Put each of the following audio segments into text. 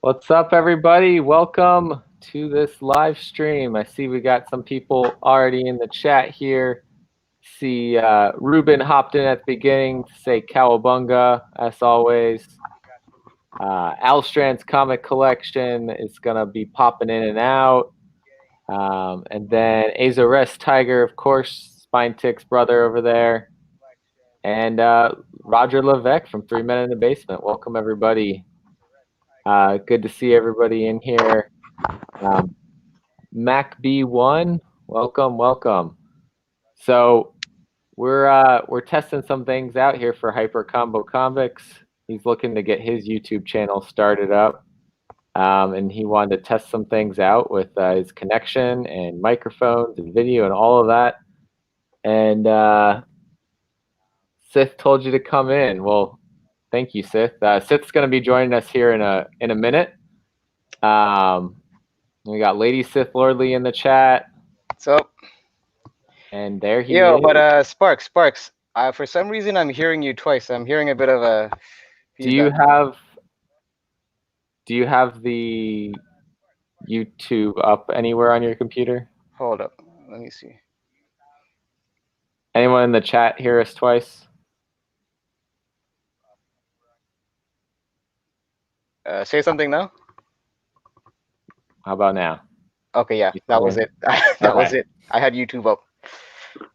What's up, everybody? Welcome to this live stream. I see we got some people already in the chat here. See, Ruben hopped in at the beginning to say cowabunga, as always. Alstrand's comic collection is going to be popping in and out. And then Azores Tiger, of course, Spine Tick's brother over there. And Roger Levesque from 3 Men in the Basement. Welcome, everybody. Good to see everybody in here. Mac B1, welcome. So we're testing some things out here for Hyper.combo.comics. He's looking to get his YouTube channel started up, and he wanted to test some things out with his connection and microphones and video and all of that. And Sith told you to come in. Well, thank you, Sith. Sith's going to be joining us here in a minute. We got Lady Sith Lordly in the chat. What's up? And there he is. Yo, but Sparks. For some reason, I'm hearing you twice. I'm hearing a bit of a feedback. Do you have the YouTube up anywhere on your computer? Hold up. Let me see. Anyone in the chat hear us twice? Say something now. How about now? Okay, yeah, that was it. That was it. I had YouTube up.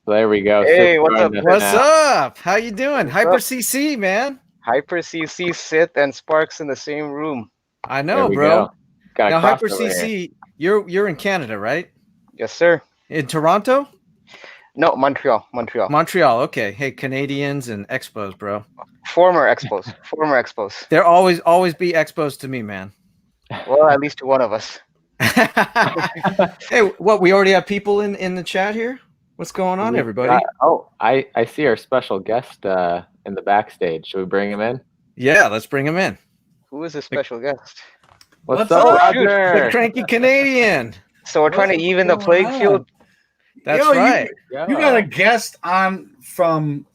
There we go. Hey, what's up? What's up? How you doing? Hyper CC, man. Hyper CC, Sith, and Sparks in the same room. I know, bro. Now, Hyper CC, you're in Canada, right? Yes, sir. In Toronto? No, Montreal. Montreal. Okay. Hey, Canadians and Expos, bro. Former Expos. There always be Expos to me, man. Well, at least to one of us. Hey, what? We already have people in the chat here. What's going on, everybody? I see our special guest in the backstage. Should we bring him in? Yeah, let's bring him in. Who is the special guest? What's up, Roger? The cranky Canadian. So we're trying to even the playing field. That's right. You got a guest on from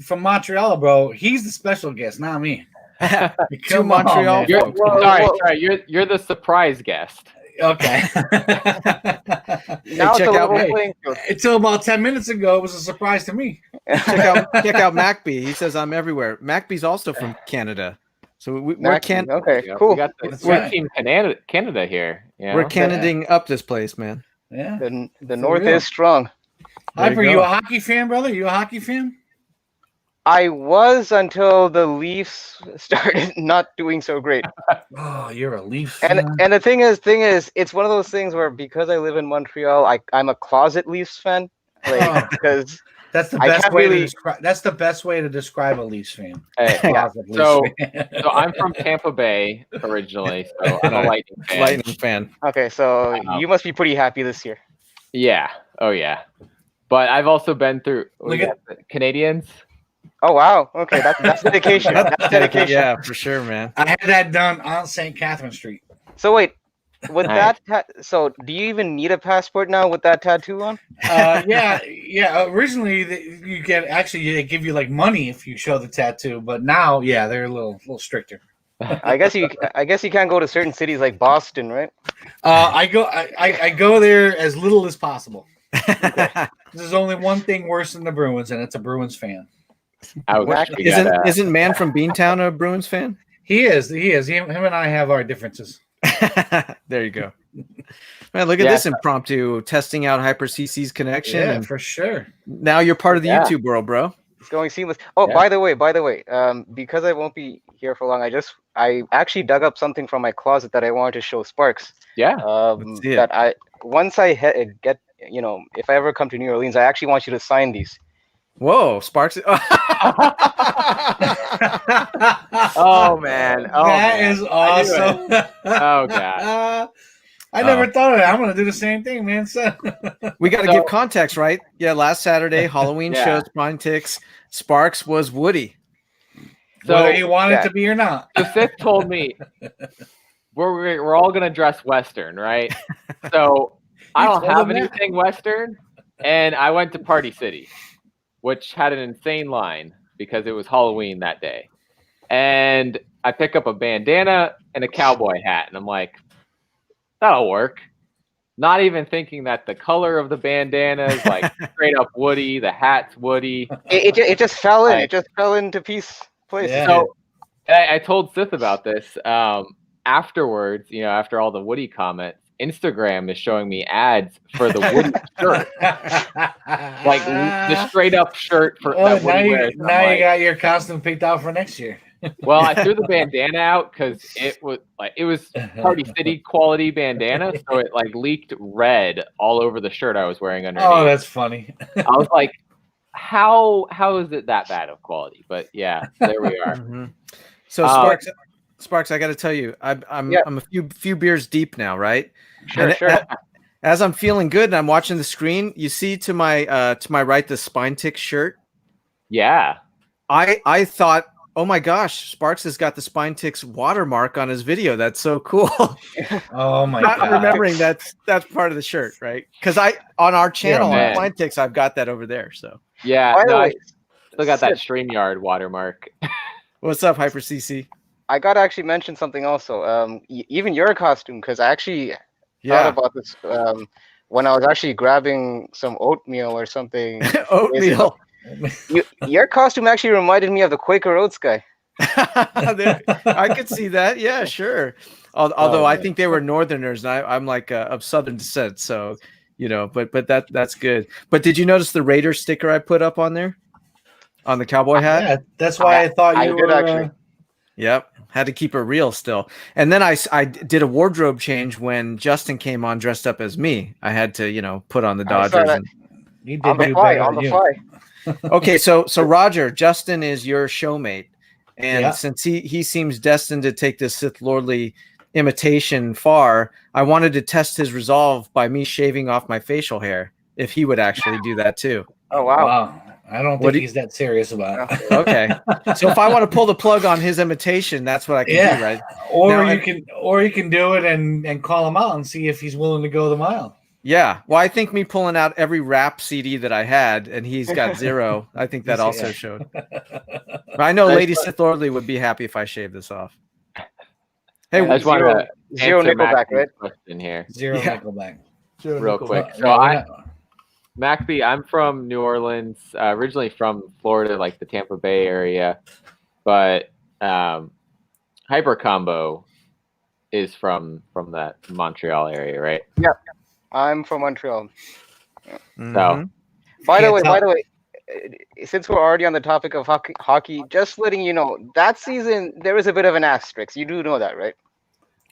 Montreal, bro. He's the special guest, not me. To Montreal. Sorry, you're the surprise guest. Okay. Now check out until about 10 minutes ago, it was a surprise to me. check out MacB. He says I'm everywhere. MacB's also from Canada, so we're Canada. Okay, cool. We're Team Canada here. You know? We're Canadaing up this place, man. Yeah. The North is strong. Hyper, you a hockey fan, brother? You a hockey fan? I was until the Leafs started not doing so great. Oh, you're a Leafs fan. And the thing is, it's one of those things where because I live in Montreal, I'm a closet Leafs fan. Like, because that's the best way to describe. That's the best way to describe a Leafs fan. So I'm from Tampa Bay originally, so I'm a Lightning fan. Okay, so you must be pretty happy this year. Yeah. Oh yeah. But I've also been through Canadians. Oh wow! Okay, that's dedication. That's dedication. Yeah, for sure, man. I had that done on St. Catherine Street. So wait, with that, so do you even need a passport now with that tattoo on? Yeah. Originally, they give you like money if you show the tattoo, but now, yeah, they're a little stricter. I guess you can't go to certain cities like Boston, right? I go there as little as possible. There's only one thing worse than the Bruins, and it's a Bruins fan. Isn't Man from Beantown a Bruins fan? He is. Him and I have our differences. There you go. Man, look at this impromptu testing out Hyper CC's connection. Yeah, for sure. Now you're part of the YouTube world, bro. It's going seamless. Oh, by the way, because I won't be here for long, I actually dug up something from my closet that I wanted to show Sparks. Yeah. That once I get, if I ever come to New Orleans, I actually want you to sign these. Whoa, Sparks! Oh man! That is awesome! Oh god! I never thought of that. I'm gonna do the same thing, man. So we got to give context, right? Yeah, last Saturday, Halloween show, Spine Ticks. Sparks was Woody. So whether you wanted to be or not. So Sith told me we're all gonna dress Western, right? So I don't have anything Western, and I went to Party City, which had an insane line because it was Halloween that day. and I pick up a bandana and a cowboy hat, and I'm like, that'll work. Not even thinking that the color of the bandana is like straight up Woody, the hat's Woody. It just fell in. It just fell into place. Yeah. So I told Sith about this. Afterwards, after all the Woody comments, Instagram is showing me ads for the Woody shirt, like the straight up shirt for that Woody wears. Now you got your costume picked out for next year. Well, I threw the bandana out because it was Party City quality bandana, so it like leaked red all over the shirt I was wearing underneath. Oh, that's funny. I was like, how is it that bad of quality? But yeah, there we are. Mm-hmm. So Sparks, I got to tell you, I'm a few beers deep now, right? Sure. As I'm feeling good and I'm watching the screen, you see to my right the Spine Tick shirt. Yeah, I thought, oh my gosh, Sparks has got the Spine Tick's watermark on his video. That's so cool. Oh my God! God! Remembering that's part of the shirt, right? Because on our channel on Spine Ticks, I've got that over there. So yeah, I still got that StreamYard watermark. What's up, Hyper CC? I gotta actually mention something also. Even your costume, because I actually thought about this when I was actually grabbing some oatmeal or something. Oatmeal. Your costume actually reminded me of the Quaker Oats guy. I could see that. Yeah, sure. Although I think they were Northerners, and I'm like of Southern descent, so But that's good. But did you notice the Raider sticker I put up on there, on the cowboy hat? Yeah, that's why I thought you were. Actually. Yep. Had to keep it real still. And then I did a wardrobe change when Justin came on dressed up as me. I had to, put on the Dodgers. You did do better on than the you. fly. Okay, so Roger, Justin is your showmate. And since he seems destined to take this Sith Lordly imitation far, I wanted to test his resolve by me shaving off my facial hair, if he would actually do that too. Oh, wow. I don't think he's that serious about it. Okay. So if I want to pull the plug on his imitation, that's what I can do, right? Or you can do it and call him out and see if he's willing to go the mile. Yeah. Well, I think me pulling out every rap CD that I had and he's got 0, I think that also showed. But I know Lady Sith Lordly would be happy if I shaved this off. Hey, I just want to zero Nickelback, right? Question here. Zero Nickelback. Real quick. So No, Macby, I'm from New Orleans, originally from Florida, like the Tampa Bay area, but Hyper Combo is from that Montreal area, right? Yeah, I'm from Montreal. Mm-hmm. So, by the way, since we're already on the topic of hockey, just letting you know, that season there was a bit of an asterisk. You do know that, right?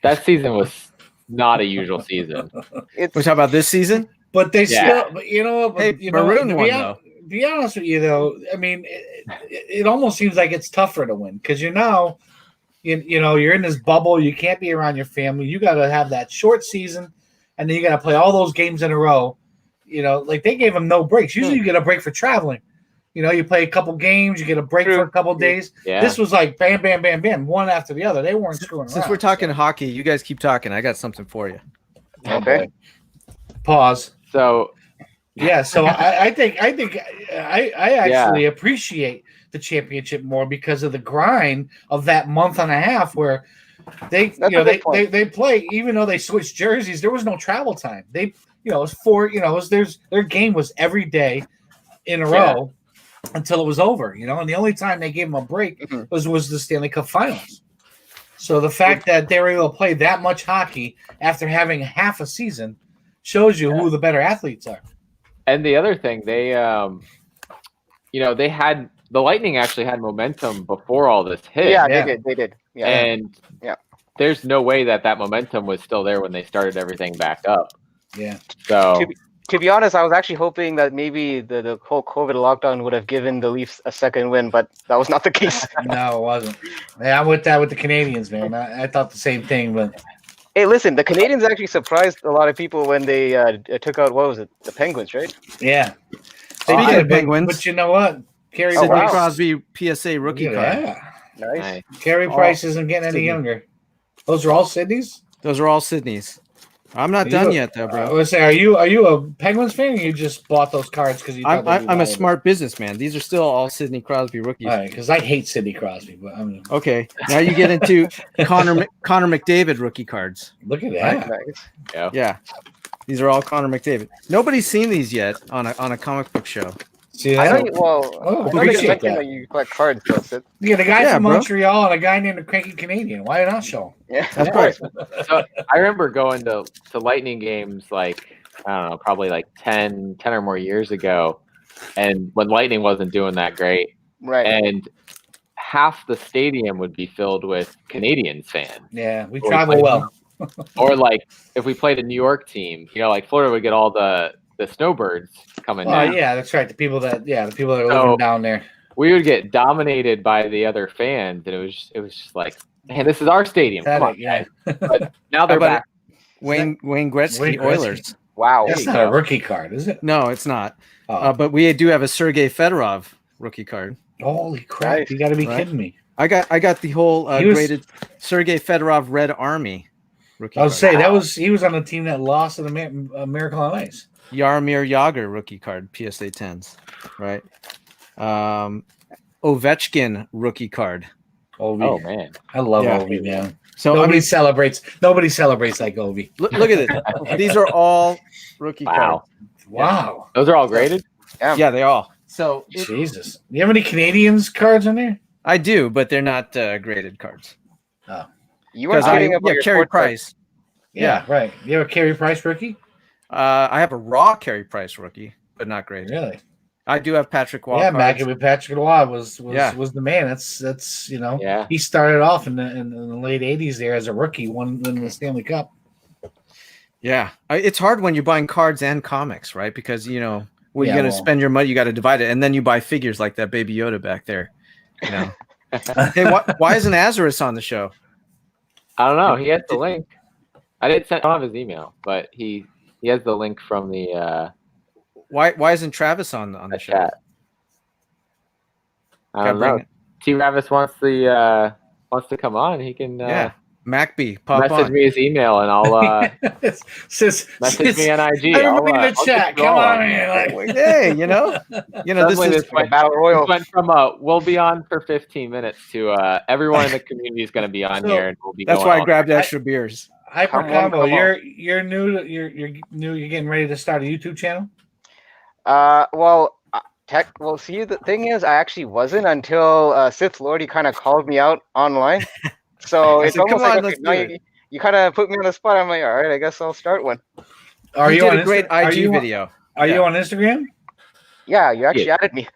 That season was not a usual season. We're talking about this season? But they still, Maroon won, though. Be honest with you, though, I mean, it almost seems like it's tougher to win because you're in this bubble. You can't be around your family. You got to have that short season, and then you got to play all those games in a row. Like they gave them no breaks. Usually, you get a break for traveling. You play a couple games, you get a break for a couple days. Yeah. This was like bam, bam, bam, bam, one after the other. They weren't screwing around. Since we're talking hockey, you guys keep talking. I got something for you. Okay. Pause. So I think I actually appreciate the championship more because of the grind of that month and a half where they play, even though they switched jerseys, there was no travel time. It was their game was every day in a row until it was over, and the only time they gave them a break was the Stanley Cup Finals. So the fact that they were able to play that much hockey after having half a season shows you who the better athletes are. And the other thing, they had the Lightning actually had momentum before all this hit. Yeah, they did. Yeah. And there's no way that momentum was still there when they started everything back up. Yeah. So to be honest, I was actually hoping that maybe the whole COVID lockdown would have given the Leafs a second win, but that was not the case. No, it wasn't. Yeah, I'm with that with the Canadians, man. I thought the same thing, but. Hey, listen, the Canadians actually surprised a lot of people when they took out, what was it, the Penguins, right? Yeah. Speaking of Penguins. But you know what? Sidney Crosby PSA rookie card. Yeah. Nice. Carey Price isn't getting any younger. Those are all Sydneys? Those are all Sydneys. I'm not done yet, though, bro. I would say, are you a Penguins fan, or you just bought those cards because you? I'm a smart businessman. These are still all Sidney Crosby rookies. All right, because I hate Sidney Crosby, but I'm okay. Now you get into Connor McDavid rookie cards. Look at that. Nice. Yeah, these are all Connor McDavid. Nobody's seen these yet on a comic book show. See, I that? know you mentioned that you collect cards, Sid. You get a guy from Montreal and a guy named the Cranky Canadian. Why not show him? Yeah, that's right. So I remember going to Lightning games like, I don't know, probably like 10 or more years ago, and when Lightning wasn't doing that great, right? And half the stadium would be filled with Canadians fans. Yeah, we travel well. Or like if we played a New York team, like Florida would get all the snowbirds coming down. Oh yeah, that's right. The people that are living down there. We would get dominated by the other fans, and it was just like, man, this is our stadium. Come on, yeah. But now they're back. Wayne Gretzky, Oilers. Wow, that's not a rookie card, is it? No, it's not. But we do have a Sergei Fedorov rookie card. Holy crap! Nice. You got to be kidding me. I got the whole graded Sergei Fedorov Red Army rookie. I was say he was on a team that lost in the Miracle on Ice. Jaromir Jagr rookie card, PSA 10s, right? Ovechkin rookie card. Ovi. Oh man, I love Ovi, man. So nobody celebrates like Ovi. Look at it. These are all rookie cards. Wow. Those are all graded? Yeah, they all. So Jesus. Do you have any Canadians cards in there? I do, but they're not graded cards. Oh. You were kidding about your Carey Price. Yeah, right. You have a Carey Price rookie? I have a raw Carey Price rookie, but not graded. Really? I do have Patrick Waugh. Yeah, Patrick Waugh was the man. That's he started off in the late '80s there as a rookie, won the Stanley Cup. Yeah, it's hard when you're buying cards and comics, right? Because you're going to spend your money, you got to divide it, and then you buy figures like that Baby Yoda back there. Hey, why isn't Azarus on the show? I don't know. He has the link. I don't have his email, but he has the link from the. Why isn't Travis on the show? Chat. I don't know. T. Ravis wants to come on. He can. Macby, message me his email and I'll message me on IG. I'm in the chat. Come on, hey, this is Battle Royal. Went from we'll be on for 15 minutes to everyone in the community is going to be on here, and we'll be. That's why I grabbed extra beers. Hyper Combo, you're new. You're getting ready to start a YouTube channel. See, the thing is, I actually wasn't until Sith Lordy kind of called me out online. So it's almost like you kind of put me on the spot. I'm like, all right, I guess I'll start one. You did a great IG video. Are you on Instagram? Yeah, you actually added me.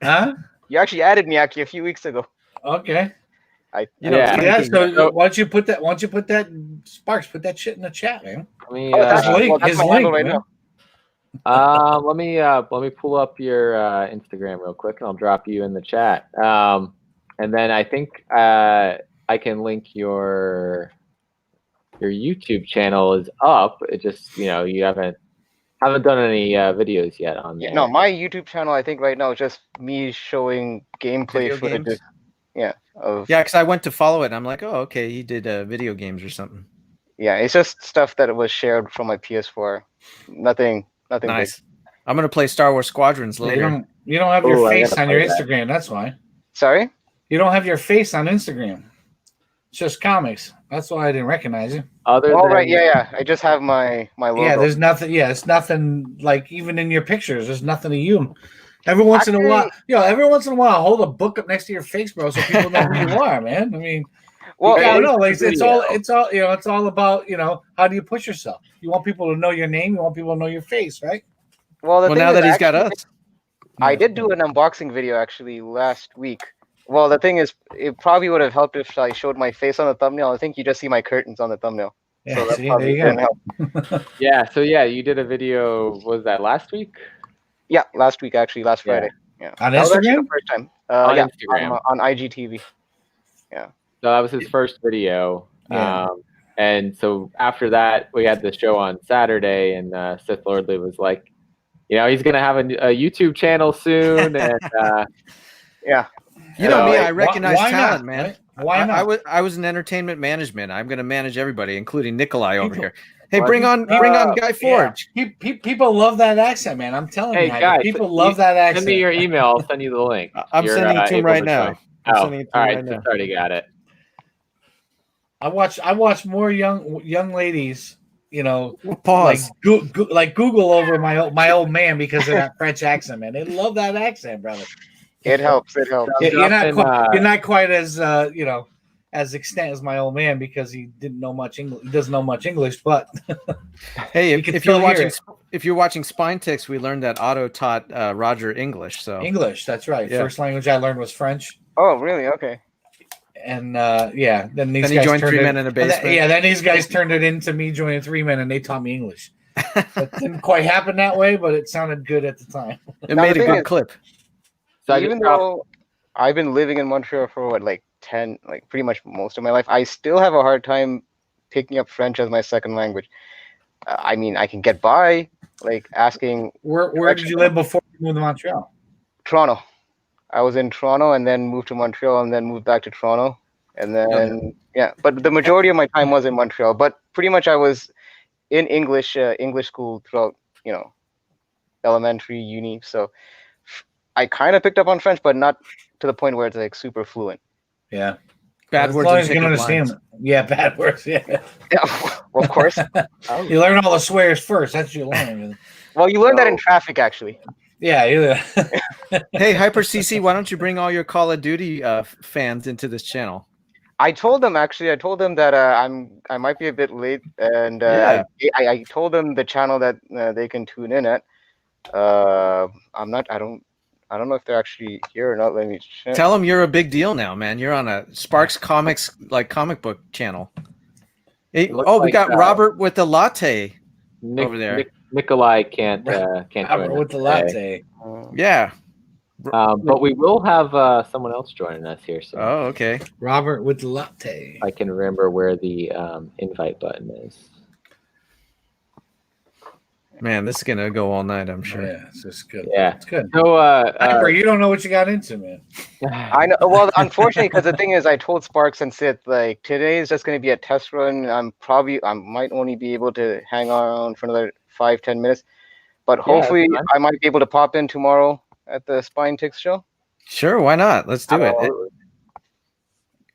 Huh? You actually added me a few weeks ago. Okay. So once you put that Sparks, put that shit in the chat, man. His link right now. Let me pull up your Instagram real quick, and I'll drop you in the chat. And then I think I can link your YouTube channel is up. It just you haven't done any videos yet on there. No, my YouTube channel I think right now is just me showing gameplay footage. Because I went to follow it and I'm like, oh, okay, he did video games or something. Yeah, it's just stuff that was shared from my PS4. Nothing nice. Big. I'm gonna play Star Wars Squadrons later. You don't have your face on your Instagram. That's why. Sorry? You don't have your face on Instagram. It's just comics. That's why I didn't recognize you. Yeah. I just have my logo. Yeah, there's nothing. Yeah, it's nothing like even in your pictures. There's nothing of you. Every once in a while, hold a book up next to your face, bro, so people know who you are, man. I mean, I don't know. Like, it's all about how do you push yourself? You want people to know your name. You want people to know your face, right? Well, now that he's got us, I did do an unboxing video actually last week. Well, the thing is, it probably would have helped if I showed my face on the thumbnail. I think you just see my curtains on the thumbnail. Yeah, so there you go. So you did a video. Was that last week? Yeah, last week actually, last Friday. Yeah. On Instagram? The first time. On Instagram. On IGTV. Yeah. So that was his first video. Yeah. And so after that, we had the show on Saturday, and Sith Lordly was like, he's gonna have a YouTube channel soon, and yeah. Me, I recognize talent, not, man. Right? Why not? I was in entertainment management. I'm going to manage everybody, including Nikolai over here. Hey, bring on Guy Forge. Yeah. People love that accent, man. I'm telling you, guys, people love that accent. Send me your email. I'll send you the link. I'm sending it to him right now. All right, just already got it. I watch more young ladies, Pause. like Google over my old man because of that French accent, man. They love that accent, brother. It helps. It helps. You're not quite as as extent as my old man because he didn't know much English. He doesn't know much English, but hey, if you're watching Spine Ticks, we learned that Otto taught Roger English. So English, that's right. Yeah. First language I learned was French. Oh, really? Okay. And then these guys joined Three Men in a Basement. Then these guys turned it into me joining Three Men, and they taught me English. It didn't quite happen that way, but it sounded good at the time. It made a good clip. So even though I've been living in Montreal for pretty much most of my life, I still have a hard time picking up French as my second language. I mean, I can get by, asking. Where did you live before you moved to Montreal? Toronto. I was in Toronto and then moved to Montreal and then moved back to Toronto. And then, but the majority of my time was in Montreal. But pretty much I was in English school throughout, elementary, uni. So I kind of picked up on French, but not to the point where it's super fluent. Yeah. Bad words. As you can understand. Yeah, bad words. Yeah. Well, of course. You learn all the swears first. That's what you learn. Well, you learn that in traffic, actually. Yeah. Hey, Hyper CC, why don't you bring all your Call of Duty fans into this channel? I told them that I might be a bit late, and I told them the channel that they can tune in at. I don't know if they're actually here or not. Let me check. Tell them you're a big deal now, man. You're on a Sparks Comics comic book channel. We got Robert with the latte over there. Nikolai can't join with the latte. Yeah. But we will have someone else joining us here. So oh, okay. Robert with the latte. I can remember where the invite button is. Man, this is gonna go all night, I'm sure. Yeah, it's just good. Yeah, it's good. So, you don't know what you got into, man. I know. Well, unfortunately, because the thing is, I told Sparks and Sith today is just going to be a test run. I might only be able to hang around for another 5-10 minutes, but hopefully, I might be able to pop in tomorrow at the Spine Ticks show. Sure, why not? Let's do it.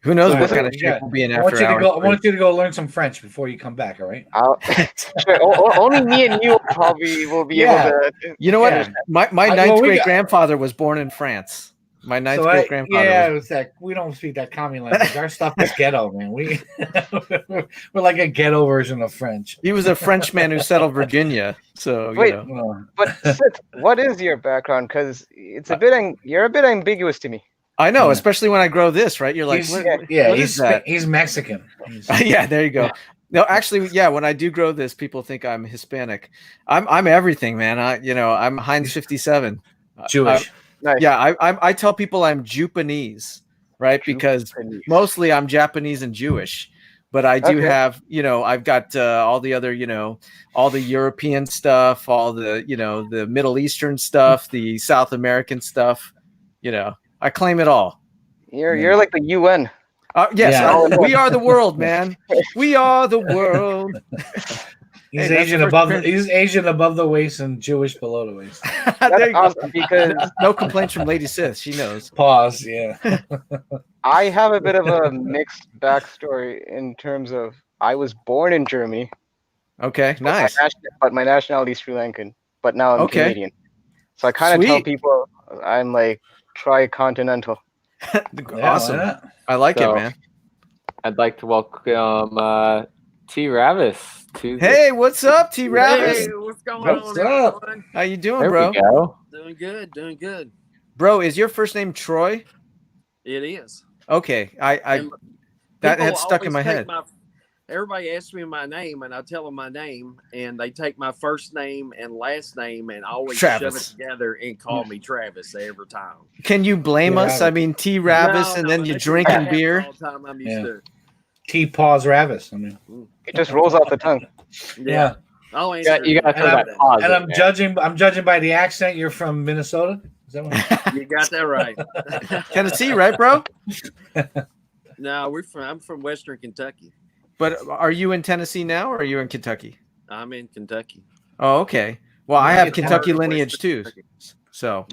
Who knows what kind of shape we'll be in after hours. I want you to go learn some French before you come back, all right? Sure. Only me and you probably will be able to. You know what? My ninth great grandfather was born in France. My ninth great grandfather. Yeah, it was we don't speak that common language. Our stuff is ghetto, man. We're like a ghetto version of French. He was a Frenchman who settled Virginia. So wait, but Sith, what is your background? Because you're a bit ambiguous to me. I know, especially when I grow this, right? You're like, what is that? He's Mexican. Yeah, there you go. No, actually, when I do grow this, people think I'm Hispanic. I'm everything, man. I'm Heinz 57. Jewish. Nice. Yeah, I tell people I'm Japanese, right? Because mostly I'm Japanese and Jewish. But I do have, I've got all the other, all the European stuff, all the, the Middle Eastern stuff, the South American stuff, I claim it all. You're like the UN. Yes, we are the world, man. We are the world. He's Asian above the waist and Jewish below the waist. That's awesome because no complaints from Lady Sith. She knows. Pause. Yeah. I have a bit of a mixed backstory in terms of I was born in Germany. Okay, nice. But my nationality is Sri Lankan. But now I'm Canadian. So I kind of tell people I'm like tri-continental. Awesome. I like it, man. I'd like to welcome T. Ravis. Hey, what's up, T. Ravis? Hey, what's going on? What's up? How you doing, there bro? We go. Doing good. Bro, is your first name Troy? It is. Okay, that had stuck in my head. Everybody asks me my name, and I tell them my name, and they take my first name and last name and always shove it together and call me Travis every time. Can you blame us? I mean, T. Ravis, and then you drinking beer. All the time I'm used to. T. Pause Ravis. I mean, it just rolls off the tongue. Yeah. You got to throw that pause. And I'm judging by the accent. You're from Minnesota. Is that what? You got that right. Tennessee, right, bro? No, I'm from Western Kentucky. But are you in Tennessee now, or are you in Kentucky? I'm in Kentucky. Oh, okay. Well, I have Kentucky lineage too, so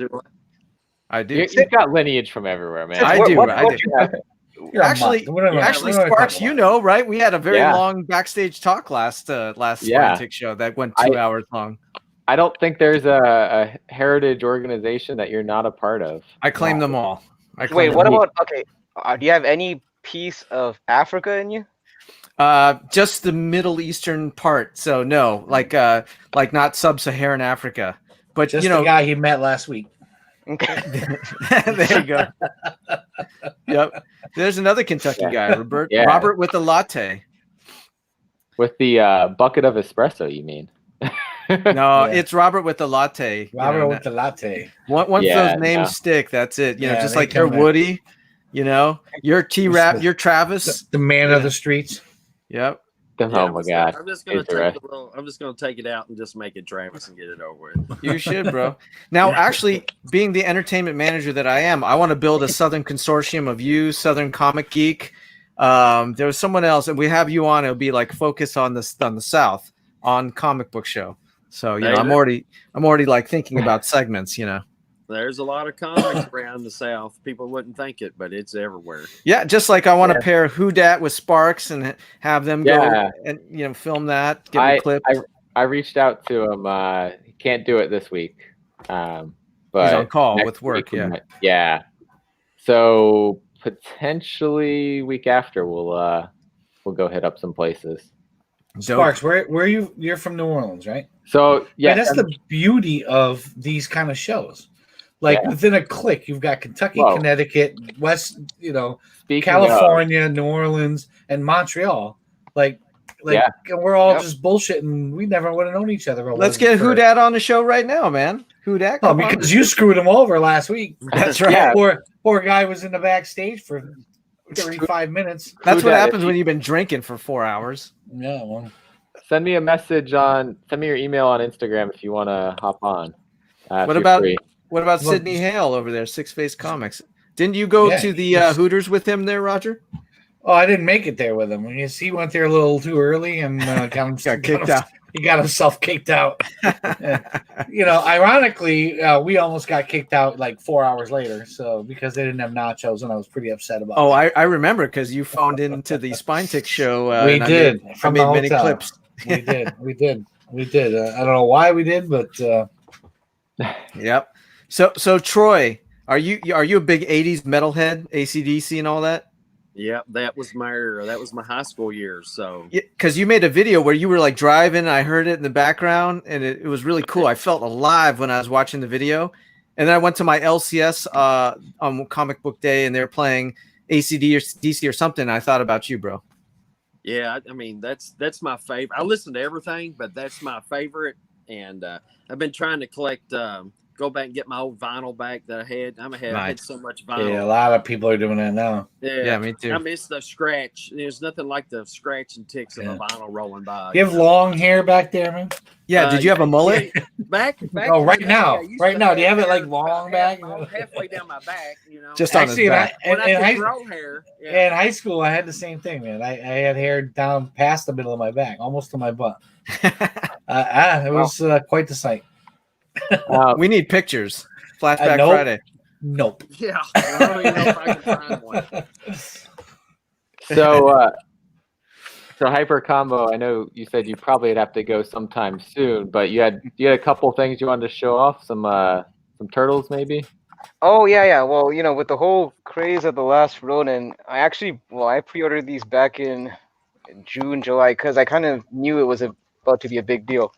I do. You've got lineage from everywhere, man. I do. Actually, actually, Sparks, you know, right? We had a very long backstage talk last Spine show that went 2 hours long. I don't think there's a heritage organization that you're not a part of. I claim them all. Wait, what about do you have any piece of Africa in you? Just the Middle Eastern part. So no, like not sub-Saharan Africa, but just the guy he met last week. Okay. There you go. Yep. There's another Kentucky guy, Robert with the latte. With the bucket of espresso, you mean? No, it's Robert with the latte. Robert with the latte. Once those names stick, that's it. You know, just like you're Woody, you know, you're T-Rap, you're Travis. The man of the streets. Yep. Oh my God. I'm just gonna take it out and just make it Travis and get it over with. You should, bro. Now, actually, being the entertainment manager that I am, I want to build a Southern consortium of you, Southern Comic Geek. There was someone else, and we have you on. It'll be like focus on the South on Comic Book Show. So you know, I'm already like thinking about segments. You know, there's a lot of comics around the South. People wouldn't think it, but it's everywhere. Yeah, just like I want to pair Who Dat with Sparks and have them go and film that. Give a clip. I reached out to him. He can't do it this week, but he's on call with work. Yeah. So potentially week after we'll go hit up some places. Sparks, where are you? You're from New Orleans, right? So that's the beauty of these kind of shows. Like within a click, you've got Kentucky, Connecticut, West, California, New Orleans, and Montreal. Like we're all just bullshitting. We never would have known each other. Let's get Who Dat on the show right now, man. Who Dat? Oh, because you screwed him over last week. That's right. Poor guy was in the backstage for 35 minutes. That's what happens when you've been drinking for 4 hours. Yeah, well. Send me your email on Instagram if you want to hop on. What about Sydney Hale over there, Six Face Comics? Didn't you go to the Hooters with him there, Roger? Oh, I didn't make it there with him. He went there a little too early and got kicked out. He got himself kicked out. Ironically, we almost got kicked out like 4 hours later. So because they didn't have nachos, and I was pretty upset about it. Oh, I remember because you phoned into the Spine Tick show. We did. I made many clips. We did. I don't know why we did, but yep. So Troy, are you a big 80s metalhead, AC/DC and all that? Yeah, that was my high school years. So because you made a video where you were like driving, I heard it in the background, and it was really cool. I felt alive when I was watching the video, and then I went to my LCS on Comic Book Day, and they're playing AC/DC or something. And I thought about you, bro. Yeah, I mean that's my favorite. I listen to everything, but that's my favorite, and I've been trying to collect. Go back and get my old vinyl back that I had. I had so much vinyl. Yeah, a lot of people are doing that now. Yeah, me too. I miss the scratch. There's nothing like the scratch and ticks of a vinyl rolling by. You have long hair back there, man? Yeah, did you have a mullet? Back oh, right now. Right now. Do you have it like long back? Halfway down my back, Just on his back. In high school, I had the same thing, man. I had hair down past the middle of my back, almost to my butt. It was quite the sight. We need pictures. Flashback Friday. Nope. Yeah. I don't even know if I can find one. So Hyper Combo, I know you said you probably would have to go sometime soon, but you had a couple things you wanted to show off, some turtles maybe? Oh yeah. Well, with the whole craze of the Last Ronin, I pre-ordered these back in June, July, because I kind of knew it was about to be a big deal.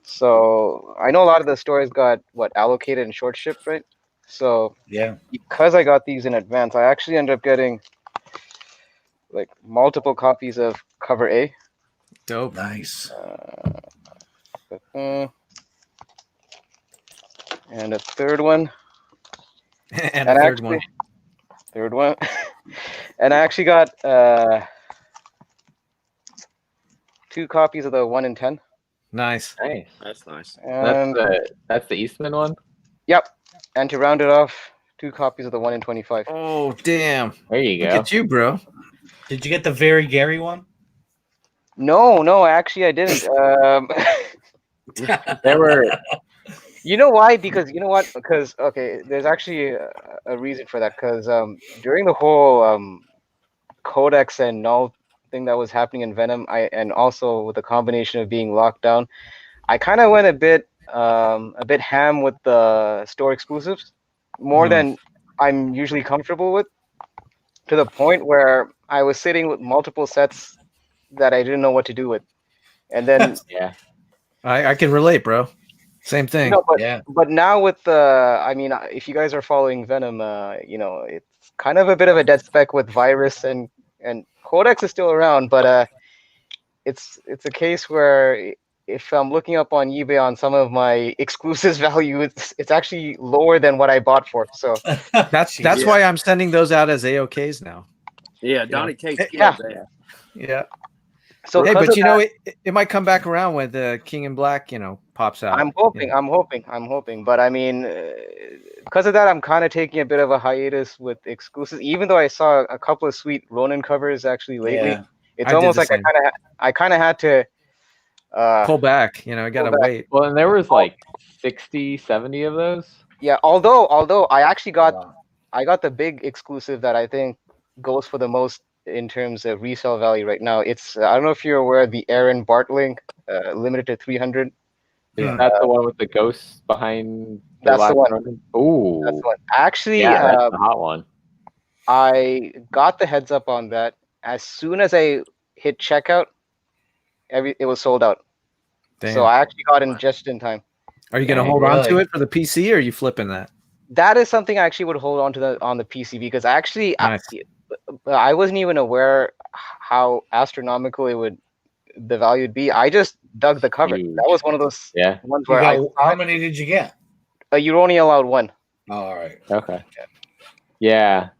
So I know a lot of the stories got allocated and short shipped, right? So because I got these in advance, I actually ended up getting like multiple copies of cover A. Dope. Nice. And a third one. and a third one. And I actually got 2 copies of the 1 in 10. Nice. That's nice. And that's the Eastman one? Yep. And to round it off, 2 copies of the 1 in 25. Oh, damn. There you go. Look at you, bro. Did you get the Very Gary one? No, actually I didn't. There were. You know why? Because you know what? Because okay, there's actually a reason for that. Because during the whole codex and null thing that was happening in Venom, and also with the combination of being locked down, I kind of went a bit ham with the store exclusives, more than I'm usually comfortable with, to the point where I was sitting with multiple sets that I didn't know what to do with, and then Yeah. I can relate, bro. Same thing. no, but Yeah. but now with the, I mean, if you guys are following Venom, it's kind of a bit of a dead spec with Virus and Codex is still around, but it's a case where if I'm looking up on eBay on some of my exclusives value, it's actually lower than what I bought for. So that's why I'm sending those out as AOKs now. Yeah, Donnie K. Yeah. Yeah. So hey, but it might come back around when the King in Black, pops out. I'm hoping. But I mean, because of that, I'm kind of taking a bit of a hiatus with exclusives. Even though I saw a couple of sweet Ronin covers actually lately, Yeah. it's almost like I kind of had to pull back. I gotta wait. Well, and there was like 60, 70 of those. Yeah. Although I actually got the big exclusive that I think goes for the most in terms of resale value right now. It's I don't know if you're aware of the Aaron Bartling, limited to 300. Is that the one with the ghosts behind? That's the one. Oh, that's the one. Actually, yeah, that's the hot one. I got the heads up on that as soon as I hit checkout. It was sold out. Damn. So I actually got in just in time. Are you gonna hold on to it for the PC, or are you flipping that? That is something I actually would hold on to on the PC, because actually I wasn't even aware how astronomical the value would be. I just dug the cover. Huge. That was one of those ones where how many did you get? You're only allowed one. Oh, all right. Okay. Yeah.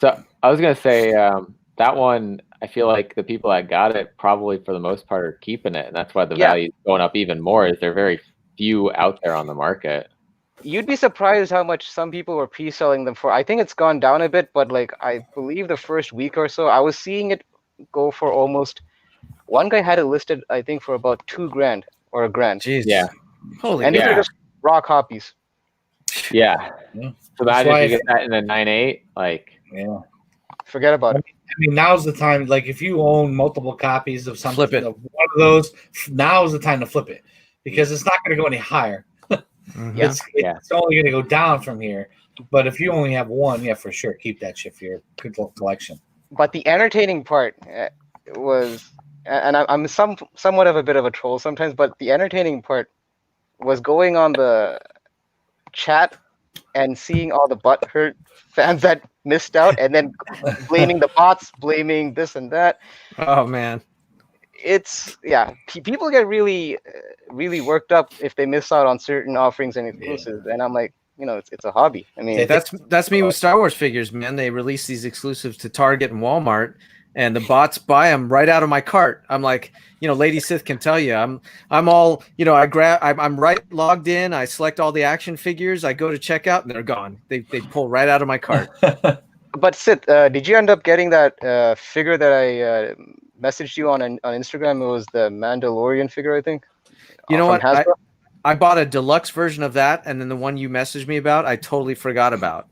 So I was gonna say that one. I feel like the people that got it probably for the most part are keeping it, and that's why the value is going up even more. Is there are very few out there on the market. You'd be surprised how much some people were pre-selling them for. I think it's gone down a bit, but like I believe the first week or so, I was seeing it go for almost. One guy had it listed, I think, for about $2,000 or $1,000. Jeez. Yeah. Holy. And these are just raw copies. Yeah. So imagine if you get that in a 9.8, like. Yeah. Forget about it. I mean, now's the time. Like, if you own multiple copies of something, flip it. Of one of those, now's the time to flip it, because it's not going to go any higher. It's only going to go down from here. But if you only have one, for sure, keep that shit for your collection. But the entertaining part was, and I'm somewhat of a bit of a troll sometimes, but the entertaining part was going on the chat and seeing all the butthurt fans that missed out, and then blaming the bots, blaming this and that. Oh man, it's people get really worked up if they miss out on certain offerings and exclusives, and I'm like, it's a hobby. I mean, that's me with Star Wars figures, man. They release these exclusives to Target and Walmart, and the bots buy them right out of my cart. I'm like, Lady Sith can tell you, I'm all, I'm right logged in. I select all the action figures. I go to checkout and they're gone. They pull right out of my cart. But Sith, did you end up getting that figure that I messaged you on Instagram? It was the Mandalorian figure, I think. You know what? I bought a deluxe version of that, and then the one you messaged me about, I totally forgot about.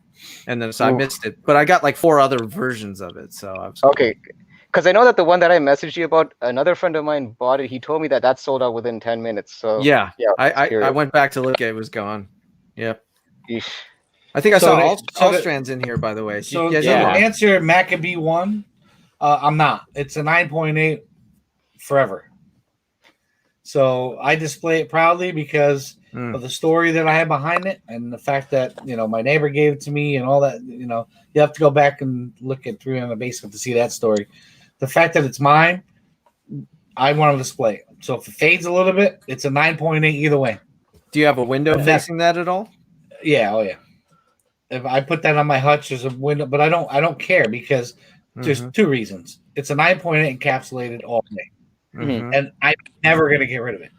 And then I missed it, but I got like 4 other versions of it. So I was okay, because I know that the one that I messaged you about, another friend of mine bought it. He told me that sold out within 10 minutes. So I went back to look at it. It was gone. Yep. Eesh. I think I saw all strands in here, by the way. So to answer Maccabee 1, I'm not. It's a 9.8 forever. So I display it proudly because of the story that I have behind it, and the fact that my neighbor gave it to me and all that. You have to go back and look at 3 on the Basement to see that story. The fact that it's mine, I want to display it. So if it fades a little bit, it's a 9.8 either way. Do you have a window facing that at all? Yeah. Oh yeah. If I put that on my hutch, there's a window, but I don't care, because there's 2 reasons. It's a 9.8 encapsulated all day. And I'm never going to get rid of it.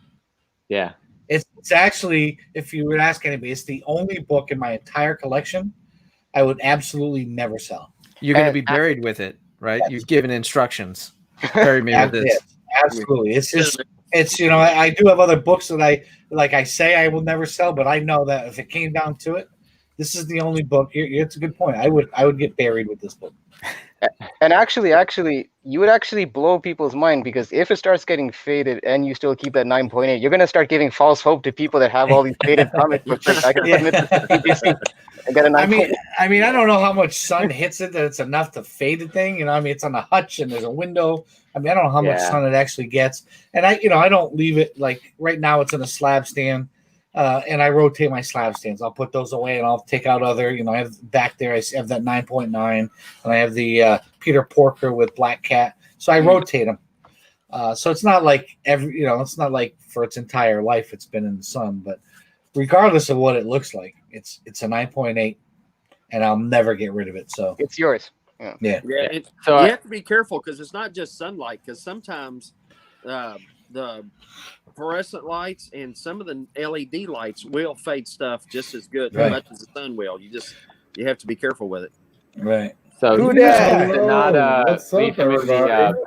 Yeah. It's actually, if you would ask anybody, it's the only book in my entire collection I would absolutely never sell. You're going to be buried with it, right? You've given instructions. Bury me with this. Absolutely. It's just, I do have other books that I say I will never sell, but I know that if it came down to it, this is the only book. It's a good point. I would get buried with this book. And actually, you would actually blow people's mind, because if it starts getting faded and you still keep that 9.8, you're gonna start giving false hope to people that have all these faded comic books. Like, I can submit this to PPC and get a 9.8. I mean, I don't know how much sun hits it that it's enough to fade the thing. It's on a hutch and there's a window. I mean, I don't know how much sun it actually gets. And I don't leave it, like right now it's in a slab stand. And I rotate my slab stands. I'll put those away and I'll take out other, I have back there, I have that 9.9 and I have the Peter Porker with Black Cat. So I rotate them. So it's not like it's not like for its entire life it's been in the sun, but regardless of what it looks like, it's a 9.8 and I'll never get rid of it. So it's yours. Yeah. So you have to be careful, because it's not just sunlight, because sometimes the fluorescent lights and some of the LED lights will fade stuff just as good, as much as the sun will. You have to be you with it. Right. So what's up, everybody?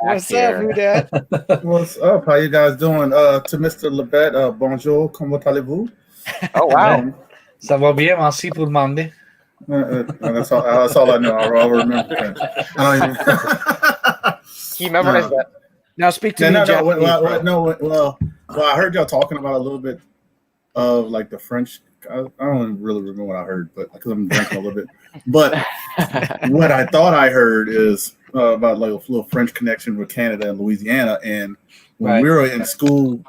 What's up, who dat? What's up? How you guys doing? To Mr. Lebet, bonjour, comment allez-vous? Oh wow. Ça va bien, merci pour demander. That's all I know. I'll remember French. I don't even. He memorized that. Now speak to me. Well, I heard y'all talking about a little bit of like the French. I don't really remember what I heard, but because I'm drinking a little bit. But what I thought I heard is about like a little French connection with Canada and Louisiana. And when we were in school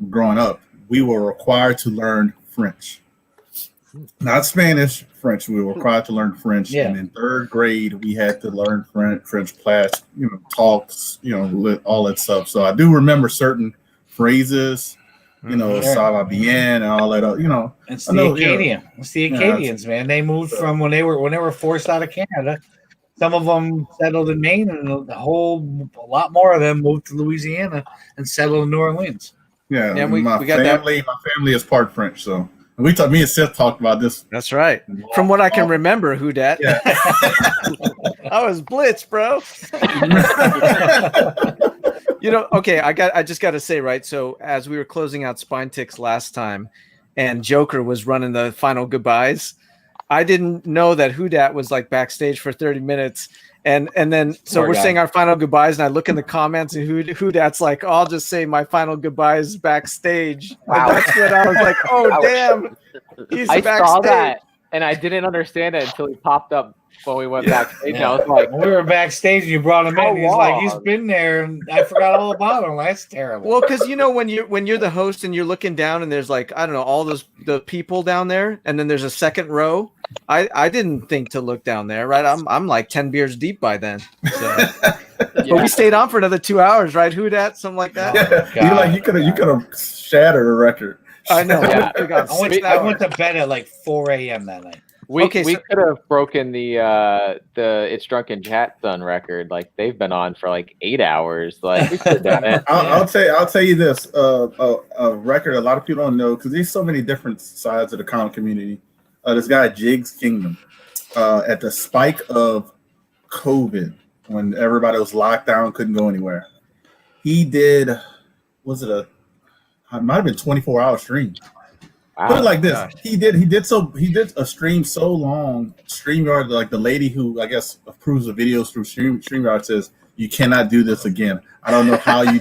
growing up, we were required to learn French, not Spanish. French. We were required to learn French, and in third grade we had to learn French class, talks, all that stuff. So I do remember certain phrases, ça va bien and all that. It's the Acadian. It's the Acadians, man. They moved from when they were forced out of Canada. Some of them settled in Maine, and a lot more of them moved to Louisiana and settled in New Orleans. Yeah, my family is part French, so. Me and Seth talked about this. That's right. From what I can remember, who dat? Yeah. I was blitzed, bro. Okay. I just got to say, right. So as we were closing out Spine Ticks last time, and Joker was running the final goodbyes, I didn't know that who dat was like backstage for 30 minutes. And then we're saying our final goodbyes, and I look in the comments, and who that's like, I'll just say my final goodbyes backstage. Wow. And that's what I was like, oh damn, he's backstage. Saw that, and I didn't understand it until he popped up when we went backstage. I was like, we were backstage, and you brought him in. He's like, he's been there, and I forgot all about him. That's terrible. Well, because when you're the host and you're looking down, and there's like, I don't know, all the people down there, and then there's a second row. I didn't think to look down there, right? I'm like 10 beers deep by then. So. But we stayed on for another 2 hours, right? Who dat? Something like that. Yeah. You could have shattered a record. I know. Yeah. I went to bed at like 4 a.m. that night. We could have broken the It's Drunken Chat Son record. Like they've been on for like 8 hours. Like we could have done it. I'll tell you this. A record a lot of people don't know, because there's so many different sides of the comic community. This guy Jig's Kingdom, at the spike of COVID, when everybody was locked down, couldn't go anywhere, he did. It might have been 24-hour stream. Wow. Put it like this: he did a stream so long. StreamYard, like the lady who I guess approves the videos through StreamYard, says you cannot do this again. I don't know how you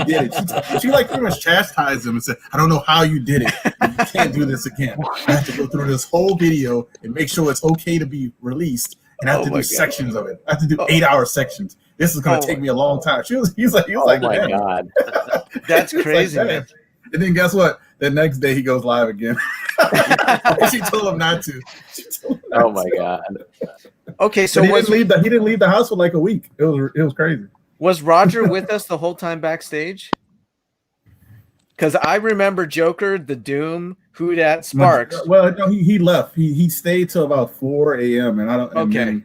did it. She like pretty much chastised him and said, I don't know how you did it. You can't do this again. I have to go through this whole video and make sure it's okay to be released, and I have to do sections of it. I have to do 8-hour sections. This is going to take me a long time. He was like, oh my God. That's crazy, like, man. And then guess what? The next day he goes live again. She told him not to. Oh my God. Okay, so he didn't leave the house for like a week. It was crazy. Was Roger with us the whole time backstage? Because I remember Joker, the Doom, who dat, Sparks. Well, no, he left. He stayed till about 4 a.m. and I don't. Okay.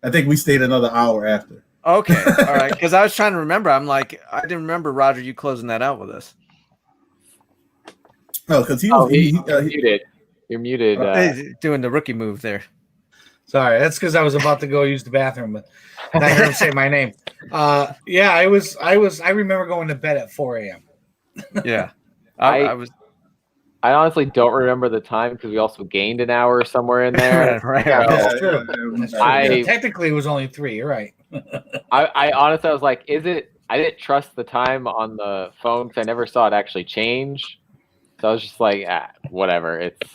I think we stayed another hour after. Okay, all right. Because I was trying to remember. I'm like, I didn't remember Roger you closing that out with us. No, because he muted. You're muted. Doing the rookie move there. Sorry, that's because I was about to go use the bathroom, but I heard him say my name. Yeah, I remember going to bed at 4 a.m. Yeah, I honestly don't remember the time because we also gained an hour somewhere in there. Right. Yeah, right. that's true. That's true. Technically, it was only 3. You're right. I honestly was like, is it? I didn't trust the time on the phone because I never saw it actually change. So I was just like, whatever. It's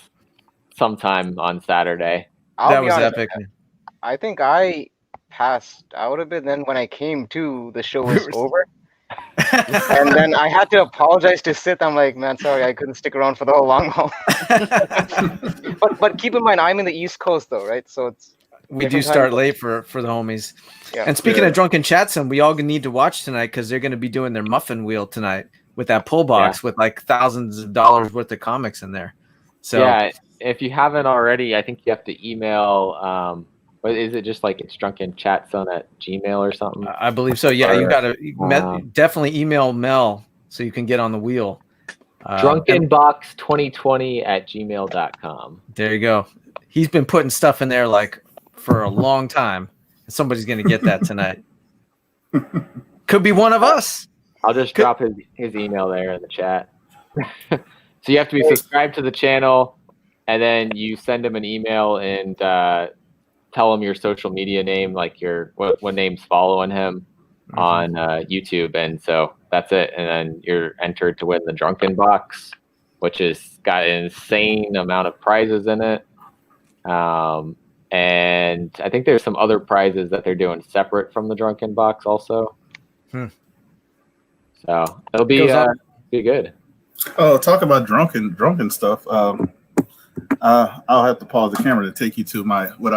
sometime on Saturday. That was epic. I think I passed out a bit. Then when I came to, the show was over. And then I had to apologize to Sith. I'm like, man, sorry, I couldn't stick around for the whole long haul. but keep in mind, I'm in the East Coast though, right? So we do start late for the homies. Yeah. And speaking of Drunken Chatsum, we all need to watch tonight because they're going to be doing their muffin wheel tonight with that pull box with like thousands of dollars worth of comics in there. So yeah, if you haven't already, I think you have to email. But is it just like it's drunkenchatzone@gmail or something? I believe so. Yeah, you got to definitely email Mel so you can get on the wheel. Drunkenbox2020@gmail.com. There you go. He's been putting stuff in there like for a long time. Somebody's going to get that tonight. Could be one of us. I'll just drop his email there in the chat. So you have to be subscribed to the channel, and then you send him an email and tell him your social media name, like what name's following him on YouTube, and so that's it. And then you're entered to win the Drunken Box, which has got an insane amount of prizes in it. And I think there's some other prizes that they're doing separate from the Drunken Box also. So it'll be good. Oh, talk about drunken stuff. I'll have to pause the camera to take you to what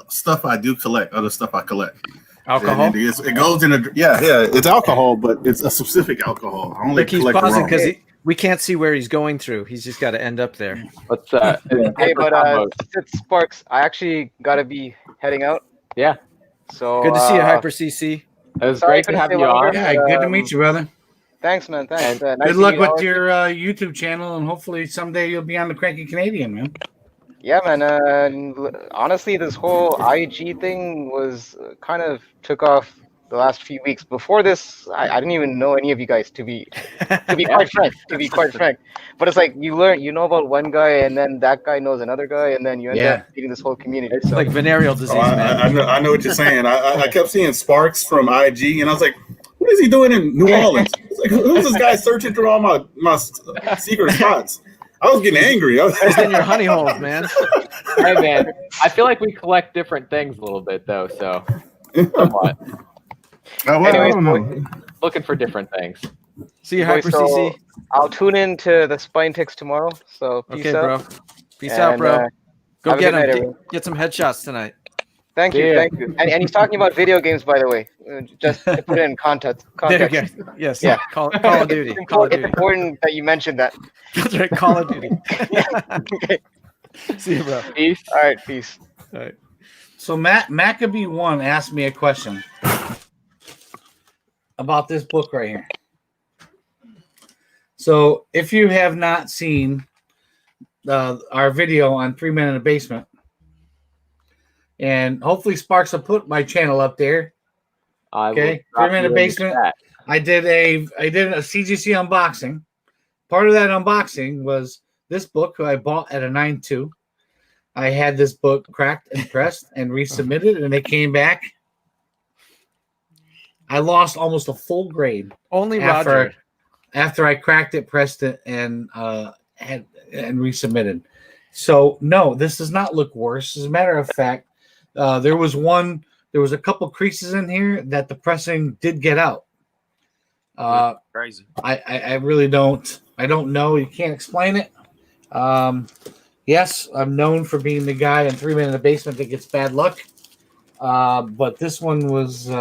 stuff I do collect, other stuff I collect. Alcohol? And it goes in it's alcohol, but it's a specific alcohol. I only collect pausing because we can't see where he's going through. He's just got to end up there. Let's hey, but Sparks, I actually gotta be heading out. Yeah. So good to see you, Hyper CC. It was great to have you on. Yeah, good to meet you, brother. Thanks, man. Thanks. Nice good luck with your YouTube channel, and hopefully someday you'll be on the Cranky Canadian, man. Yeah, man. Honestly, this whole IG thing was kind of took off the last few weeks. Before this, I didn't even know any of you guys, to be quite frank. To be quite frank, but it's like you know about one guy, and then that guy knows another guy, and then you end up meeting this whole community. It's like venereal disease, man. I know what you're saying. I kept seeing Sparks from IG, and I was like, what is he doing in New Orleans? It's like, who's this guy searching through all my secret spots? I was getting angry. I was in your honey holes, man. Hey, man. I feel like we collect different things a little bit, though. So, somewhat. Anyways, looking for different things. See you, Hyper CC. I'll tune in to the Spine Ticks tomorrow. So, peace out. Bro. Peace out, bro. Go get him. Get some headshots tonight. Thank you. And he's talking about video games, by the way, just to put it in context. There you go. Yes. Yeah. Call of Duty. It's important that you mentioned that. That's right. Call of Duty. Okay. See you, bro. Peace. All right. Peace. All right. So Maccabee1 asked me a question about this book right here. So if you have not seen our video on 3 Men in the Basement, and hopefully Sparks will put my channel up there. Okay, 3 Men in the Basement. I did a CGC unboxing. Part of that unboxing was this book I bought at a 9.2. I had this book cracked and pressed and resubmitted, and it came back. I lost almost a full grade. Only Roger. After I cracked it, pressed it, and resubmitted. So no, this does not look worse. As a matter of fact, there was a couple creases in here that the pressing did get out. Crazy. I really don't. I don't know. You can't explain it. Yes, I'm known for being the guy in 3 Men in the Basement that gets bad luck. But this one was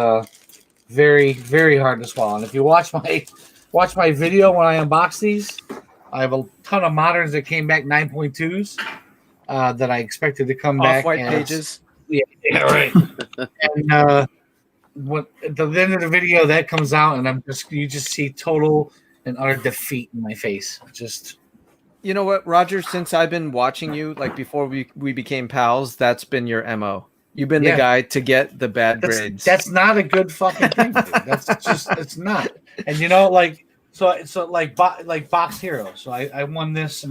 very, very hard to swallow. And if you watch my video when I unbox these, I have a ton of moderns that came back 9.2s that I expected to come back. Off-white pages. Yeah, right. And at the end of the video, that comes out, and you just see total and utter defeat in my face. Just You know what, Roger? Since I've been watching you, like before we became pals, that's been your MO. You've been the guy to get the bad grades. That's not a good fucking thing, dude. That's just it's not. And you know, like like Box Hero. So I won this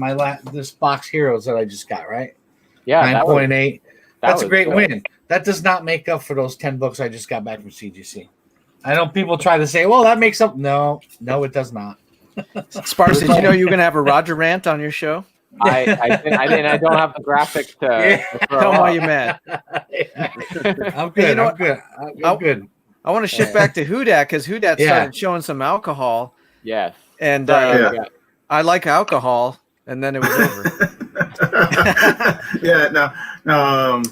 this Box Heroes that I just got, right? Yeah, 9.8. That's a great good. win. That does not make up for those 10 books I just got back from CGC. I know people try to say, well, that makes up. No, it does not. Sparks, did you know you were gonna have a Roger rant on your show? I didn't. I don't have the graphic to tell him why you're mad. I'm good. You know I'm good. I'm good. I want to shift back to Hudat because Hudat started showing some alcohol. Yes. And I like alcohol, and then it was over. Yeah. No.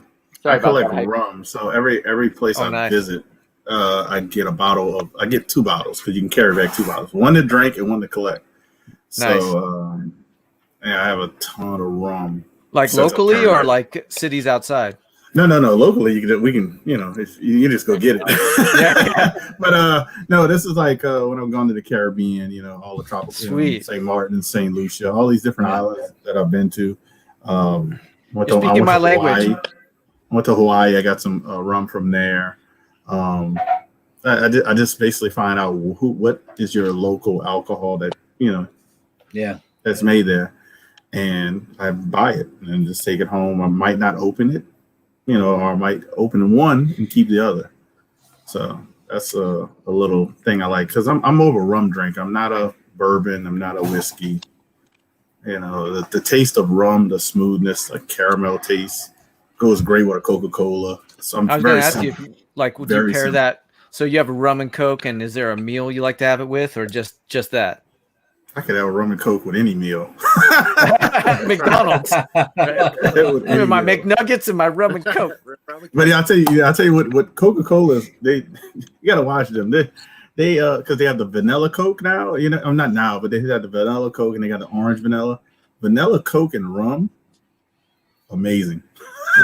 I collect rum, so every place I visit, I get I get 2 bottles because you can carry back 2 bottles, one to drink and one to collect. So, I have a ton of rum. Like locally or like cities outside? No. Locally, we can, you just go get it. But no, this is like when I'm going to the Caribbean, all the tropical, St. Martin, St. Lucia, all these different islands that I've been to. Speaking my language. I went to Hawaii. I got some rum from there. I just basically find out what is your local alcohol that that's made there, and I buy it and just take it home. I might not open it, or I might open one and keep the other. So that's a little thing I like because I'm more of a rum drinker. I'm not a bourbon. I'm not a whiskey. The taste of rum, the smoothness, like caramel taste, goes great with a Coca-Cola. So I was going to ask you, like, would you pair that? So you have a rum and Coke, and is there a meal you like to have it with, or just that? I could have a rum and Coke with any meal. McDonald's. My McNuggets and my rum and Coke. But I'll tell you what Coca-Cola is. You gotta watch them. They because they have the vanilla Coke now. I'm not now, but they have the vanilla Coke and they got the orange vanilla. Vanilla Coke and rum, amazing.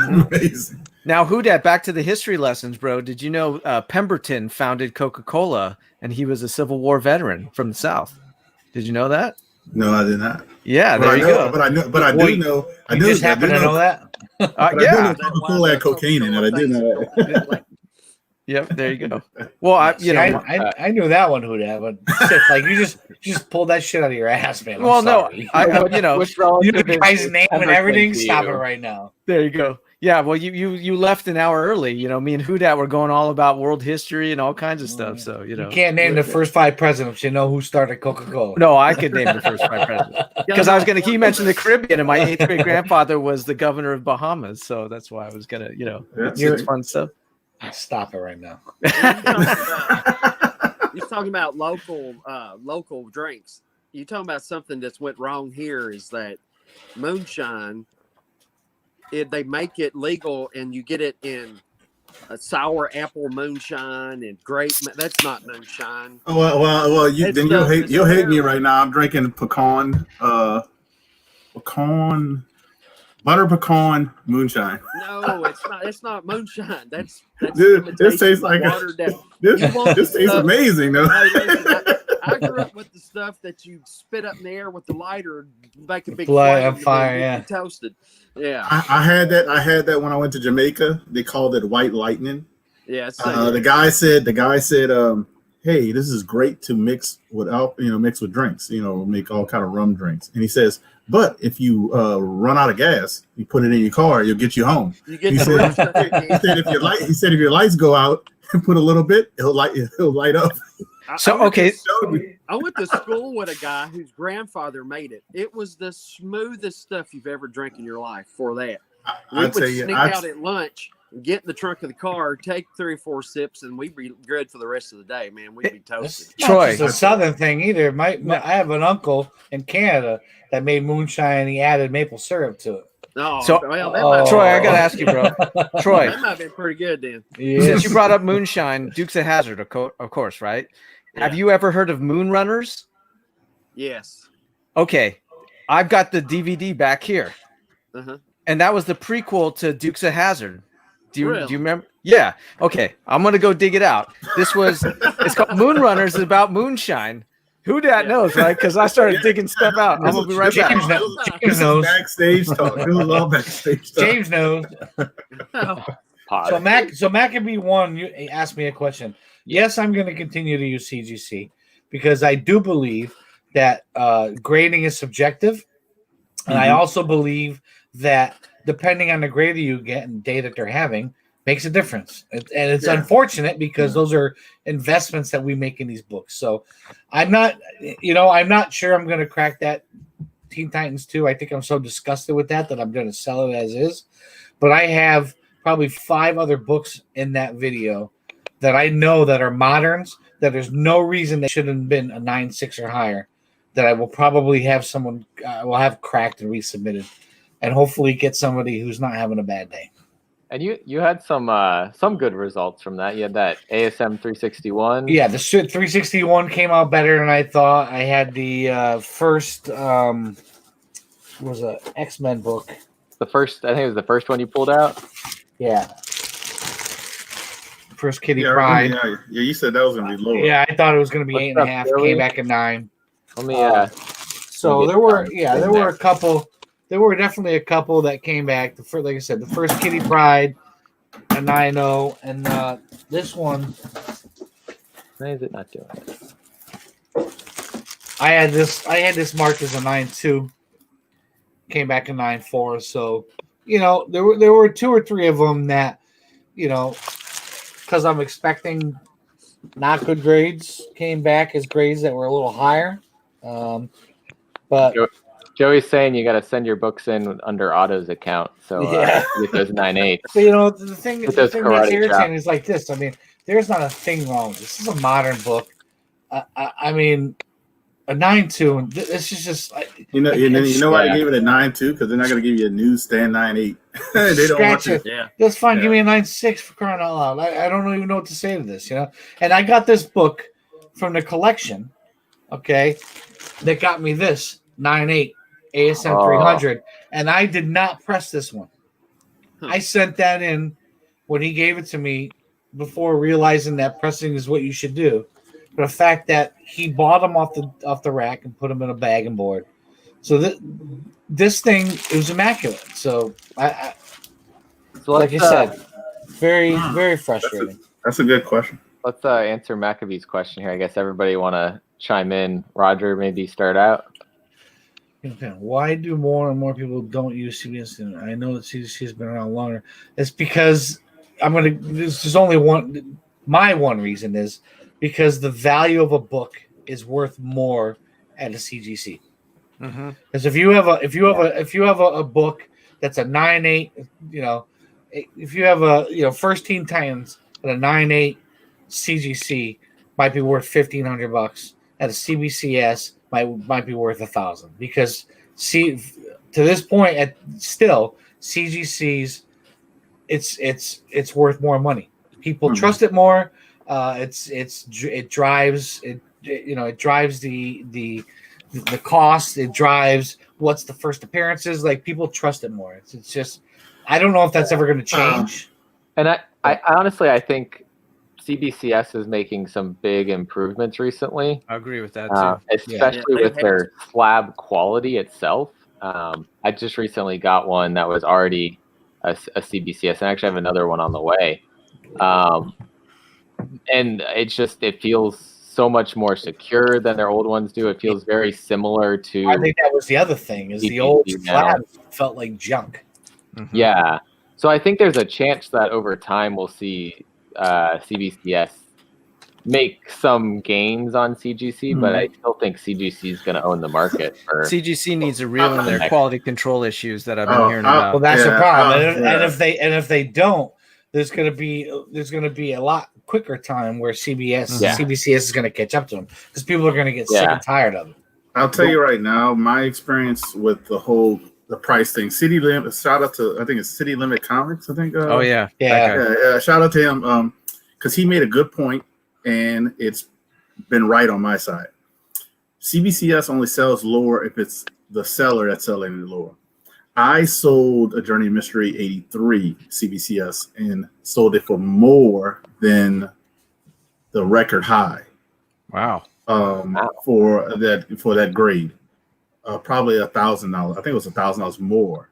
Amazing. Now, Hudat, back to the history lessons, bro. Did you know Pemberton founded Coca-Cola, and he was a Civil War veteran from the South? Did you know that? No, I did not. Yeah, there you go. But I do know. I just happen to know that. Yeah, Coca-Cola had cocaine in it. I did know that. Yep, there you go. Well, I knew that one, Hudat, but shit, like you just pulled that shit out of your ass, man. Well, no, you know the guy's name and everything. Stop it right now. There you go. Yeah, well, you left an hour early. Me and Hudat were going all about world history and all kinds of stuff. So you can't name the first 5 presidents. You know who started Coca-Cola? No, I could name the first 5 presidents because I was going to. He mentioned the Caribbean, and my 8th grade grandfather was the governor of Bahamas, so that's why I was going to. It's fun stuff. Stop it right now. You're talking about local drinks. You're talking about something that's went wrong here is that moonshine. They make it legal, and you get it in a sour apple moonshine and grape. That's not moonshine. Well, you'll hate me right now. I'm drinking butter pecan moonshine. No, it's not. It's not moonshine. That's dude. This tastes like this tastes amazing, though. I grew up with the stuff that you spit up in the air with the lighter, make a big fire, yeah. Toasted. Yeah, I had that. I had that when I went to Jamaica. They called it white lightning. Yeah. The guy said, "Hey, this is great to mix with drinks. Make all kind of rum drinks." And he says, "But if you run out of gas, you put it in your car. You'll get you home." He said, if your lights go out and put a little bit, it'll light up. So okay, I went to school with a guy whose grandfather made it. It was the smoothest stuff you've ever drank in your life. For that, we would sneak out at lunch, get in the trunk of the car, take 3 or 4 sips, and we'd be good for the rest of the day. Man, we'd be toasted. Troy, it's a southern thing either. I have an uncle in Canada that made moonshine and he added maple syrup to it. No, Troy, I gotta ask you, bro. Troy, that might have been pretty good then. Yes. Since you brought up moonshine, Dukes of Hazzard, of course, right? Yeah. Have you ever heard of Moon Runners? Yes. Okay, I've got the DVD back here, and that was the prequel to Dukes of Hazzard. Do you remember? Yeah. Okay, I'm gonna go dig it out. It's called Moon Runners. It's about moonshine. Who dat knows, right? Because I started digging stuff out. I'm gonna be right back. James knows. Backstage talk. This is all backstage talk. James knows. So Maccabee 1, you asked me a question. Yes, I'm going to continue to use CGC because I do believe that grading is subjective, and I also believe that depending on the grade that you get and data that they're having makes a difference. And it's unfortunate because those are investments that we make in these books. So I'm not sure I'm going to crack that Teen Titans 2. I think I'm so disgusted with that I'm going to sell it as is. But I have probably 5 other books in that video that I know that are moderns, that there's no reason they shouldn't have been a 9.6 or higher, that I will probably have someone will have cracked and resubmitted, and hopefully get somebody who's not having a bad day. And you had some good results from that. You had that ASM 361. Yeah, the 361 came out better than I thought. I had the first was a X-Men book. I think it was the first one you pulled out. Yeah. First Kitty Pride. Yeah, you said that was gonna be lower. Yeah, I thought it was gonna be 8.5. Came back at 9. Let me. So there were a couple. There were definitely a couple that came back. Like I said, the first Kitty Pride, a 9.0, and this one. Why is it not doing it? I had this marked as a 9.2. Came back a 9.4. So, there were 2 or 3 of them that, because I'm expecting not good grades, came back as grades that were a little higher. But Joey's saying you got to send your books in under Otto's account, so get those 9.8. But the thing that's irritating is like this. I mean, there's not a thing wrong. This is a modern book. I mean, a 9.2. This is just you know why they gave it a 9.2, because they're not going to give you a newsstand 9.8. They don't want you. Yeah, that's fine. Give me a 9.6 for crying out loud. I don't even know what to say to this. And I got this book from the collection. Okay, that got me this 9.8 ASM 300, and I did not press this one. I sent that in when he gave it to me before realizing that pressing is what you should do. But the fact that he bought them off the rack and put them in a bag and board, so this thing, it was immaculate. So like I said, very very frustrating. That's a good question. Let's answer Maccabee's question here. I guess everybody want to chime in. Roger, maybe start out. Okay. Why do more and more people don't use CBS? I know that CBC has been around longer. It's because there's only one. My one reason is because the value of a book is worth more at a CGC. Because if you have a book that's a 9.8, if you have a first Teen Titans at a 9.8 CGC might be worth $1,500. At a CBCS might be worth $1,000, because to this point still CGCs it's worth more money. People trust it more. It drives the cost. It drives what's the first appearances. Like, people trust it more. It's just, I don't know if that's ever going to change. And I honestly, I think CBCS is making some big improvements recently. I agree with that too. Especially with their slab quality itself. I just recently got one that was already a CBCS, and I actually have another one on the way. And it feels so much more secure than their old ones do. It feels very similar to. I think that was the other thing, is the old slabs felt like junk. Yeah. So I think there's a chance that over time we'll see CBCS make some gains on CGC, but I still think CGC is going to own the market. CGC needs to reel in their quality control issus that I've been hearing about. Well, that's the problem. And if they don't, there's going to be a lot quicker time where CBCS is going to catch up to them, because people are going to get sick and tired of it. I'll tell you right now, my experience with the price thing. City Limit. Shout out to, I think it's City Limit Comics. I think. Shout out to him, because he made a good point, and it's been right on my side. CBCS only sells lower if it's the seller that's selling it lower. I sold A Journey of Mystery 83 CBCS and sold it for more than the record high. Wow. for that grade. Probably $1,000. I think it was $1,000 more.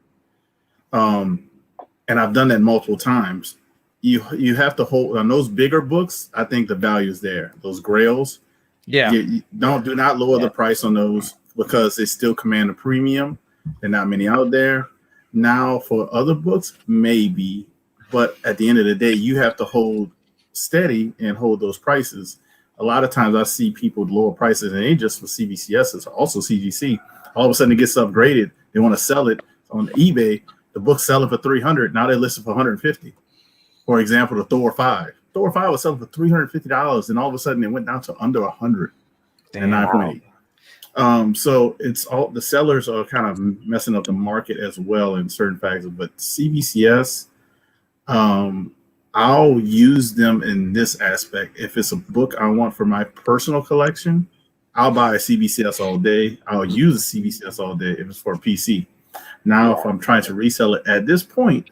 And I've done that multiple times. You have to hold on those bigger books. I think the value is there. Those grails. Yeah. You do not lower the price on those because they still command a premium. There are not many out there. Now for other books, maybe, but at the end of the day, you have to hold steady and hold those prices. A lot of times I see people lower prices, and it ain't just for CBCS, it's also CGC. All of a sudden it gets upgraded. They want to sell it on eBay. The book's selling for $300. Now they list it for $150. For example, the Thor 5. Thor 5 was selling for $350, and all of a sudden it went down to under $100 and 9.8. So it's all the sellers are kind of messing up the market as well in certain factors. But CBCS, I'll use them in this aspect. If it's a book I want for my personal collection, I'll buy a CBCS all day. I'll use a CBCS all day if it's for a PC. Now, if I'm trying to resell it at this point,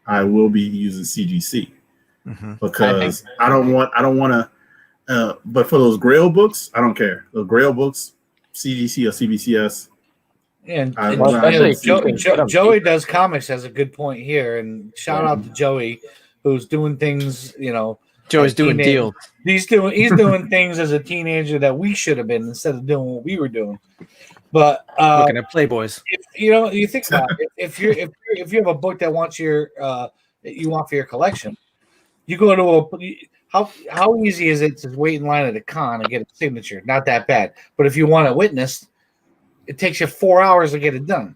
I will be using CGC because I don't want to. But for those Grail books, I don't care. The Grail books, CGC or CBCS. And Joey Does Comics has a good point here, and shout out to Joey, who's doing things. Joey's doing deals. He's doing things as a teenager that we should have been instead of doing what we were doing. But looking at Playboys, you think about it. If you have a book that you want for your collection, you go to how easy is it to wait in line at a con and get a signature? Not that bad. But if you want it witnessed, it takes you 4 hours to get it done.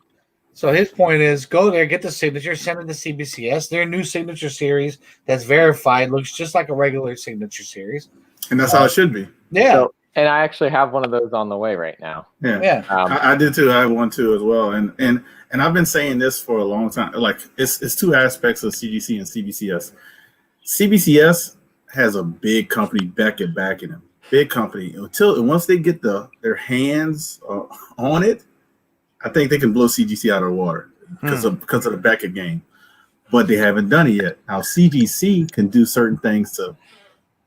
So his point is go there, get the signature, send it to CBCS. Their new signature series that's verified looks just like a regular signature series. And that's how it should be. Yeah. So, and I actually have one of those on the way right now. Yeah. I did too. I have one too as well. And I've been saying this for a long time. Like it's two aspects of CGC and CBCS. CBCS has a big company Beckett backing them. Big company. Once they get their hands on it, I think they can blow CGC out of the water because of the Beckett game. But they haven't done it yet. Now CGC can do certain things to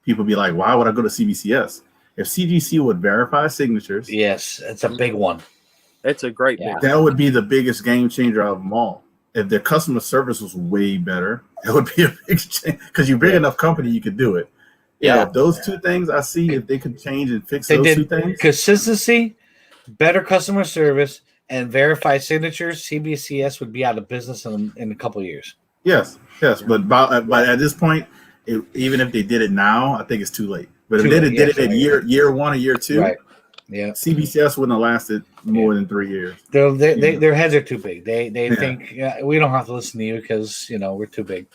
people be like, why would I go to CBCS? If CGC would verify signatures, yes, it's a big one. It's a great big that would be the biggest game changer out of them all. If their customer service was way better, it would be a big change because you're big enough company, you could do it. Yeah, those two things I see, if they could change and fix those two things. Consistency, better customer service, and verified signatures, CBCS would be out of business in a couple of years. Yes, but at this point, even if they did it now, I think it's too late. But if they did it at year one or year two, right. Yeah, CBCS wouldn't have lasted more than 3 years. Their heads are too big. They think we don't have to listen to you because we're too big.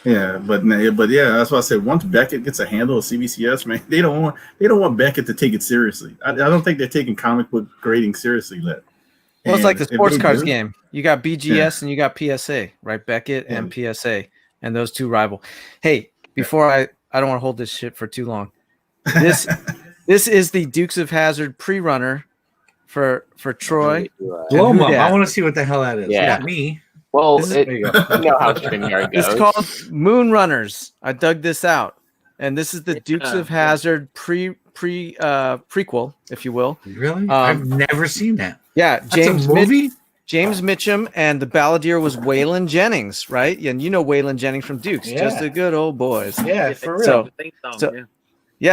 Yeah, but that's why I said once Beckett gets a handle of CBCS, man, they don't want Beckett to take it seriously. I don't think they're taking comic book grading seriously yet. Well, it's like the sports cards game. You got BGS and you got PSA, right? Beckett and PSA, and those two rival. Hey, before I don't want to hold this shit for too long. This is the Dukes of Hazzard pre-runner for Troy. Blow them up. I want to see what the hell that is. Yeah, me. Well, you know how StreamYard goes. It's called Moon Runners. I dug this out, and this is the Dukes of Hazzard prequel, if you will. Really? I've never seen that. Yeah, James movie. James Mitchum and the balladeer was Waylon Jennings, right? And you know Waylon Jennings from Dukes, just a good old boys. Yeah, for real.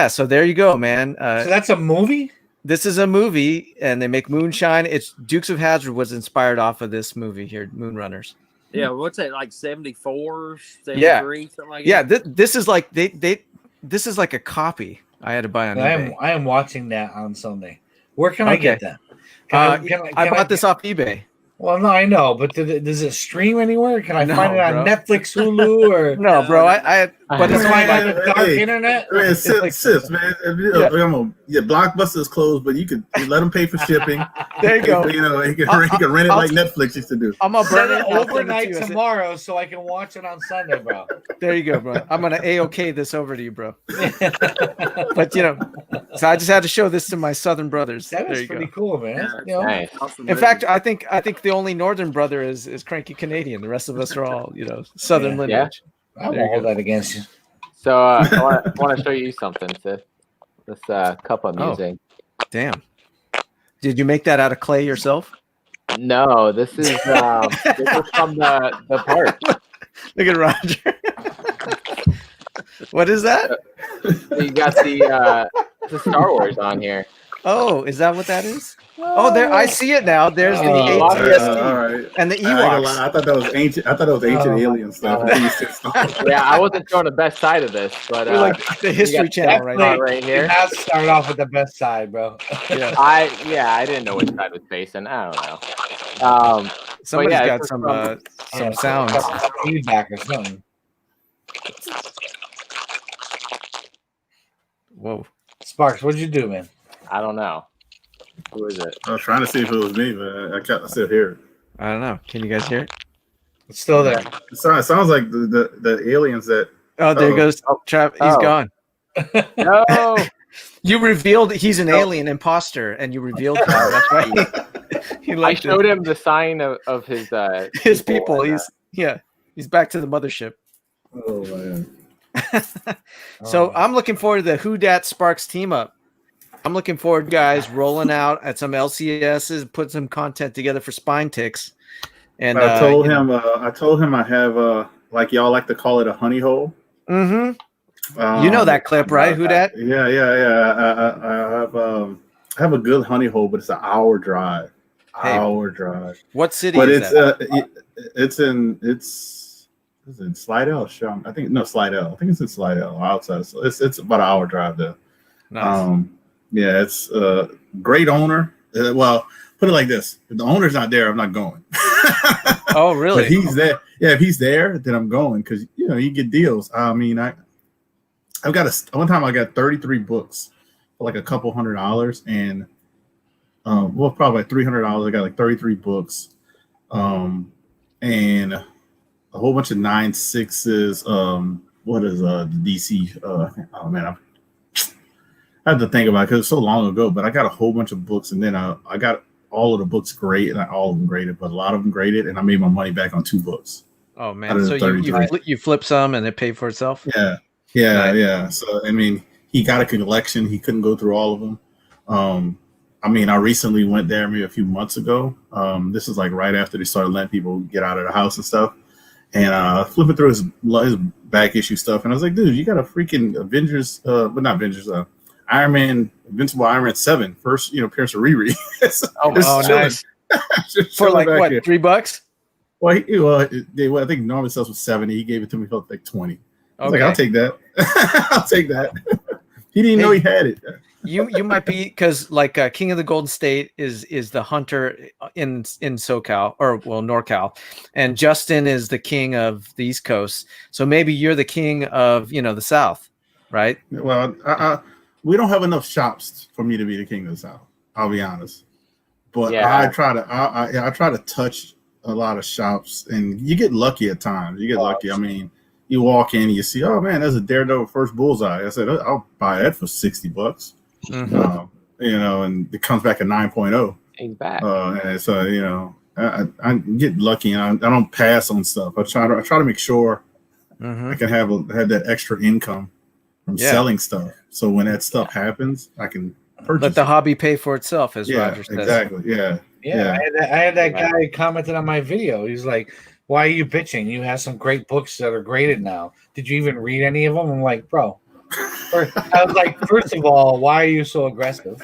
So there you go, man. So that's a movie? This is a movie, and they make moonshine. It's Dukes of Hazzard was inspired off of this movie here, Moon Runners. Yeah, what's that, like 74, 73, something like that? Yeah, this is like this is like a copy I had to buy on eBay. I am watching that on Sunday. Where can I get that? I bought this off eBay. Well, no, I know, but does it stream anywhere? Can I find it on Netflix, Hulu, or no, bro? But it's like the dark internet. Man, sis, man. Blockbuster is closed, but you can let them pay for shipping. There you go. You can rent it like Netflix used to do. I'm gonna burn it overnight tomorrow, so I can watch it on Sunday, bro. There you go, bro. I'm gonna AOK this over to you, bro. But so I just had to show this to my Southern brothers. That is pretty cool, man. Nice. In fact, I think the only Northern brother is cranky Canadian. The rest of us are all Southern lineage. I won't hold that against you. So I want to show you something, Sis. This cup I'm using. Damn. Did you make that out of clay yourself? No, this is from the park. Look at Roger. What is that? You got the Star Wars on here. Oh, is that what that is? Oh, there! I see it now. There's the ATST and the Ewoks. I thought that was ancient. I thought it was ancient alien stuff. Yeah, I wasn't showing the best side of this, but like the History Channel right here. Not start off with the best side, bro. Yeah. I didn't know which side was facing. I don't know. Somebody's got some sounds. Feedback or something. Whoa. Sparks, what'd you do, man? I don't know. Who is it? I was trying to see if it was me, but I still hear it. I don't know. Can you guys hear it? It's still there. It sounds like the aliens that. Oh, there goes Trav. He's gone. No. You revealed he's an alien imposter, and you revealed him. That's right. I showed him the sign of his people. He's back to the mothership. Oh man. So I'm looking forward to the Who Dat Sparks team up. I'm looking forward, guys, rolling out at some LCSs, put some content together for Spine Ticks. And I told him I have like y'all like to call it a honey hole. Mm-hmm. You know that clip, right? Who Dat? Yeah. I have a good honey hole, but it's an hour drive. Drive. What city is that? It's in Slidell. I think Slidell. I think it's in Slidell outside. So it's about an hour drive there. Nice. Yeah, it's a great owner. Well, put it like this: if the owner's not there, I'm not going. Oh, really? But he's there. Yeah, if he's there, then I'm going because you get deals. I mean, I've got one time I got 33 books for like a couple $100, and probably like $300. I got like 33 books, and a whole bunch of 9.6s. What is the DC? Oh man, I had to think about it because it was so long ago, but I got a whole bunch of books, and then I got all of the books graded, not all of them graded, but a lot of them graded, and I made my money back on 2 books. Oh man! So you flip some, and it paid for itself. Yeah. Nice. Yeah. So I mean, he got a collection. He couldn't go through all of them. I mean, I recently went there maybe a few months ago. This is like right after they started letting people get out of the house and stuff, and flipping through his back issue stuff, and I was like, dude, you got a freaking Avengers, but not Avengers. Iron Man, Invincible Iron Man 7, first, appearance of Riri. Nice. For like what, here. $3? Well, I think normally sells for 70. He gave it to me for like 20. I was like, I'll take that. I'll take that. He didn't know he had it. You might be, because like King of the Golden State is the hunter in SoCal, or well, NorCal, and Justin is the king of the East Coast. So maybe you're the king of the South, right? Well, we don't have enough shops for me to be the king of the South. I'll be honest, but I try to touch a lot of shops, and you get lucky at times. You get lucky. I mean, you walk in and you see, oh man, there's a Daredevil first bullseye. I said, I'll buy that for $60. Mm-hmm. And it comes back at 9.0. He's back. And so I get lucky, and I don't pass on stuff. I try to make sure I can have that extra income from selling stuff. So when that stuff happens, I can purchase. Let the hobby pay for itself, as Roger says. Exactly. Yeah. I had that guy commented on my video. He's like, "Why are you bitching? You have some great books that are graded now. Did you even read any of them?" I'm like, "Bro." I was like, first of all, why are you so aggressive?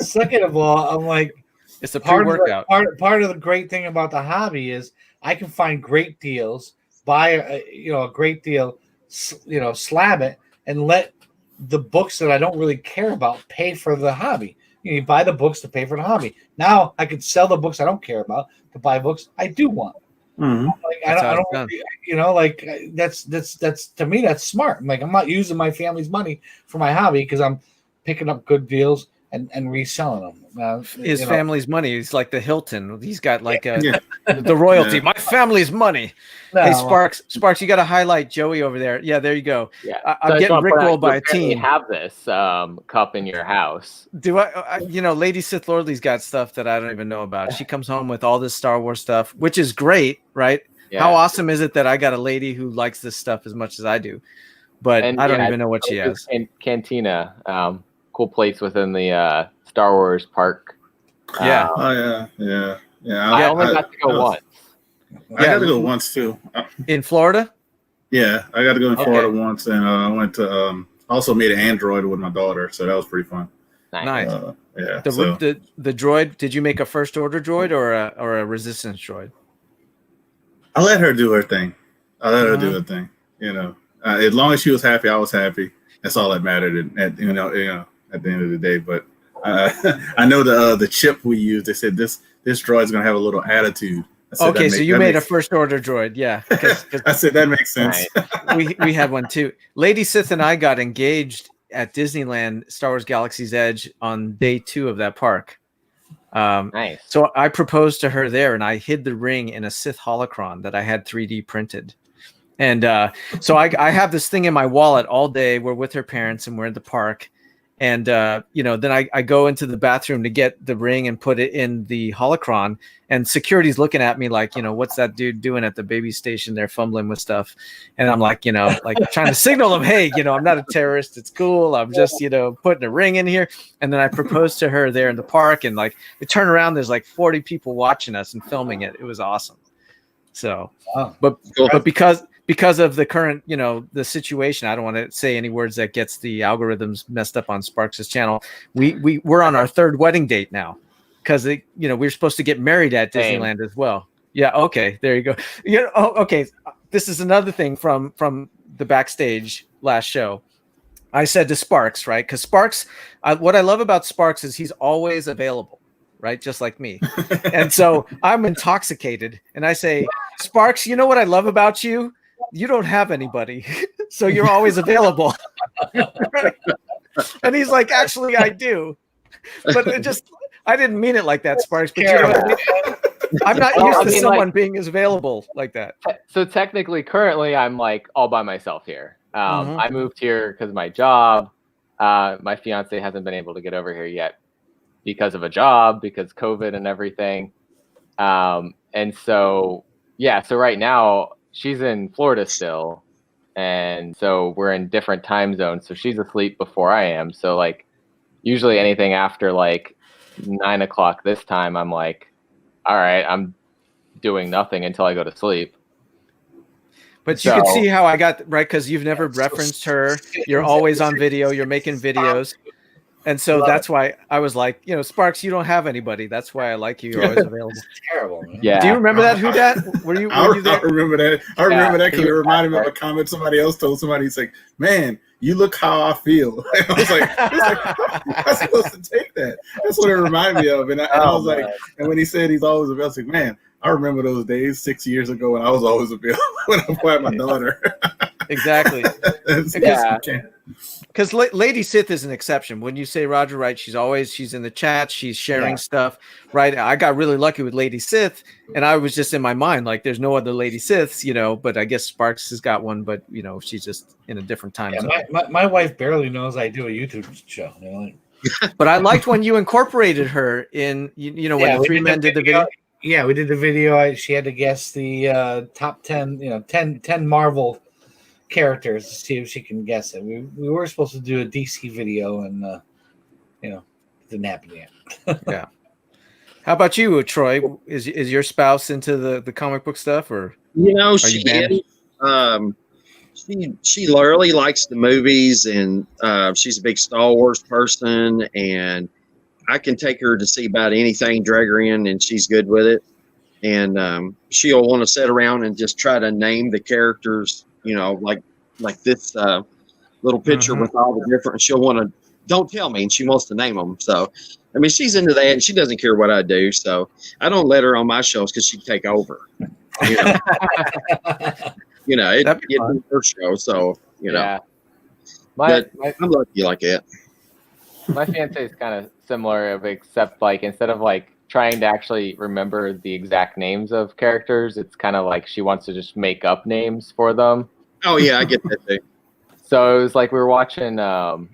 Second of all, I'm like, it's a pre-workout. Part of the great thing about the hobby is I can find great deals, buy a great deal, slab it, and let the books that I don't really care about pay for the hobby. You buy the books to pay for the hobby. Now I could sell the books I don't care about to buy books I do want. Mm-hmm. That's to me, that's smart. I'm like, I'm not using my family's money for my hobby because I'm picking up good deals and reselling them. His family's money. He's like the Hilton. He's got like the royalty. Yeah. My family's money. No, hey, Sparks, you got to highlight Joey over there. Yeah, there you go. Yeah, I'm getting rickrolled by a team. You have this cup in your house. Do I? Lady Sith Lordly's got stuff that I don't even know about. She comes home with all this Star Wars stuff, which is great, right? Yeah. How awesome is it that I got a lady who likes this stuff as much as I do? but And, I don't even know what she has. Cantina, cool place within the Star Wars park. Yeah. Yeah. I only got to go once. I got to go once too. In Florida? Yeah, I got to go in Florida once, and I went to also made an android with my daughter, so that was pretty fun. Nice. Yeah. The droid. Did you make a first order droid or a resistance droid? I let her do her thing. You know, as long as she was happy, I was happy. That's all that mattered. At the end of the day. But I know the chip we used. They said this droid's gonna have a little attitude. Okay, so you made a first order droid, yeah. Cause I said that makes sense. we had one too. Lady Sith and I got engaged at Disneyland Star Wars Galaxy's Edge on day 2 of that park. Nice. So I proposed to her there, and I hid the ring in a Sith holocron that I had 3D printed. And so I have this thing in my wallet all day. We're with her parents, and we're at the park. And, then I go into the bathroom to get the ring and put it in the holocron, and security's looking at me like, what's that dude doing at the baby station? They're fumbling with stuff. And I'm like, like trying to signal them, hey, I'm not a terrorist. It's cool. I'm just, putting a ring in here. And then I proposed to her there in the park, and like we turn around, there's like 40 people watching us and filming it. It was awesome. So, but because of the current, the situation, I don't want to say any words that gets the algorithms messed up on Sparks' channel. We're on our 3rd wedding date now, because we were supposed to get married at Disneyland as well. Yeah. Okay. There you go. Okay. This is another thing from the backstage last show. I said to Sparks, right? Because Sparks, what I love about Sparks is he's always available, right? Just like me. And so I'm intoxicated, and I say, Sparks, you know what I love about you? You don't have anybody, so you're always available. And he's like, actually, I do. But I didn't mean it like that, Sparks. But I'm not used to someone being as available like that. So technically, currently, I'm like all by myself here. I moved here because of my job. My fiance hasn't been able to get over here yet because of a job, because COVID and everything. And so, so right now, she's in Florida still, and so we're in different time zones. So she's asleep before I am. So like usually anything after like 9 o'clock this time, I'm like, all right, I'm doing nothing until I go to sleep. But you can see how I got right, because you've never referenced her. You're always on video. You're making videos. And so that's why I was like, Sparks, you don't have anybody. That's why I like you. You're always available. It's terrible, man. Yeah. Do you remember that? Who dat? Were you there? I remember that. I remember that because it reminded me of a comment somebody else told somebody. He's like, man, you look how I feel. I was like, I'm supposed to take that. That's what it reminded me of. And I was like, and when he said he's always available, I was like, man, I remember those days 6 years ago when I was always available when I played my daughter. Exactly. Because Lady Sith is an exception. When you say Roger, right, she's in the chat, she's sharing stuff, right? I got really lucky with Lady Sith, and I was just in my mind like, there's no other Lady Siths, but I guess Sparks has got one, but she's just in a different time zone. My wife barely knows I do a YouTube show. But I liked when you incorporated her in, when the 3 men did the video. Yeah, we did the video. She had to guess the top 10, 10 Marvel characters to see if she can guess it. We were supposed to do a DC video, and it didn't happen yet. Yeah. How about you, Troy? Is your spouse into the comic book stuff, or she literally likes the movies, and she's a big Star Wars person, and I can take her to see about anything, drag her in, and she's good with it. And she'll want to sit around and just try to name the characters, like this little picture with all the different. She'll want to, don't tell me, and she wants to name them. So, I mean, she's into that, and she doesn't care what I do. So I don't let her on my shows because she'd take over. It's her show, so but I'm lucky like that. My fiance is kind of similar, except like instead of like trying to actually remember the exact names of characters, it's kind of like she wants to just make up names for them. Oh yeah, I get that too. So it was like we were watching the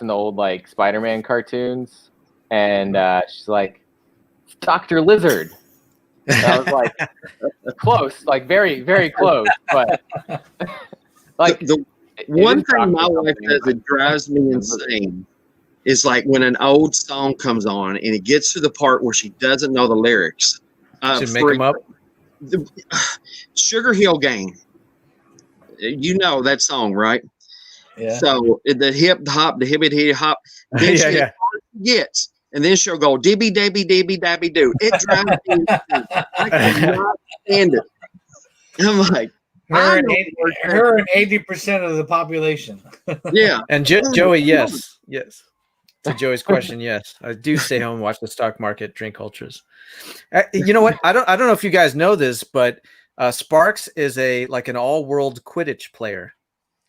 old like Spider-Man cartoons, and she's like, Dr. Lizard. And I was like, close, like very, very close, but like One thing my wife does that drives me insane is like when an old song comes on and it gets to the part where she doesn't know the lyrics. Should make them up. Sugar Hill Gang. You know that song, right? Yeah. So the hip hop, the hippity hop, then she gets, and then she'll go dibby dabby dibby dabby do. It drives me insane. I cannot stand it. I'm like, her and 80% of the population. Yeah. And Joey, yes. To Joey's question, yes, I do stay home and watch the stock market, drink ultras. You know what? I don't know if you guys know this, but Sparks is an all-world Quidditch player,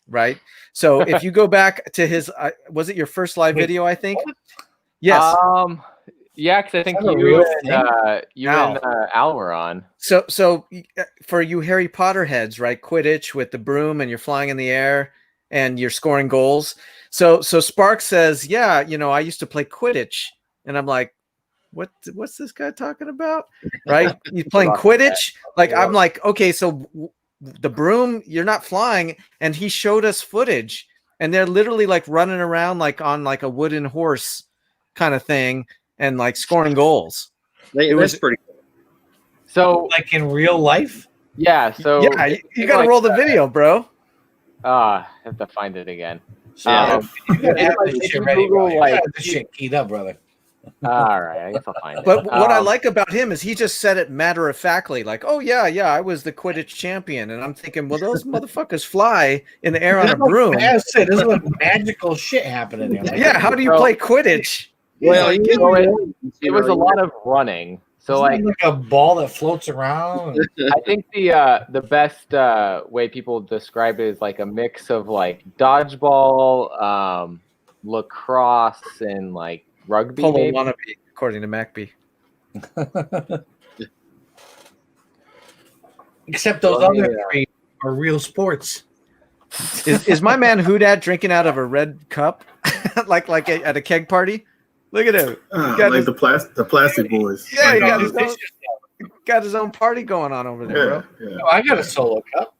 right? So if you go back to his, was it your first live video? I think. Yes. Yeah, because I think you and Al were on. So for you Harry Potter heads, right? Quidditch with the broom and you're flying in the air and you're scoring goals. So Sparks says, yeah, I used to play Quidditch, and I'm like, what's this guy talking about? Right? He's playing Quidditch. I'm like, okay, so the broom, you're not flying, and he showed us footage, and they're literally running around on a wooden horse kind of thing and scoring goals. It was pretty cool. So in real life? Yeah, so you gotta roll the video, bro. I have to find it again. You gotta have this shit ready, bro. You gotta have this shit keyed up, brother. All right, I guess I'll find it. But what I like about him is he just said it matter of factly, oh yeah, I was the Quidditch champion, and I'm thinking, well, those motherfuckers fly in the air on a broom. There's like magical shit happening there. How do you play Quidditch? Well, it was a lot of running. So like a ball that floats around. I think the best way people describe it is a mix of dodgeball, lacrosse, and rugby. Polo wannabe, according to MacB. Except those other three are real sports. Is my man Houdat drinking out of a red cup, like at a keg party? Look at him. The plastic boys. Yeah, he got his own party going on over there, bro. Yeah. Oh, I got a solo cup.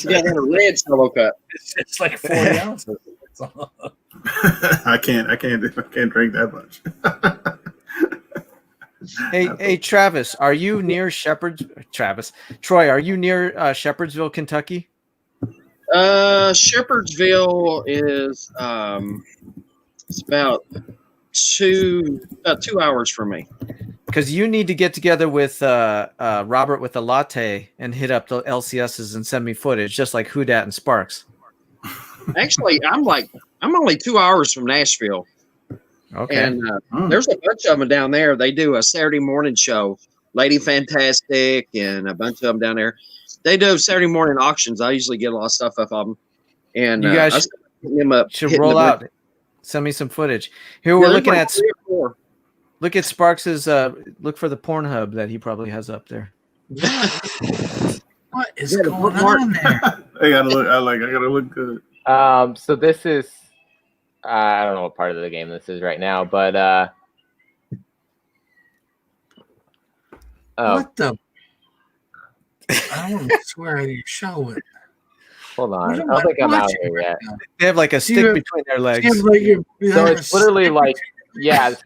Yeah, a red solo cup. It's like 40 ounces. I can't drink that much. Hey, Travis, are you near Troy, are you near Shepherdsville, Kentucky? Shepherdsville is it's about 2 hours from me. Because you need to get together with Robert with the latte and hit up the LCSs and send me footage, just like Houdat and Sparks. Actually, I'm only 2 hours from Nashville. Okay. And there's a bunch of them down there. They do a Saturday morning show, Lady Fantastic, and a bunch of them down there. They do Saturday morning auctions. I usually get a lot of stuff up of them. And you guys should roll out. Send me some footage. Here we're looking at. Look at Sparks's. Look for the Pornhub that he probably has up there. What is going on there? I gotta look good. So this is. I don't know what part of the game this is right now, but what the? I don't swear you show it. Hold on, I don't think I'm out here yet. They have a stick between their legs. So it's literally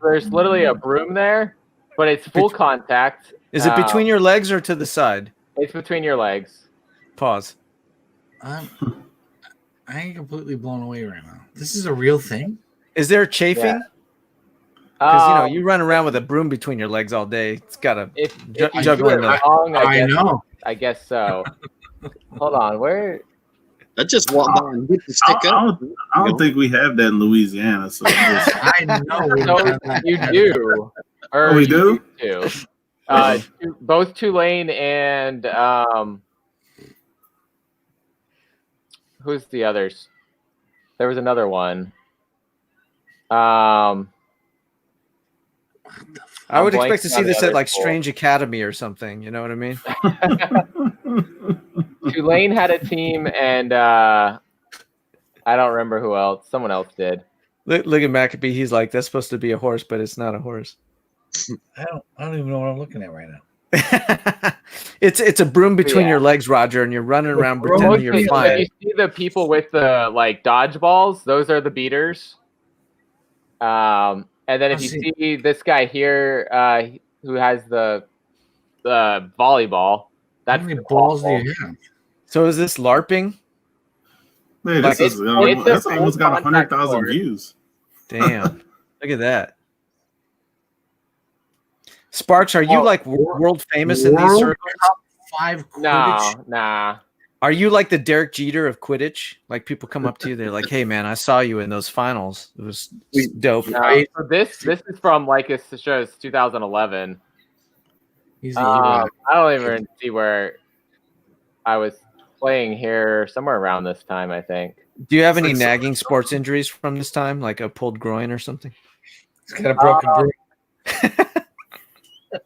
there's literally a broom there, but it's full contact. Is it between your legs or to the side? It's between your legs. Pause. I ain't completely blown away right now. This is a real thing? Is there chafing? Because you run around with a broom between your legs all day. It's got a juggling. I guess so. Hold on, where? I just walked by and hit the stick up. I don't think we have that in Louisiana. So I know you do. Or we do? Too. Both Tulane and who's the others? There was another one. I would expect to see this at Strange Academy or something. You know what I mean? Tulane had a team, and I don't remember who else. Someone else did. Look at McAfee. He's like, that's supposed to be a horse, but it's not a horse. I don't even know what I'm looking at right now. It's a broom between your legs, Roger, and you're running around pretending you're flying. If you see the people with the like dodgeballs, those are the beaters. And then if you see this guy here, who has the volleyball, that's how many balls do you have? So is this LARPing? Man, this is that's almost got 100,000 views. Damn! Look at that. Sparks, are you like world famous in these circles? 5 Quidditch? Nah. Are you like the Derek Jeter of Quidditch? Like people come up to you, they're like, "Hey, man, I saw you in those finals. It was dope." So this is from like it shows 2011. I don't even see where I was playing here. Somewhere around this time, I think. Do you have any nagging sports injuries from this time, like a pulled groin or something? It's got a broken groin.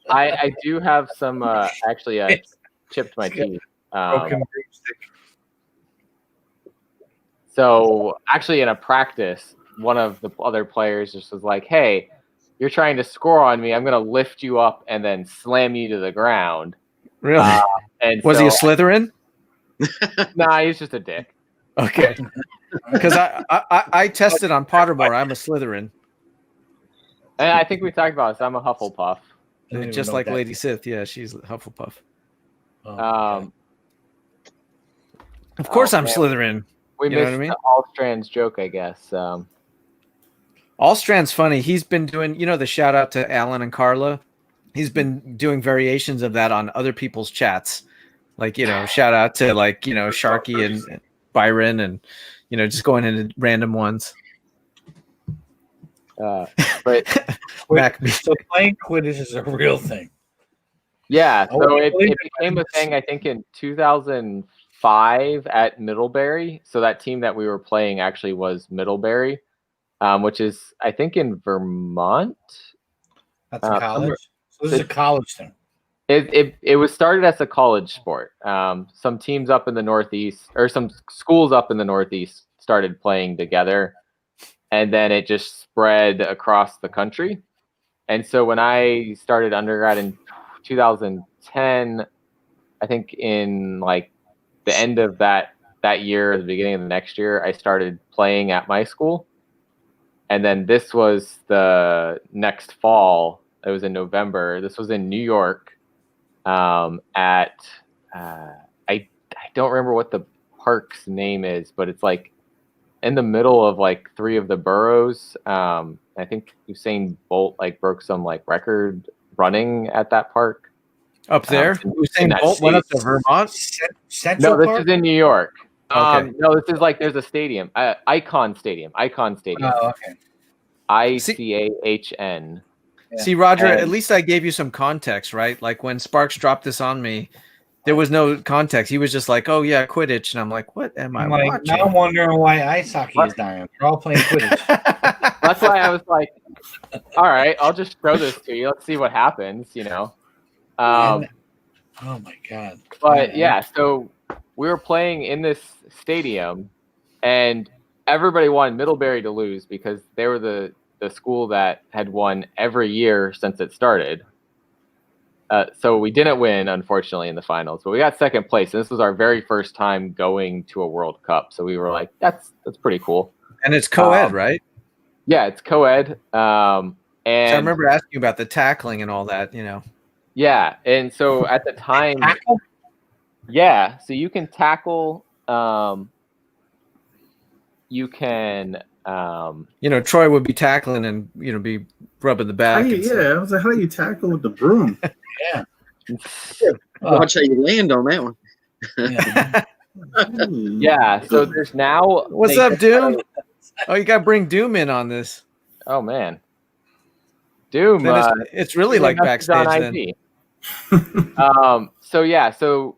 I do have some. Actually, I chipped my teeth. So actually, in a practice, one of the other players just was like, "Hey, you're trying to score on me. I'm gonna lift you up and then slam you to the ground." Really? And was he a Slytherin? Nah, he's just a dick. Okay. Because I tested on Pottermore. I'm a Slytherin. And I think we talked about this. I'm a Hufflepuff. Just like Lady Sith. Yeah, she's Hufflepuff. Of course I'm Slytherin. We missed the Allstrand's joke, I guess. Allstrand's funny. He's been doing, the shout out to Alan and Carla. He's been doing variations of that on other people's chats. Like, shout out to Sharky and Byron and, just going into random ones. But so playing Quidditch is a real thing. Yeah, so it became a thing, I think, in 2005 at Middlebury. So that team that we were playing actually was Middlebury, which is, I think, in Vermont. That's a college. So this is a college thing. It was started as a college sport. Some teams up in the Northeast, or some schools up in the Northeast, started playing together, and then it just spread across the country. And so when I started undergrad in 2010, I think in like the end of that year, the beginning of the next year, I started playing at my school. And then this was the next fall. It was in November. This was in New York. I don't remember what the park's name is, but it's like in the middle of like 3 of the boroughs. I think Usain Bolt broke some record running at that park. Up there? Usain Bolt went up to Vermont? No, this is in New York. Okay. No, this is there's a stadium. Icahn Stadium. Oh, okay. ICAHN. See, Roger, at least I gave you some context, right? Like when Sparks dropped this on me, there was no context. He was just like, "Oh yeah, Quidditch," and I'm like, "What am I watching?" Now I'm wondering why ice hockey is dying. They're all playing Quidditch. That's why I was like, "All right, I'll just throw this to you. Let's see what happens." Oh my god! But yeah, so we were playing in this stadium, and everybody wanted Middlebury to lose because they were the school that had won every year since it started. So we didn't win, unfortunately, in the finals, but we got second place. And this was our very first time going to a World Cup. So we were like, that's pretty cool. And it's co-ed, right? Yeah, it's co-ed. And so I remember asking you about the tackling and all that, Yeah, and so at the time, yeah, so you can tackle. You can. Troy would be tackling and be rubbing the back. I was like, how do you tackle with the broom? Yeah. Watch how you land on that one. Yeah. So there's now. What's up, Doom? Oh, you got to bring Doom in on this. Oh man, Doom. It's really like backstage then. So yeah. So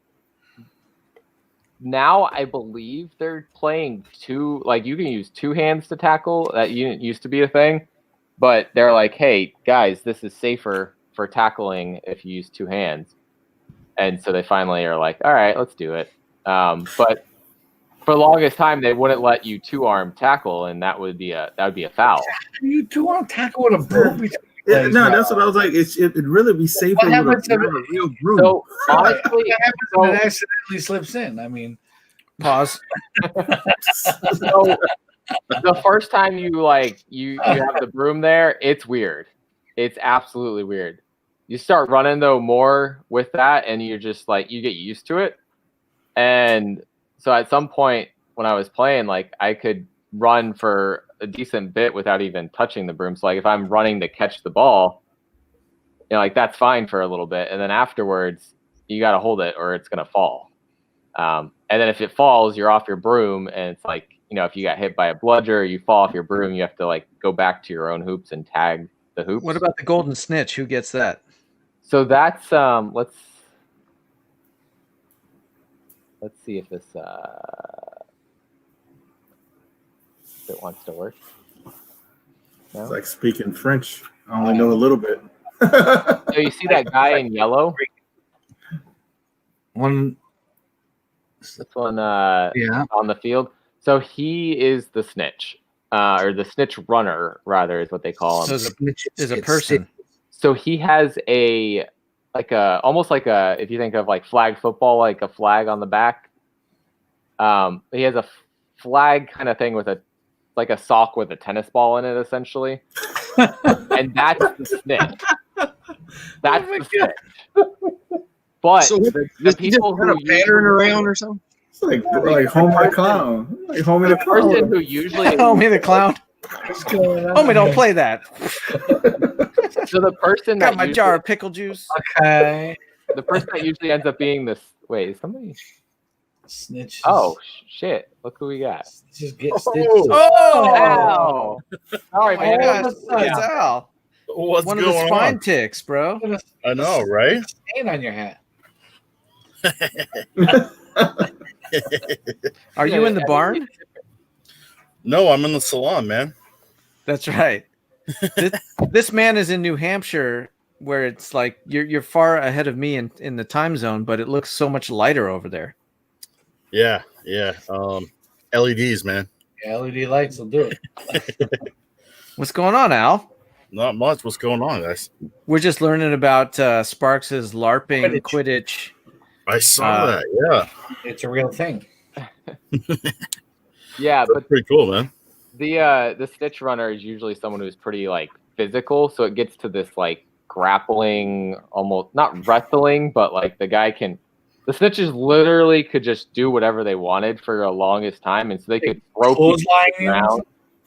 now I believe they're playing 2. You can use 2 hands to tackle. That used to be a thing, but they're like, hey guys, this is safer for tackling if you use 2 hands. And so they finally are like, all right, let's do it. But for the longest time, they wouldn't let you 2-arm tackle, and that would be a foul. You 2-arm tackle with a broom? Yeah, no, that's what I was like. It'd really be safer with a real broom. So honestly, what happens when it accidentally slips in? I mean, pause. So the first time you have the broom there, it's weird. It's absolutely weird. You start running though more with that, and you're just like you get used to it. And so at some point when I was playing, like I could run for a decent bit without even touching the broom. So like if I'm running to catch the ball, like that's fine for a little bit, and then afterwards you got to hold it or it's gonna fall. And then if it falls, you're off your broom, and it's like if you got hit by a bludger, or you fall off your broom, you have to like go back to your own hoops and tag the hoops. What about the golden snitch? Who gets that? So that's let's see if this if it wants to work. No? It's like speaking French. I only know a little bit. So you see that guy in yellow? This one on the field. So he is the snitch, or the snitch runner, rather, is what they call him. So is a person. So he has almost like a, if you think of like flag football, like a flag on the back. He has a flag kind of thing with like a sock with a tennis ball in it, essentially. And that's the snitch. That's the snitch. But so the people who kind of pattern around or something. It's like Homie the Clown. Like Homie the Clown. Person who usually Homie the Clown. Homie, don't play that. So the person got my jar of pickle juice. Okay. The person that usually ends up being this. Wait, is somebody? Snitch. Oh shit! Look who we got. Just get stitched. Oh! Ow! Sorry, man. It's Al. What's One going of the spine on? ticks, bro. I know, right? Stain on your hat. Are you in the barn? No, I'm in the salon, man. That's right. This man is in New Hampshire, where it's like you're far ahead of me in the time zone, but it looks so much lighter over there. Yeah. LEDs, man. Yeah, LED lights will do it. What's going on, Al? Not much. What's going on, guys? We're just learning about Sparks's LARPing Quidditch. I saw that. Yeah, it's a real thing. Yeah, that's but pretty cool, man. The snitch runner is usually someone who's pretty like physical, so it gets to this like grappling, almost not wrestling, but like the snitches literally could just do whatever they wanted for the longest time, and so they could throw people around.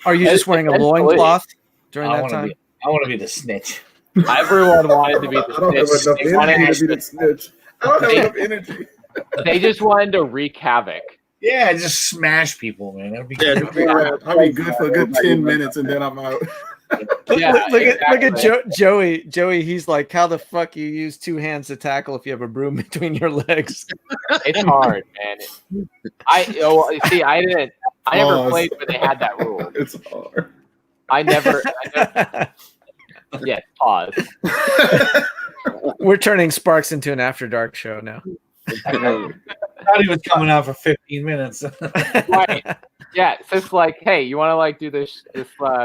Are you just wearing a loincloth during that time? I want to be the snitch. Everyone wanted to be the snitch. I don't have enough energy. They just wanted to wreak havoc. Yeah, just smash people, man. That'd be I'll be good for a good 10 minutes and then I'm out. Look at Joey. Joey, he's like, how the fuck you use two hands to tackle if you have a broom between your legs? It's hard, man. I never played where they had that rule. It's hard. I never yes, pause. We're turning Sparks into an After Dark show now. I thought he was coming out for 15 minutes. Right. Yeah, so it's like, hey, you want to like do this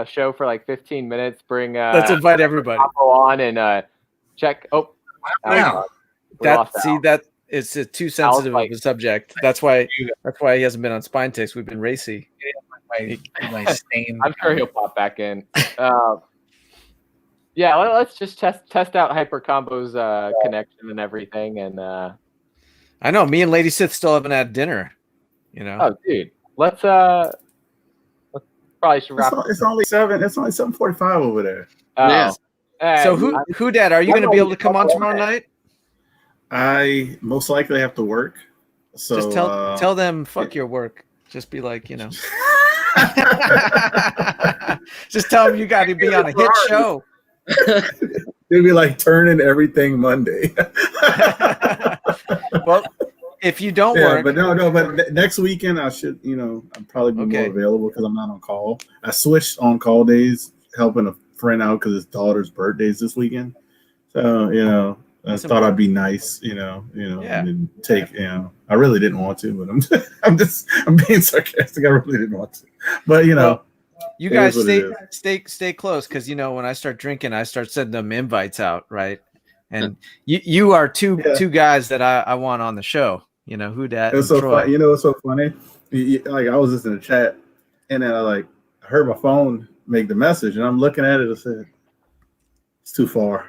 show for like 15 minutes? Bring let's invite everybody on and check. Oh, wow. That is too sensitive of a subject. That's why he hasn't been on Spine Ticks. We've been racy. My stain. I'm sure he'll pop back in. Yeah, let's just test out Hyper Combo's connection and everything, and I know me and Lady Sith still haven't had dinner. Oh, dude, let's probably should wrap. It's only 7:45 over there. So who, Dad? Are you going to be able to come on tomorrow night? I most likely have to work. So just tell them fuck your work. Just be like, just tell them you got to be on a hit show. They'd be like turning everything Monday. Well, if you don't work, but next weekend I should, I'll probably be more available because I'm not on call. I switched on call days, helping a friend out because his daughter's birthday is this weekend. So I thought I'd be nice, and take, I really didn't want to, but I'm being sarcastic. I really didn't want to, but You guys stay close, because when I start drinking, I start sending them invites out, right? And you are two guys that I want on the show. Who dat? It's so funny. It's so funny. Like I was just in the chat, and then I heard my phone make the message, and I'm looking at it. I said, "It's too far."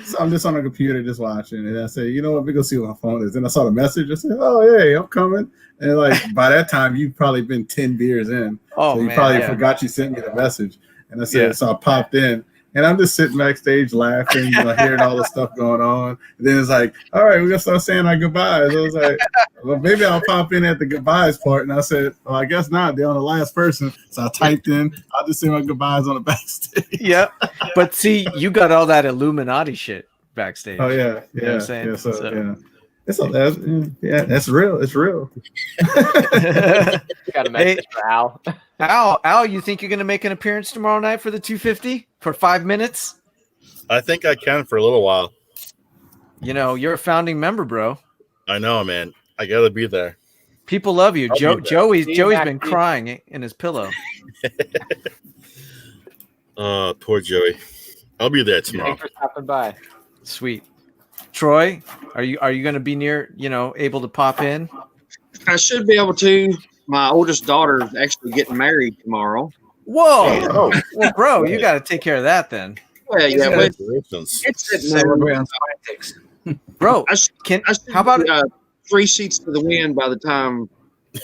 So I'm just on the computer, just watching, and I said, "You know what? We go see what my phone is." And I saw the message. I said, "Oh, hey, I'm coming." And by that time, you've probably been 10 beers in. Oh, so you probably forgot you sent me the message. And I said, so I popped in, and I'm just sitting backstage laughing, hearing all the stuff going on. And then it's like, all right, we're gonna start saying our goodbyes. I was like, well, maybe I'll pop in at the goodbyes part. And I said, well, I guess not. They're on the last person. So I typed in, I'll just say my goodbyes on the backstage. Yep. But see, you got all that Illuminati shit backstage. Oh yeah, You know what I'm saying? yeah. So yeah. That's real. It's real. Got a message for Al. Al, you think you're going to make an appearance tomorrow night for the 250 for 5 minutes? I think I can for a little while. You're a founding member, bro. I know, man. I got to be there. People love you. Joey's been crying in his pillow. Poor Joey. I'll be there tomorrow. Thanks for stopping by. Sweet. Troy, are you going to be near, able to pop in? I should be able to. My oldest daughter is actually getting married tomorrow. Whoa! Well, bro, you got to take care of that then. Well, yeah, but Congratulations. it's Celebrate on politics. Bro, I should how about 3 seats to the wind by the time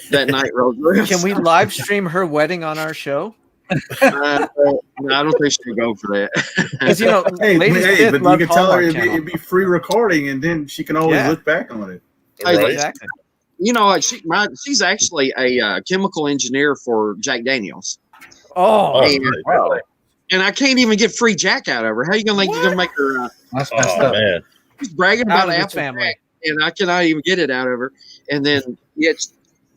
that night rolls around? can we live stream her wedding on our show? No, I don't think she'll go for that. Because Hey, ladies but you can tell her it'd be free recording, and then she can always look back on it. Hey, Exactly. She's actually a chemical engineer for Jack Daniels. Oh, Wow. And I can't even get free Jack out of her. How you gonna make her? That's messed Oh, up. man. She's bragging Out about of the Apple family. Jack, and I cannot even get it out of her. And then yet,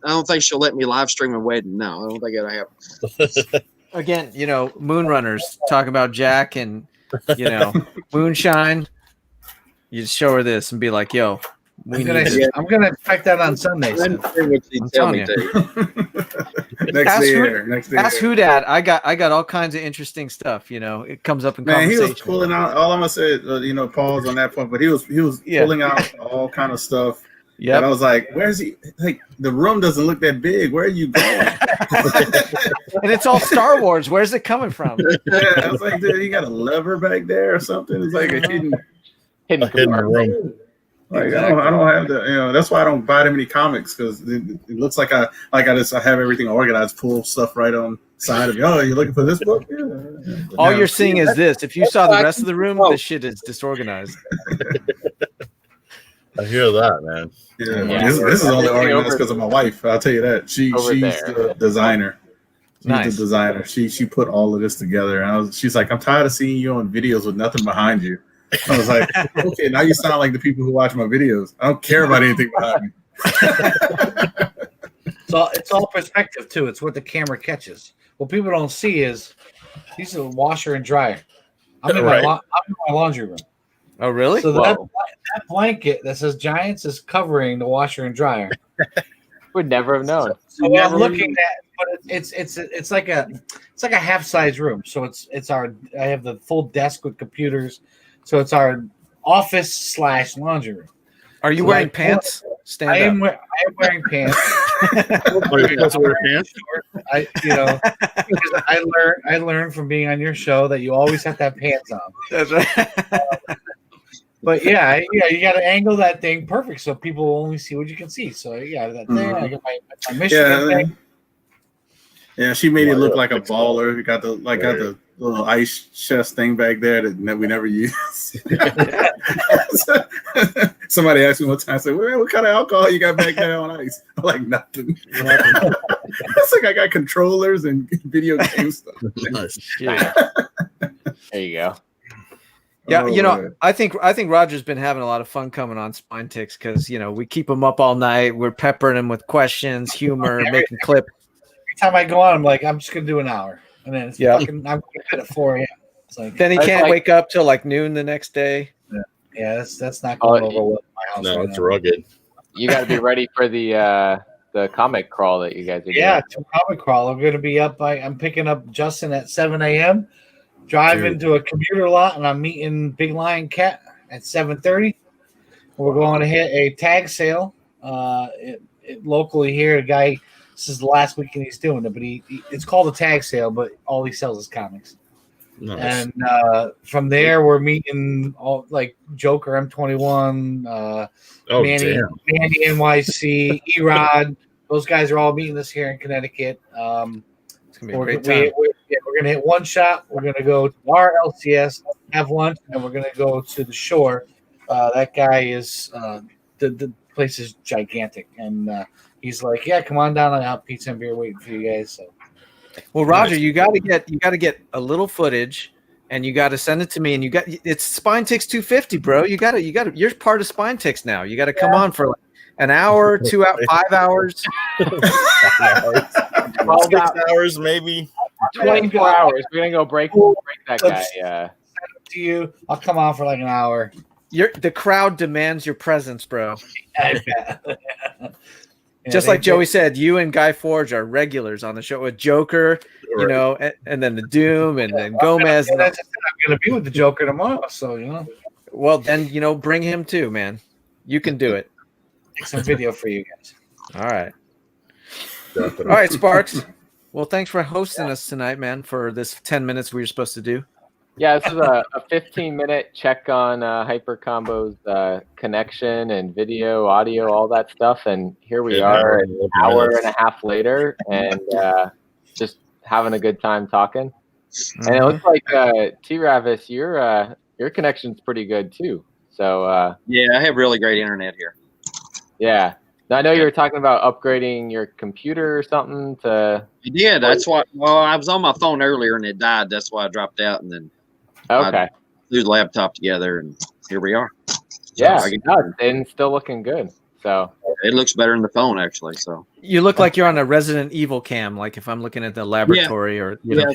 I don't think she'll let me live stream a wedding. No, I don't think that'll happen. again, Moonrunners talking about Jack and moonshine. You just show her this and be like, "Yo, I'm gonna check that on Sunday. So. Tell me Next day. Ask who dat. I got all kinds of interesting stuff. It comes up in Man, conversation. he was pulling out. All I'm gonna say, pause on that point. But he was pulling out all kind of stuff. Yeah, and I was like, "Where's he? Like, the room doesn't look that big. Where are you going?" And it's all Star Wars. Where's it coming from? Yeah, I was like, "Dude, you got a lever back there or something?" It's like a hidden room. Like exactly. I don't have the that's why I don't buy that many comics, because it looks like I have everything organized, pull stuff right on side of me. Oh, you're looking for this book? Yeah. All you're seeing is this. If you saw the rest of the room, this shit is disorganized. I hear that, man. Yeah. This is only organized because of my wife. I'll tell you that. She's the designer. She's the designer. She put all of this together, and she's like, "I'm tired of seeing you on videos with nothing behind you." I was like, okay, now you sound like the people who watch my videos. I don't care about anything behind me. It's all perspective too. It's what the camera catches. What people don't see is these are washer and dryer. I'm in my laundry room. Oh, really? So that blanket that says Giants is covering the washer and dryer. Would never have known. So I'm looking at, but it's like a half size room. So I have the full desk with computers. So it's our office / laundry room. Are you wearing pants? I am wearing pants. I learned from being on your show that you always have to have pants on. That's right. But yeah, you got to angle that thing perfect so people will only see what you can see. So that thing, I got my Michigan thing. Yeah, she made it look like a baller. You got the little ice chest thing back there that we never use. Somebody asked me one time, I said, what kind of alcohol you got back there on ice? I'm like, nothing. It's like I got controllers and video game stuff. Yeah. There you go. Yeah, I think Roger's been having a lot of fun coming on Spine Ticks because we keep him up all night. We're peppering him with questions, humor, making clips. Every time I go on, I'm like, I'm just gonna do an hour, and then I'm gonna hit at 4 a.m. It's like then he can't wake up till like noon the next day. Yeah, that's not going over well in my house. No, it's rugged. You got to be ready for the the comic crawl that you guys are doing. Yeah, to comic crawl. I'm going to be up. I'm picking up Justin at 7 a.m. Driving to a commuter lot, and I'm meeting Big Lion Cat at 7:30. We're going to hit a tag sale locally here. A guy, this is the last weekend he's doing it, but it's called a tag sale, but all he sells is comics. Nice. And from there, we're meeting all like Joker M21, Manny NYC, Erod. Those guys are all meeting us here in Connecticut. It's gonna be a great time. We're gonna hit one shop. We're gonna go to our LCS, have lunch, and we're gonna go to the shore. That guy is the place is gigantic, and he's like, "Yeah, come on down. I have pizza and beer waiting for you guys." So. Well, Roger, you got to get a little footage, and you got to send it to me. And it's Spine Ticks 250, bro. You got to. You're part of Spine Ticks now. You got to come on for like an hour, 2 hours, 5 hours, 12 hours, maybe 24 hours. We're gonna go break that guy. Yeah. To you, I'll come on for like an hour. The crowd demands your presence, bro. Yeah, just like Joey said, you and Guy Forge are regulars on the show with Joker, you know, and then the Doom and then Gomez. I'm going to be with the Joker tomorrow, so, you know. Well, then, you know, bring him too, man. You can do it. Take some video for you guys. All right. All right, Sparks. Well, thanks for hosting us tonight, man, for this 10 minutes we were supposed to do. Yeah, this is a 15-minute check on Hyper Combo's connection and video, audio, all that stuff. And here we are an hour and a half later and just having a good time talking. And it looks like T-Ravis, your connection's pretty good too. So yeah, I have really great internet here. Yeah. Now, I know you were talking about upgrading your computer or something to. I did. That's what. Well, I was on my phone earlier and it died. That's why I dropped out and then. Okay. Threw the laptop together and here we are. Yeah, and still looking good. So it looks better in the phone actually. So you look like you're on a Resident Evil cam, like if I'm looking at the laboratory or you know.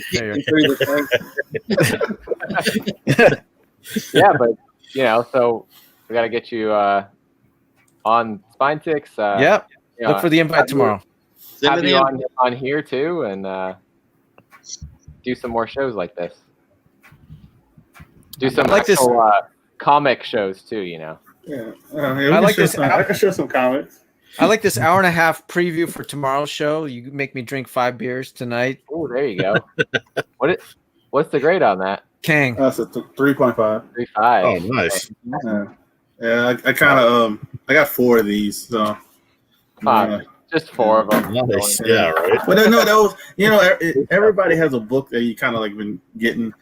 Yeah, but you know, so we got to get you on Spine Ticks. Yep. You know, look for the invite tomorrow. Have you on here too, and do some more shows like this. Do some actual comic shows too, you know. Yeah, I like this. I can show some comics. I like this hour and a half preview for tomorrow's show. You make me drink 5 beers tonight. Oh, there you go. What's the grade on that? Kang. That's a 3.5. 3.5. Oh, nice. Yeah, I kind of I got 4 of these. So just 4 of them. Nice. Yeah, right. But no, that was everybody has a book that you kind of like been getting.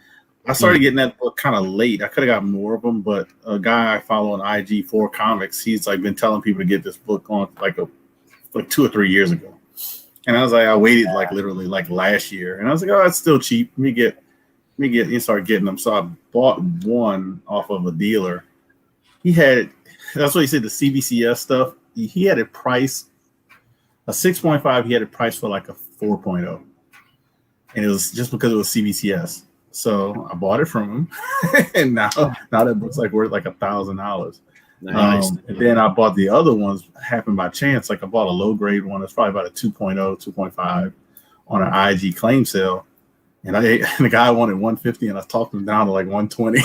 I started getting that book kind of late. I could have got more of them, but a guy I follow on IG4 Comics, he's like been telling people to get this book on like 2 or 3 years ago. And I was like, I waited like literally like last year, and I was like, oh, it's still cheap. Let me get. You start getting them. So I bought one off of a dealer. He had, that's what he said, the CBCS stuff. He had it priced a 6.5. He had it priced for like a 4.0, and it was just because it was CBCS. So I bought it from him, and now that book's like worth like $1,000. Nice. And then I bought the other ones. Happened by chance. Like I bought a low grade one. It's probably about a 2.0, 2.5 on an IG claim sale, and the guy wanted 150, and I talked him down to like 120.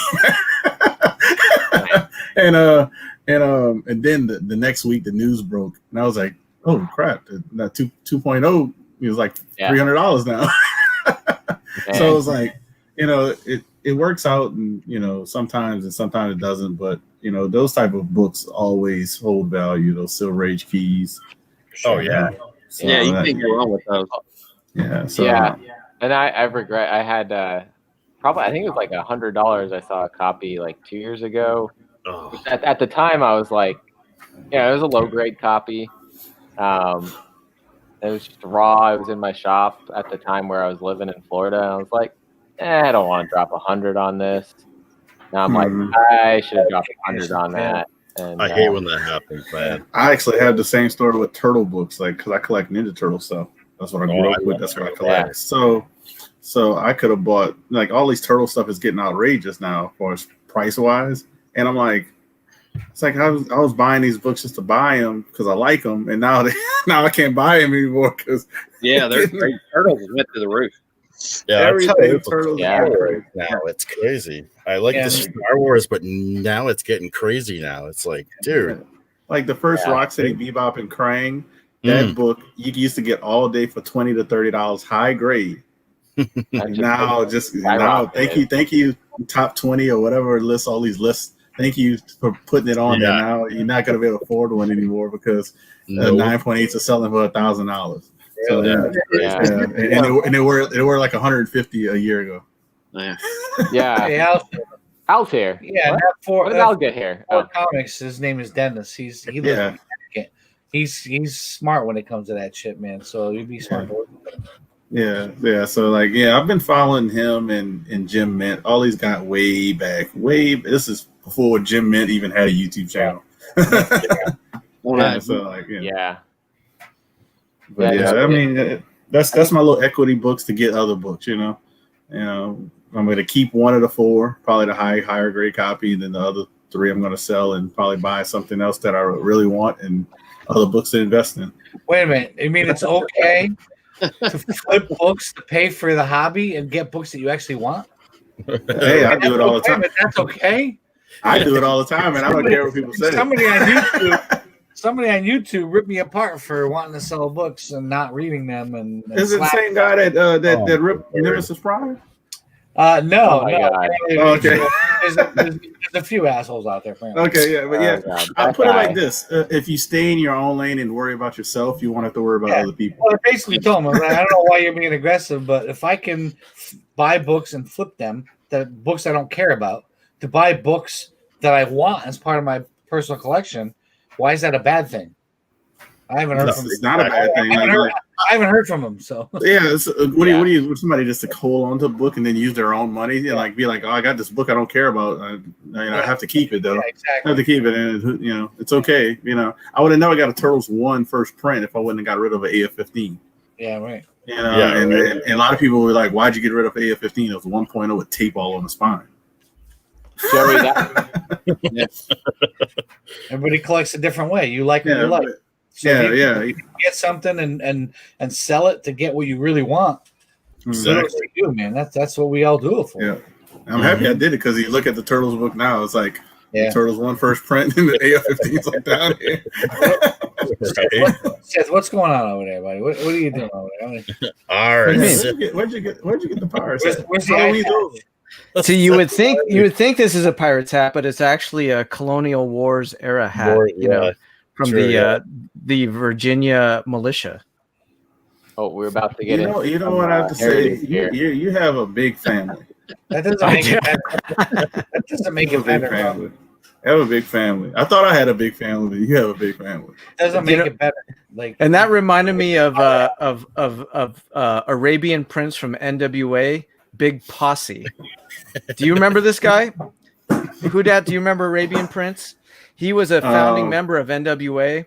and then the next week the news broke, and I was like, oh crap! That 2.0 it was like $300 now. So it was like. It works out, and sometimes it doesn't. But those type of books always hold value. Those Silver Age keys. Oh yeah, so you can't go wrong with those. Yeah. So, and I regret. I had probably I think it was like $100. I saw a copy like 2 years ago. Oh. At the time, I was like, it was a low grade copy. It was just raw. It was in my shop at the time where I was living in Florida. And I was like. I don't want to drop 100 on this. Now I'm like, I should have dropped 100 on that. And I hate when that happens, man. I actually have the same story with turtle books, like because I collect Ninja Turtle stuff. That's what I grew up with. That's what I collect. Yeah. So I could have bought like all these turtle stuff is getting outrageous now, as far as price wise, and I'm like, It's like I was buying these books just to buy them because I like them, and now I can't buy them anymore because they're turtles went to the roof. Yeah, everything turtles. Yeah. Now it's crazy. I like the Star Wars, but now it's getting crazy. Now it's like, dude, like the first Rocksteady Bebop and Krang. That book you used to get all day for $20 to $30, high grade. now, thank you, top 20 or whatever lists, all these lists. Thank you for putting it on there. Now you're not going to be able to afford one anymore because 9.8s are selling for $1,000. So and they were like 150 a year ago. Yeah. Hey, Al's here. Yeah, when did Al get here? Comics. His name is Dennis. He lives in Connecticut. He's smart when it comes to that shit, man. So you'd be smart. Yeah. So I've been following him and Jim Mint. All these got way back. This is before Jim Mint even had a YouTube channel. I mean, that's my little equity books to get other books. You know, I'm going to keep one of the 4, probably the higher grade copy, and then the other 3 I'm going to sell and probably buy something else that I really want and other books to invest in. Wait a minute. You mean it's okay to flip books to pay for the hobby and get books that you actually want? Hey, I do it all the time. That's okay. I do it all the time, and I don't care what people say. Somebody on YouTube ripped me apart for wanting to sell books and not reading them. And is it the same guy that ripped Nemesis Prime? No. Okay. There's a few assholes out there. Apparently. Okay, but I'll put it like this: if you stay in your own lane and worry about yourself, you won't have to worry about other people. Well, I basically told him, I don't know why you're being aggressive, but if I can buy books and flip them, the books I don't care about, to buy books that I want as part of my personal collection, why is that a bad thing? I haven't heard from him. It's not a bad thing. I haven't heard from him. So what do you somebody just to hold on to a book and then use their own money and be like, oh, I got this book I don't care about. I have to keep it though. Yeah, exactly. I have to keep it, and it's okay. I would have never got a Turtles 1 first print if I wouldn't have got rid of an AF-15. Yeah, right. And a lot of people were like, why'd you get rid of AF-15? It was 1.0 with tape all on the spine. Joey, everybody collects a different way. You like what you like. So you get something and sell it to get what you really want. Exactly. You do, man. That's what we all do it for. Yeah, I'm happy I did it because you look at the Turtles book now. It's like the Turtles 1 first print and the AF-15's like down here. Seth, what's going on over there, buddy? What are you doing over there? All right. Where'd you get the powers? Where's the So you would think this is a pirate's hat, but it's actually a Colonial Wars era hat. From the Virginia militia. Oh, we're about to get into. You know what I have to say? You have a big family. That doesn't make it better. That doesn't make it better. I have a big family. I thought I had a big family, but you have a big family. Doesn't make it better. And that reminded me of Arabian Prince from NWA, Big Posse. Do you remember this guy? Hudat, do you remember Arabian Prince? He was a founding member of NWA.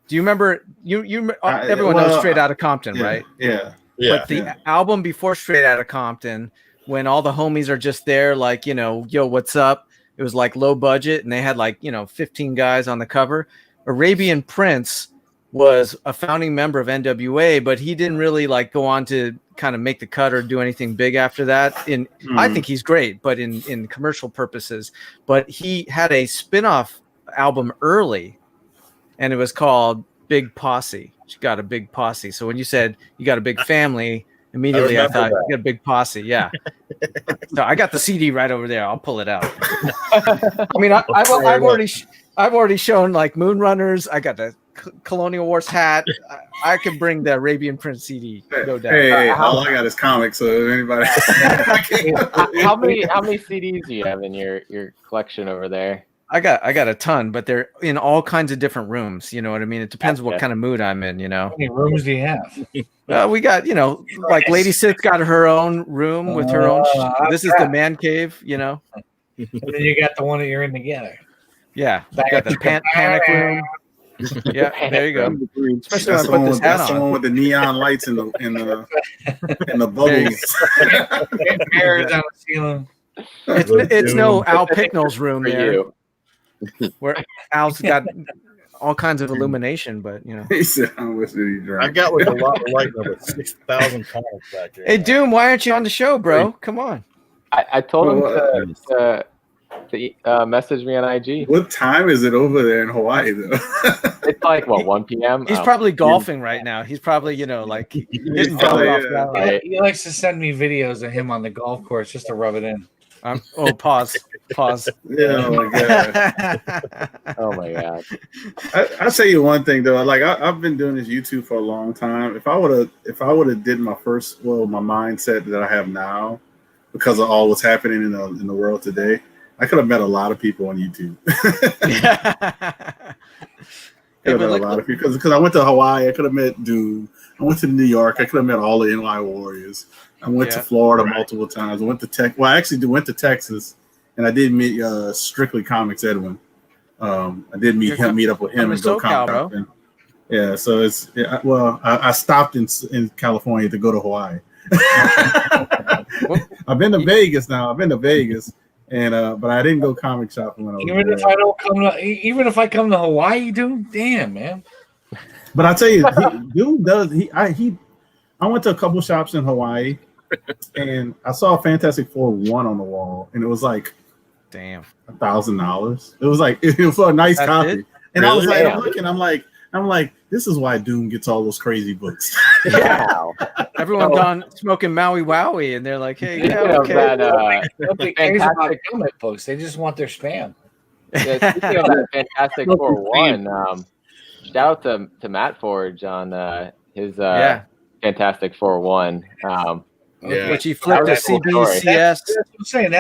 Do you remember? Everyone knows Straight Outta Compton, right? Yeah. But the album before Straight Outta Compton, when all the homies are just there, like, yo, what's up? It was like low budget, and they had 15 guys on the cover. Arabian Prince was a founding member of NWA, but he didn't really go on to kind of make the cut or do anything big after that. I think he's great, but in commercial purposes. But he had a spin-off album early, and it was called Big Posse. She got a big posse. So when you said you got a big family, immediately I thought you got a big posse. Yeah. So I got the CD right over there. I'll pull it out. I mean, I've already shown Moonrunners. I got the Colonial Wars hat. I can bring the Arabian Prince CD. No doubt. Hey, all I got is comics. So if anybody, how many CDs do you have in your collection over there? I got a ton, but they're in all kinds of different rooms. You know what I mean? It depends what kind of mood I'm in. How many rooms do you have? We got Lady Sith got her own room with her own. This is the man cave. And then you got the one that you're in together. Yeah, got the panic room. Yeah, there you go. Especially when I put this hat on. That's the one with the neon lights in the bubbles. Mirrors on the ceiling. It's no Al Picknell's room there. Where Al's got all kinds of illumination, but you know. He said, "How much did he drink?" I got like a lot of light over 6,000 pounds back there. Hey, Doom, why aren't you on the show, bro? Come on. I told him to message me on IG. What time is it over there in Hawaii, though? It's like, what, 1 p.m.? He's probably golfing right now. He's probably, like hitting belly off that way. He likes to send me videos of him on the golf course just to rub it in. Pause. Yeah, oh my god. Oh my god. I'll tell you one thing though. Like I've been doing this YouTube for a long time. If I would have did my mindset that I have now, because of all what's happening in the world today, I could have met a lot of people on YouTube. Could have met a lot of people because I went to Hawaii. I could have met Doom. I went to New York. I could have met all the NY Warriors. I went to Florida multiple times. I went to I actually went to Texas, and I did meet Strictly Comics Edwin. I did meet up with him and go comic. Yeah, so I stopped in California to go to Hawaii. I've been to Vegas now. And but I didn't go comic shopping when I was there. Even if I come to Hawaii, dude, damn man. But I tell you, Doom does. I went to a couple shops in Hawaii, and I saw Fantastic Four 1 on the wall, and it was like, damn, $1,000. It was like it was for a nice copy, and really? I was like, I'm looking, I'm like, this is why Doom gets all those crazy books. Yeah, everyone done smoking Maui Wowie, and they're like, hey, okay. Nobody cares about comic books. They just want their spam. Yeah, speaking of that Fantastic Four 1, shout out to Matt Forge on his Fantastic Four 1. Which he flipped a CBCS. That's what I'm saying.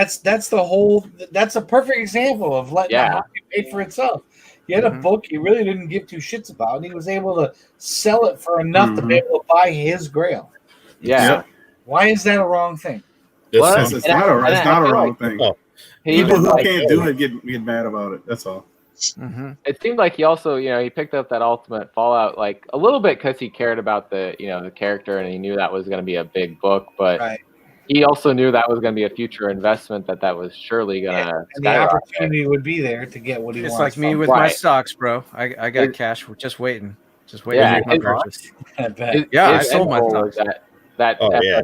That's a perfect example of letting the market pay for itself. He had a book he really didn't give two shits about, and he was able to sell it for enough to be able to buy his Grail. Yeah. Why is that a wrong thing? It's not a wrong thing. People who can't do it get mad about it. That's all. Mm-hmm. It seemed like he also, he picked up that Ultimate Fallout like a little bit because he cared about the, the character, and he knew that was going to be a big book, but he also knew that was going to be a future investment that was surely going to. And the opportunity would be there to get what he wants. It's like me with my stocks, bro. I got cash. We're just waiting. Yeah, to make my purchase. I sold my stocks. That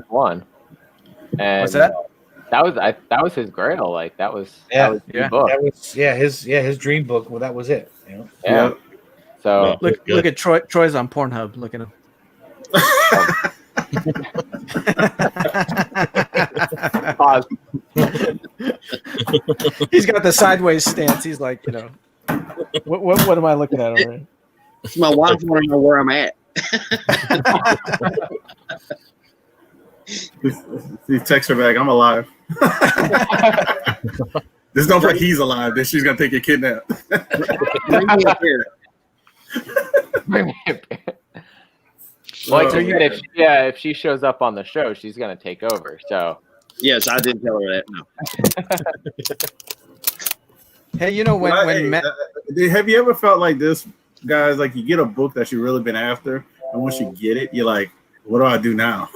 one. And what's that? That was his Grail. Like that was his book. That was his dream book. Well, that was it. Yeah. So look at Troy. Troy's on Pornhub. Look at him. Pause. He's got the sideways stance. He's like, what am I looking at over here? My wife want to know where I'm at. He texts her back, I'm alive. There's no like he's alive, then she's gonna take your kidnap. Bring me up here. Well, if she shows up on the show, she's gonna take over. So yes, I did tell her that. No. Hey, when have you ever felt like this, guys? Like you get a book that you've really been after, and once you get it, you're like, what do I do now?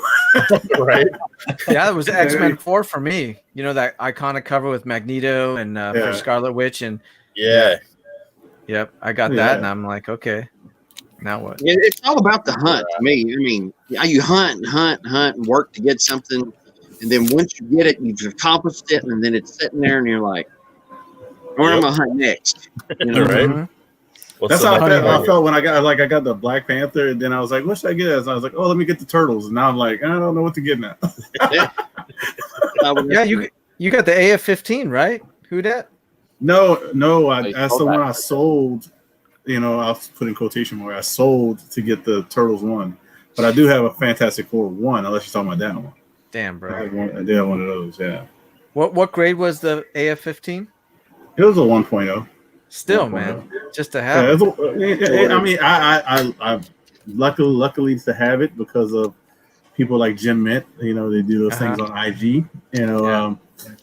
Right? Yeah, it was X-Men 4 for me. That iconic cover with Magneto and for Scarlet Witch, and yep, I got that, and I'm like, okay, now what? It's all about the hunt to me. I mean, you hunt and work to get something, and then once you get it, you've accomplished it, and then it's sitting there, and you're like, where am I hunt next? Right? Mm-hmm. That's how I felt when I got the Black Panther, and then I was like, what should I get? So I was like, oh, let me get the Turtles, and now I'm like, I don't know what to get now. Yeah, you got the AF-15, right? Who that? No, that's the one I sold. I'll put in quotation marks. I sold to get the Turtles 1, but I do have a Fantastic Four 1. Unless you're talking about that one. Damn, bro. I did have one of those. Yeah. What grade was the AF-15? It was a 1.0. Still, 1.0. Man, just to have. I mean, I luckily to have it because of people like Jim Mint. They do those things on IG.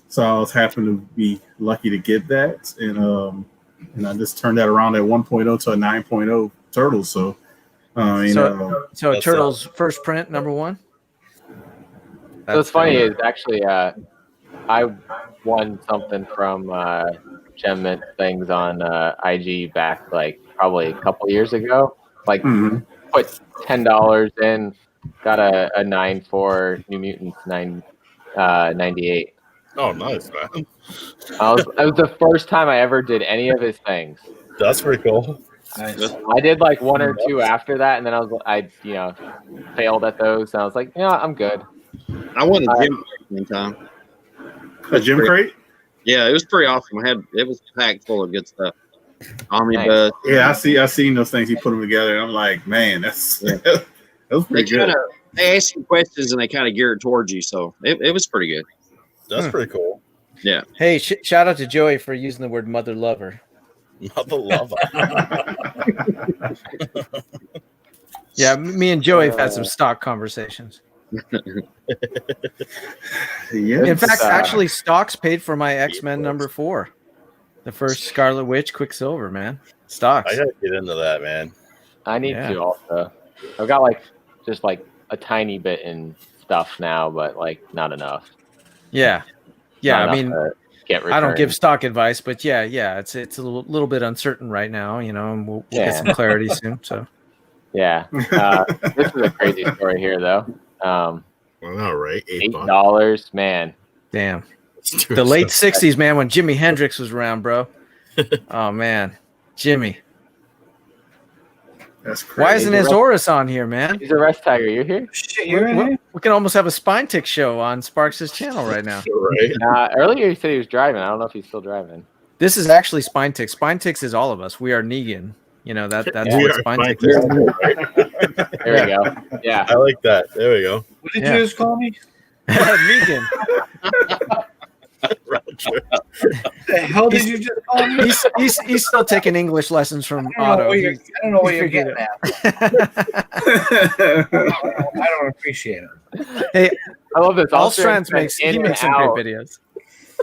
So I was happen to be lucky to get that, and I just turned that around at 1.0 to a 9.0 Turtles. So, so Turtles first print #1. So what's funny is actually I won something from gem mint things on IG back like probably a couple years ago. Like put $10 in, got a 9.4 New Mutants 98. Oh, nice, man. It was the first time I ever did any of his things. That's pretty cool. Nice. I did like one or two after that, and then I failed at those, and I was like, I'm good. I won a gym crate one time. A gym crate? Yeah, it was pretty awesome. It was packed full of good stuff. Omnibus. Yeah, I seen those things. He put them together. And I'm like, man, that was pretty good. They ask you questions and they kind of gear it towards you, so it was pretty good. That's pretty cool. Yeah. Hey, shout out to Joey for using the word mother lover. Mother lover. Yeah, me and Joey have had some stock conversations. Yes. In fact, actually, stocks paid for my X-Men #4, the first Scarlet Witch Quicksilver, man. Stocks. I gotta get into that, man. I need to also. I've got just a tiny bit in stuff now, but not enough. Yeah. Not I mean, I don't give stock advice, but yeah, it's a little bit uncertain right now, and we'll get some clarity soon. So. Yeah. This is a crazy story here, though. All right. $8, man. Damn. The late 60s, man, when Jimi Hendrix was around, bro. Oh, man. Jimmy. That's crazy. Why isn't Azorus on here, man? He's a Rest Tiger. You here? Shit, you're in here? We can almost have a Spine Tick show on Sparks' channel right now. Right. Earlier he said he was driving. I don't know if he's still driving. This is actually Spine Tick. Spine Ticks is all of us. We are Negan. That's what Spine Tick is. There we go. Yeah. I like that. There we go. What did you just call me? Negan. The hell did you just call me? He's still taking English lessons from Otto. I don't know what you're getting at. I don't appreciate it. Hey, I love this. Allstrands makes some great videos.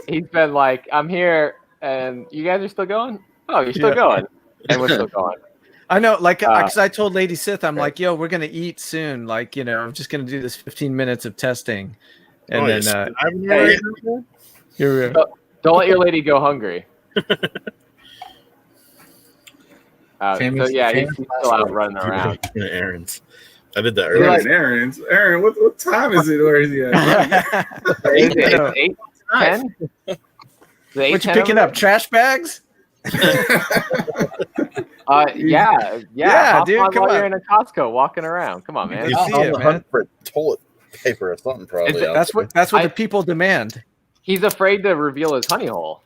He's been like, I'm here, and you guys are still going? Oh, you're still going. And we're still going. I know, because I told Lady Sith, I'm like, yo, we're gonna eat soon. I'm just gonna do this 15 minutes of testing, and don't let your lady go hungry. So yeah, he's still out running around. Errands. I did that earlier. Errands. Aaron, what time is it? Where is he at? It's 8:10. What you picking up? Trash bags? Yeah, dude. Come Come on. You're in a Costco walking around. Come on, man. You see it, hunt for toilet paper or something, probably. That's what the people demand. He's afraid to reveal his honey hole.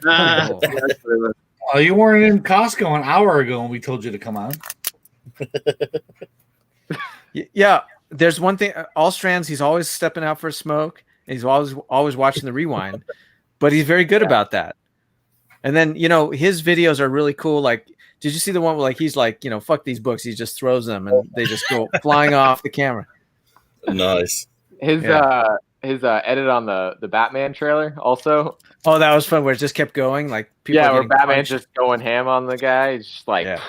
Oh, you weren't in Costco an hour ago when we told you to come on. Yeah, there's one thing. Allstrands, he's always stepping out for a smoke. And he's always watching the rewind, but he's very good about that. And then his videos are really cool. Like, did you see the one where he's like, fuck these books? He just throws them and they just go flying off the camera. Nice. His edit on the Batman trailer also. Oh, that was fun. Where it just kept going. Like where Batman's just going ham on the guy. It's just like. Yeah.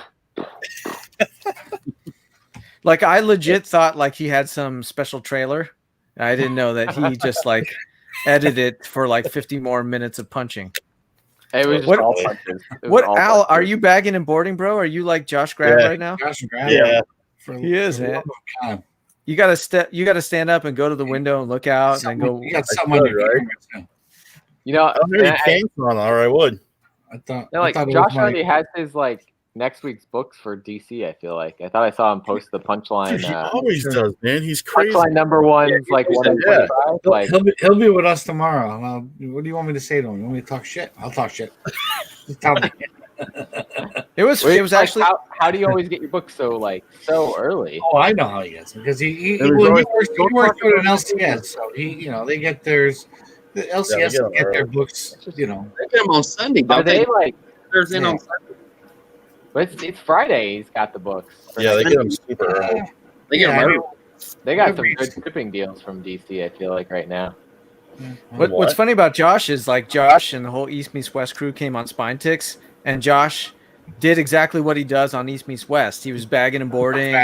I legit thought he had some special trailer. I didn't know that he just edited it for 50 more minutes of punching. It was just all punches. Al, are you bagging and boarding, bro? Are you like Josh Grab right now? Josh Grab. Yeah. He is, man. You gotta stand up and go to the window and look out and then go. You got something on your camera too. I would. I thought Josh already has his next week's books for DC. I feel like I thought I saw him post the punchline. He always does, man. He's crazy. Punchline #1's 1 he'll be with us tomorrow. What do you want me to say to him? You want me to talk shit? I'll talk shit. Just tell me. It was actually. How do you always get your books so early? Oh, I know how he gets them because he works with an LCS, so they get theirs. The LCS get their books. They get them on Sunday. Are they There's in on Sunday? But it's Friday. He's got the books. Yeah, they get them super early. They get them early. They got some good shipping deals from DC. I feel like right now. What's funny about Josh is Josh and the whole East Meets West crew came on Spine Ticks, and Josh did exactly what he does on East Meets West. He was bagging and boarding.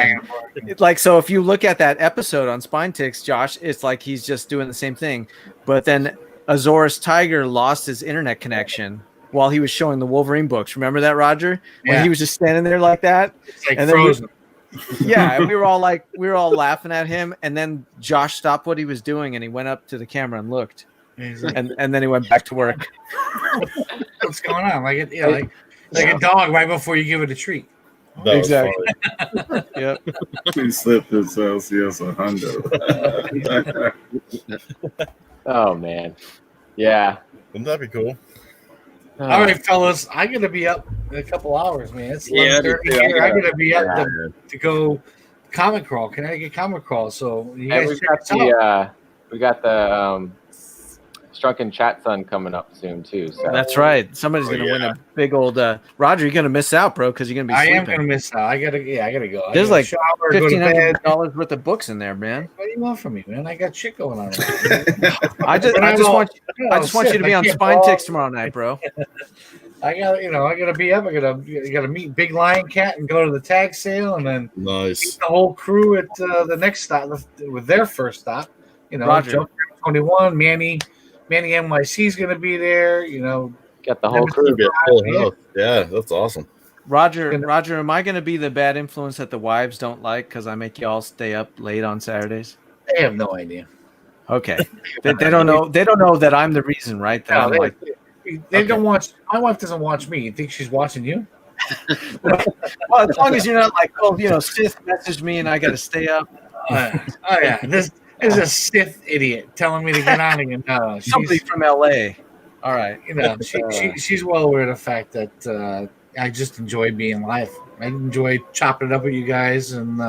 So if you look at that episode on Spine Ticks, Josh, it's he's just doing the same thing. But then Azorus Tiger lost his internet connection while he was showing the Wolverine books. Remember that, Roger? When he was just standing there like that, It's like and frozen. And we were all laughing at him, and then Josh stopped what he was doing and he went up to the camera and looked, and then he went back to work. What's going on? Like a dog right before you give it a treat. Exactly. Yep. He slipped his yes, a hundo. Oh man, yeah. Wouldn't that be cool? All right, fellas, I'm gonna be up in a couple hours, man. It's 11:30 here. I'm gonna be up to go comic crawl, Connecticut comic crawl. So you guys we got the Shrunken Chat Sun coming up soon too. So that's right. Somebody's gonna win a big old. Roger, you're gonna miss out, bro, because you're gonna be. I sleeping. am gonna miss out. I gotta go. There's like $1,500 worth of books in there, man. What do you want from me, man? I got shit going on. I just want you to be on Spine Ticks tomorrow night, bro. I gotta be up. I gotta meet Big Lion Cat and go to the tag sale, and then meet the whole crew at the next stop with their first stop. Roger. Joker 21, Manny NYC is gonna be there. Got the whole crew. Yeah, that's awesome. Roger, am I going to be the bad influence that the wives don't like because I make you all stay up late on Saturdays? They have no idea. Okay, they don't know. They don't know that I'm the reason, right? That they don't watch. My wife doesn't watch me. You think she's watching you? Well, as long as you're not like, Sith messaged me and I got to stay up. Oh yeah, this is a Sith idiot telling me to get on again. No, somebody from LA. All right, she's well aware of the fact that I just enjoy being live. I enjoy chopping it up with you guys, and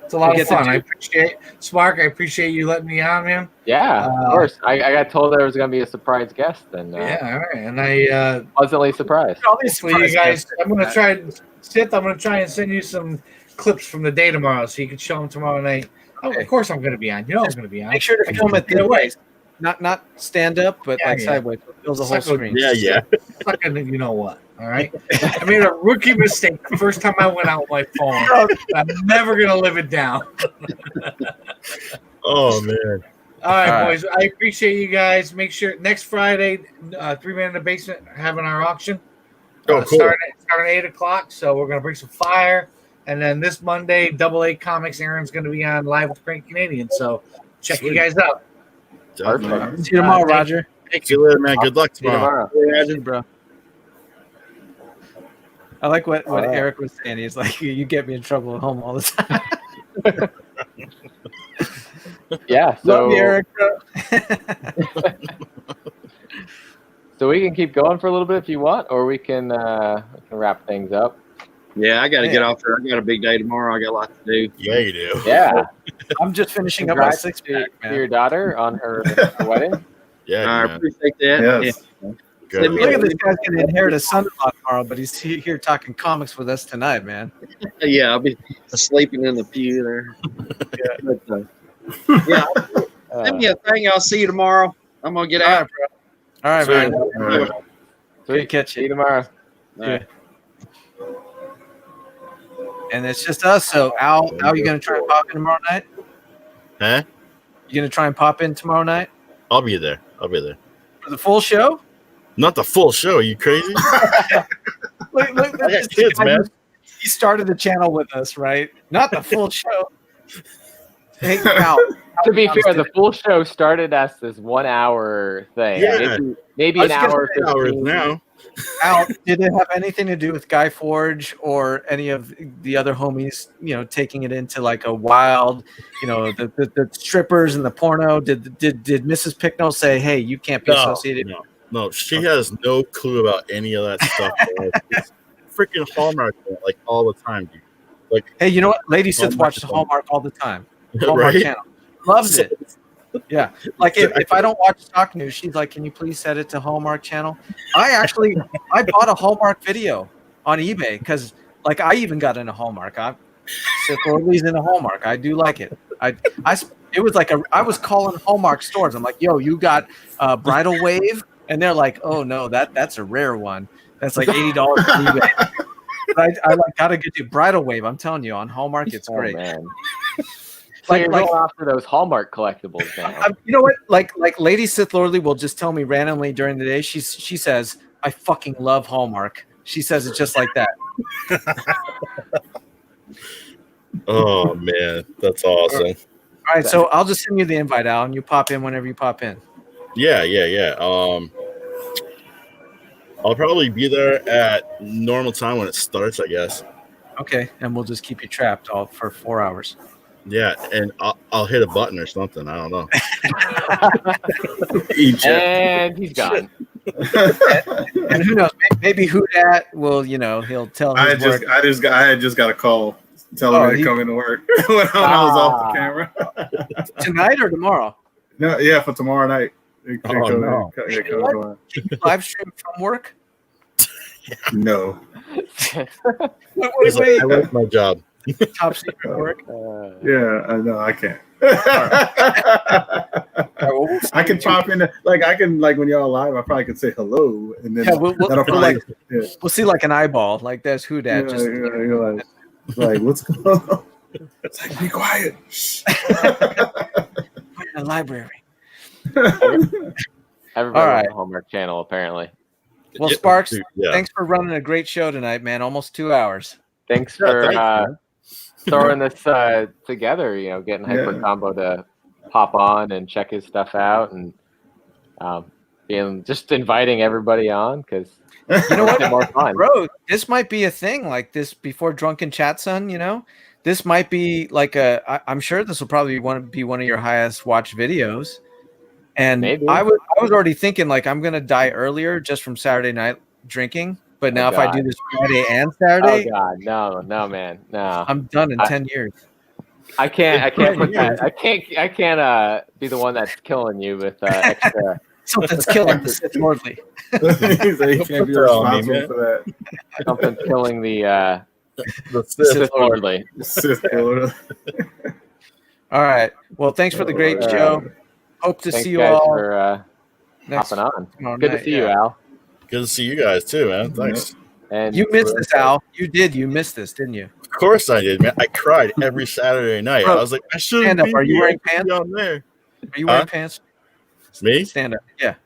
it's a lot of fun. I appreciate Spark. I appreciate you letting me on, man. Yeah, of course. I got told there was going to be a surprise guest, and all right. And I pleasantly surprised. You guys, I'm going to try, Sith. I'm going to try and send you some clips from the day tomorrow, so you can show them tomorrow night. Oh, of course, I'm going to be on. I'm going to be on. Make sure to film it the way. Not stand up, but sideways. It fills the whole screen. Yeah. Fucking, you know what? All right. I made a rookie mistake the first time I went out with my phone. I'm never gonna live it down. Oh man. All right, boys. I appreciate you guys. Make sure next Friday, 3 Man in the Basement having our auction. Cool. Starting at 8:00. So we're gonna bring some fire. And then this Monday, Double A Comics, Aaron's gonna be on live with Crank Canadian. So check you guys out. Perfect. See you tomorrow, Roger. See you later, man. Good luck tomorrow. See you, bro. I like what Eric was saying. He's like, you get me in trouble at home all the time. Yeah. So love you, Eric, bro. So we can keep going for a little bit if you want, or we can wrap things up. Yeah, I got to get off there. I got a big day tomorrow. I got a lot to do. Yeah, you do. Yeah. I'm just finishing up my 6-pack, man. To your daughter on her wedding. Yeah, I appreciate that. Yes. Yeah. Good. Look at this guy's going to inherit a son-in-law tomorrow, but he's here talking comics with us tonight, man. Yeah, I'll be sleeping in the pew there. Send me a thing. I'll see you tomorrow. I'm going to get out. All right, man. All right. Sweet catch See you you. tomorrow. Yeah. And it's just us. So, Al, you going to try and pop in tomorrow night? Huh? You going to try and pop in tomorrow night? I'll be there. For the full show? Not the full show. Are you crazy? Look, I got kids, man. He started the channel with us, right? Not the full show. Hey, Al. To be fair, the full show started as this 1 hour thing. Yeah. Maybe an hour. 2 hours now. Al, did it have anything to do with Guy Forge or any of the other homies, taking it into like a wild, the strippers and the porno? Did Mrs. Picknell say, hey, you can't be associated? No, she has no clue about any of that stuff. It's freaking Hallmark, like all the time, dude. Like, hey, you know what? Lady Sith watches Hallmark all the Hallmark right? channel. Loves it. Yeah. Like if I don't watch stock news, she's like, can you please set it to Hallmark channel? I bought a Hallmark video on eBay because like I even got into Hallmark. Sith Lordly's into Hallmark. I do like it. It was like I was calling Hallmark stores. I'm like, yo, you got Bridal Wave? And they're like, oh no, that's a rare one. That's like $80 on eBay. But I gotta get you Bridal Wave. I'm telling you, on Hallmark, it's great. Man. So you're going after those Hallmark collectibles now. You know what? Like Lady Sith Lordly will just tell me randomly during the day. She says, I fucking love Hallmark. She says it just like that. Oh man, that's awesome. All right, so I'll just send you the invite, Al, and you pop in whenever you pop in. Yeah. I'll probably be there at normal time when it starts, I guess. Okay, and we'll just keep you trapped all for 4 hours. Yeah, and I'll hit a button or something. I don't know. And he's gone. And who knows? Maybe who that will, he'll tell his work. I had just got a call telling me to come into work when I was off the camera. Tonight or tomorrow? No, yeah, for tomorrow night. No. Can you live stream from work? No. Wait. I like my job. Top secret work? Yeah, I know. I can't. I can pop in, when y'all live, I probably could say hello, and then we'll see like an eyeball, like there's who that. You're like, what's going on? It's like, be quiet. In the library. Everybody on the Hallmark Channel, apparently. Well, Sparks, thanks for running a great show tonight, man. Almost 2 hours. Thanks for throwing this together, getting Hyper Combo to pop on and check his stuff out, and just inviting everybody on, because you know what, more fun. Bro, this might be a thing like this before Drunken Chat Son. This might be like I'm sure this will probably be one of your highest watched videos. And maybe. I was already thinking like I'm gonna die earlier just from Saturday night drinking. But now if I do this Friday and Saturday, oh God, no, man, no, I'm done in 10 years. I can't put that. I can't be the one that's killing you with extra. Something's killing the Sith Lordly. You can't be responsible for that. Something's killing the Sith Lordly. Sith Lordly. All right. Well, thanks for the great show. Hope to see you all for hopping on. Good to see you, Al. Good to see you guys too, man. Thanks. And you missed this, Al. You did. You missed this, didn't you? Of course I did, man. I cried every Saturday night. Bro, I was like, I shouldn't be. Are you wearing pants? On there. Are you wearing pants? Me? Stand up. Yeah.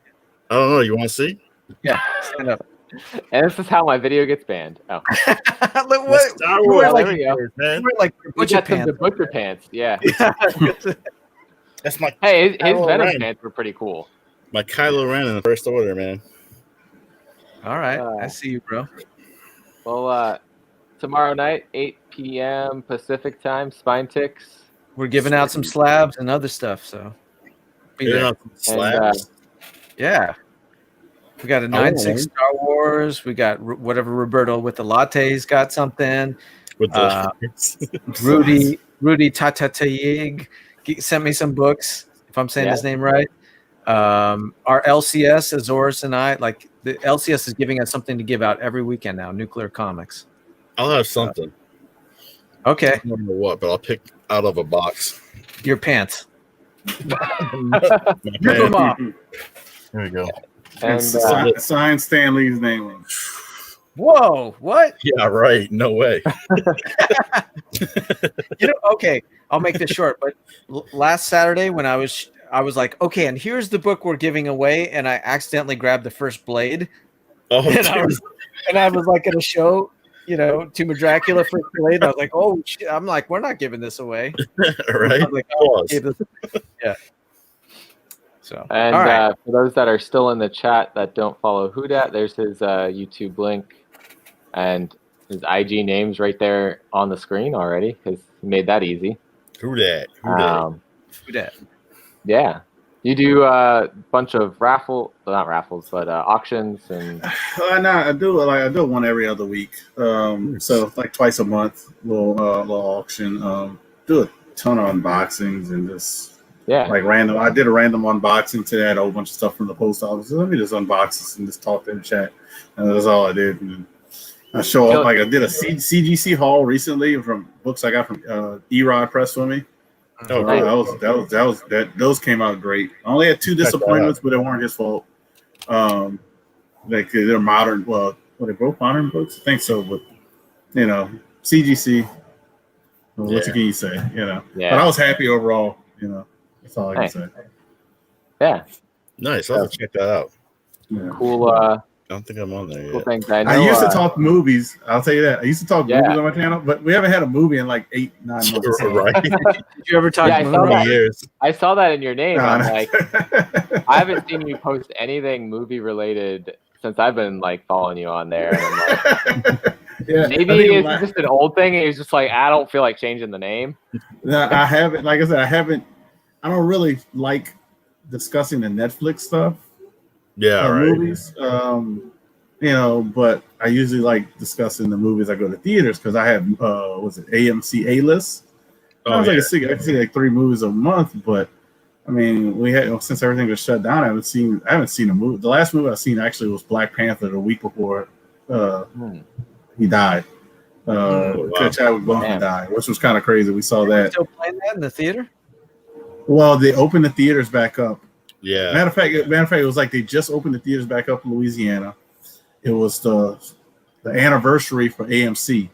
I don't know. You want to see? Yeah. Stand up. And this is how my video gets banned. Oh. Look, what? Star Wars. There we go. You wear like butcher pants. The butcher pants. Yeah. That's my. Hey, his Venom pants were pretty cool. My Kylo Ren in the First Order, man. All right, I see you, bro. Well, tomorrow night, 8 p.m. Pacific time, Spine Ticks. We're giving out some slabs and other stuff, so be there. Slabs. Yeah, we got a 9.6 Star Wars. We got whatever Roberto with the lattes got something. With the Rudy Tatatayig sent me some books. If I'm saying his name right. Our LCS, Azores and I, like the LCS is giving us something to give out every weekend now, Nuclear Comics. I'll have something. Okay. I don't know what, but I'll pick out of a box. Your pants. Rip them off. There we go. And sign Stan Lee's name. Whoa, what? Yeah, right. No way. Okay, I'll make this short, but last Saturday when I was like, okay, and here's the book we're giving away, and I accidentally grabbed the first Blade. Oh, and I was like at a show, Tomb of Dracula for Blade. I was like, oh shit! I'm like, we're not giving this away, right? Like, yeah. So, and right. For those that are still in the chat that don't follow Whodat, there's his YouTube link and his IG name's right there on the screen already because he made that easy. Whodat? Whodat? Yeah. You do a bunch of auctions and. I do one every other week. So like twice a month, little auction. Do a ton of unboxings and just like random. I did a random unboxing today. I had a whole bunch of stuff from the post office. So let me just unbox this and just talk in the chat. And that's all I did. And I show up like I did a CGC haul recently from books I got from E-Rod Press for me. Those came out great. I only had 2 disappointments, but they weren't his fault. They're modern. Well, were they both modern books? I think so. But CGC. What can you say? But I was happy overall. That's all I can say. Yeah. Nice. I'll have to check that out. Yeah. Cool. don't think I'm on there yet. Cool things I know. I used to talk movies. I'll tell you that. I used to talk movies on my channel, but we haven't had a movie in like 8-9 months. So. Right? Did you ever talk years? I saw that in your name. No, I'm no. like, I haven't seen you post anything movie related since I've been like following you on there. And I'm like, yeah, maybe it's just an old thing. And he's just like, I don't feel like changing the name. No, I haven't. Like I said, I don't really like discussing the Netflix stuff. Yeah, right. Movies. You know, but I usually like discussing the movies I go to theaters because I have was it AMC A-list? I was like I see like 3 movies a month, but I mean, we had since everything was shut down, I haven't seen a movie. The last movie I've seen actually was Black Panther the week before he died. Chadwick Boseman died, which was kind of crazy. We saw that. Still playing that in the theater? Well, they opened the theaters back up. Yeah. Matter of fact, it was like they just opened the theaters back up in Louisiana. It was the anniversary for AMC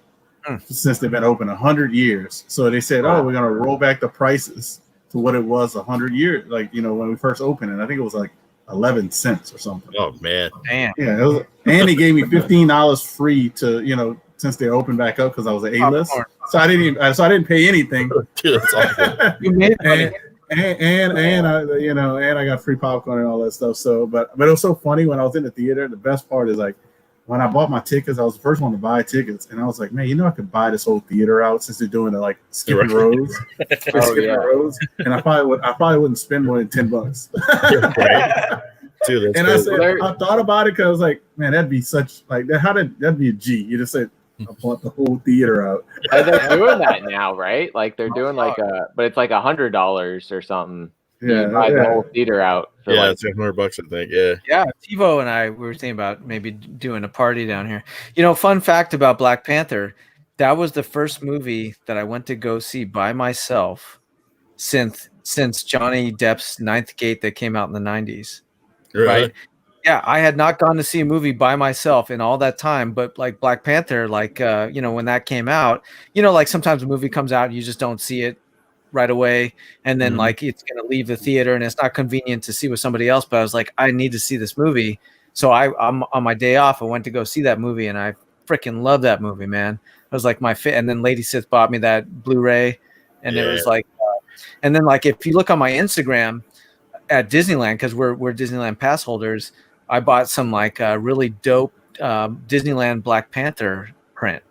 since they've been open 100 years. So they said, "Oh, we're gonna roll back the prices to what it was 100 years, like when we first opened it. I think it was like 11 cents or something." Oh man, damn. Yeah, and they gave me $15 free to since they opened back up because I was an A-list. So I didn't pay anything. Dude, that's awesome. You made money. And I got free popcorn and all that stuff. So, but it was so funny when I was in the theater. The best part is like when I bought my tickets, I was the first one to buy tickets, and I was like, man, I could buy this whole theater out since they're doing it like skipping rows, rows, and I probably wouldn't spend more than $10. Right. Dude, and I thought about it because I was like, man, that'd be such like that. That'd be a G. You just said, I bought the whole theater out. They're doing that now, right? Like they're doing but it's like $100 or something. Yeah, you buy the whole theater out. For it's $100, I think. Yeah. Yeah, TiVo and I were thinking about maybe doing a party down here. Fun fact about Black Panther, that was the first movie that I went to go see by myself since Johnny Depp's Ninth Gate that came out in the 90s. Really? Right? Yeah, I had not gone to see a movie by myself in all that time, but like Black Panther, like when that came out, like sometimes a movie comes out and you just don't see it right away, and then like it's gonna leave the theater and it's not convenient to see with somebody else. But I was like, I need to see this movie, so I'm on my day off. I went to go see that movie, and I freaking love that movie, man. It was like my fit. And then Lady Sith bought me that Blu-ray, and it was like, and then like if you look on my Instagram at Disneyland, because we're Disneyland pass holders. I bought some like really dope Disneyland Black Panther print,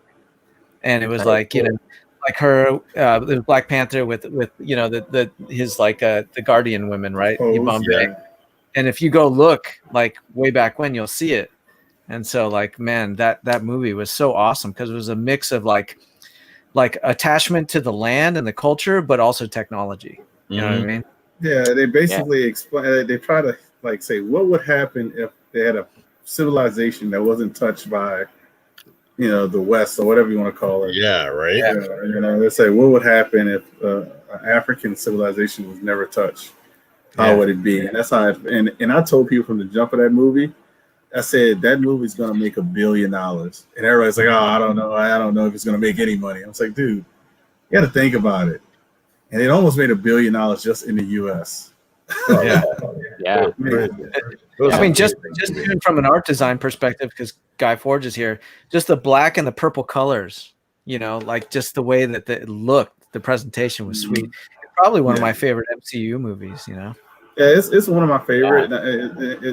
and it was like like her the Black Panther with his like the Guardian women, right? And if you go look like way back when, you'll see it. And so like man, that movie was so awesome because it was a mix of like attachment to the land and the culture, but also technology. You know what I mean? Yeah, they basically explain. They try to like say what would happen if they had a civilization that wasn't touched by, the West or whatever you want to call it. Yeah, right. They say what would happen if an African civilization was never touched. How would it be? And that's how. And I told people from the jump of that movie, I said that movie's gonna make $1 billion, and everybody's like, "Oh, I don't know if it's gonna make any money." I was like, "Dude, you got to think about it." And it almost made $1 billion just in the U.S. Yeah. I mean, just even from an art design perspective, because Guy Forge is here, just the black and the purple colors, like just the way that it looked, the presentation was sweet. It's probably one of my favorite MCU movies, Yeah, it's one of my favorite.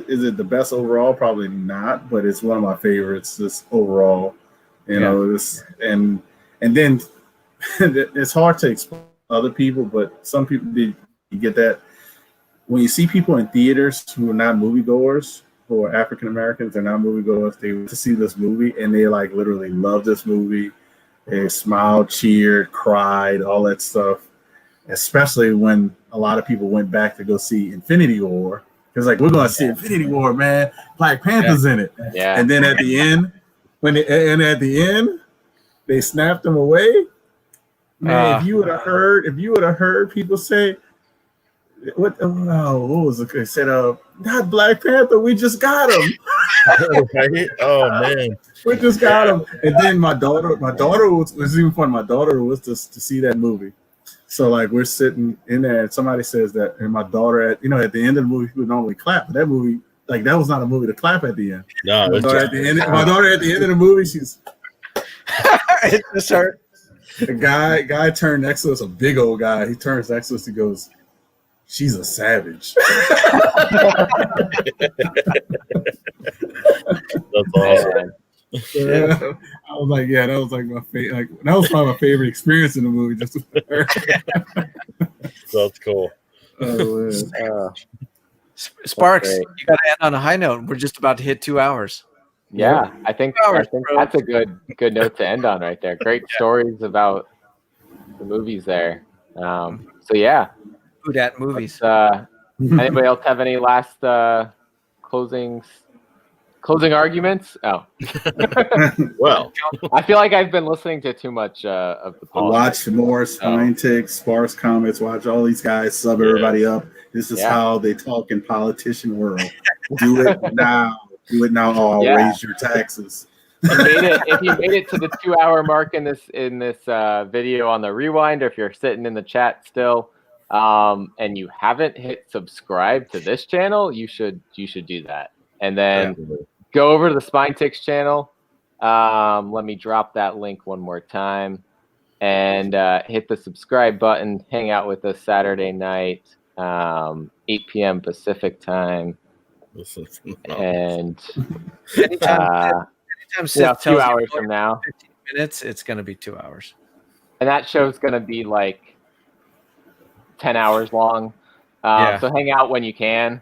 Is it the best overall? Probably not, but it's one of my favorites just overall. This and then it's hard to explain to other people, but some people you get that. When you see people in theaters who are not moviegoers, who are African Americans, they're not moviegoers, they went to see this movie and they like literally love this movie. They smiled, cheered, cried, all that stuff. Especially when a lot of people went back to go see Infinity War. It's like, we're going to see Infinity War, man. Black Panther's in it. Yeah. And then at the end, they snapped them away. Man, if you would have heard people say, what was it? They said, not Black Panther, we just got him. Right? Oh man, we just got him. And then my daughter was even fun. My daughter was to see that movie. So like we're sitting in there, and somebody says that, and my daughter at the end of the movie, people normally clap, but that movie like that was not a movie to clap at the end. No, my daughter at the end of the movie, she's it just hurt. The guy turned next to us, a big old guy. He turns next to us. He goes, "She's a savage." That's awesome. Yeah. I was like, yeah, that was like my favorite. Like that was probably my favorite experience in the movie. Just that's cool. Sparks, you got to end on a high note. We're just about to hit 2 hours. Yeah, I think that's a good note to end on right there. Great stories about the movies there. So yeah, who dat movies? Anybody else have any last closing arguments? Oh, well, I feel like I've been listening to too much of the politics. Watch more Spine Ticks, Sparse Comments. Watch all these guys sub everybody up. This is how they talk in politician world. Do it now. Do it now, or I'll raise your taxes. If you made it to the 2 hour mark in this video on the rewind, or if you're sitting in the chat still, and you haven't hit subscribe to this channel, you should do that. And then go over to the Spine Ticks channel. Let me drop that link one more time, and hit the subscribe button. Hang out with us Saturday night, 8 p.m. Pacific time. And anytime a few hours from now, 15 minutes, it's going to be 2 hours. And that show's going to be like 10 hours long. So hang out when you can.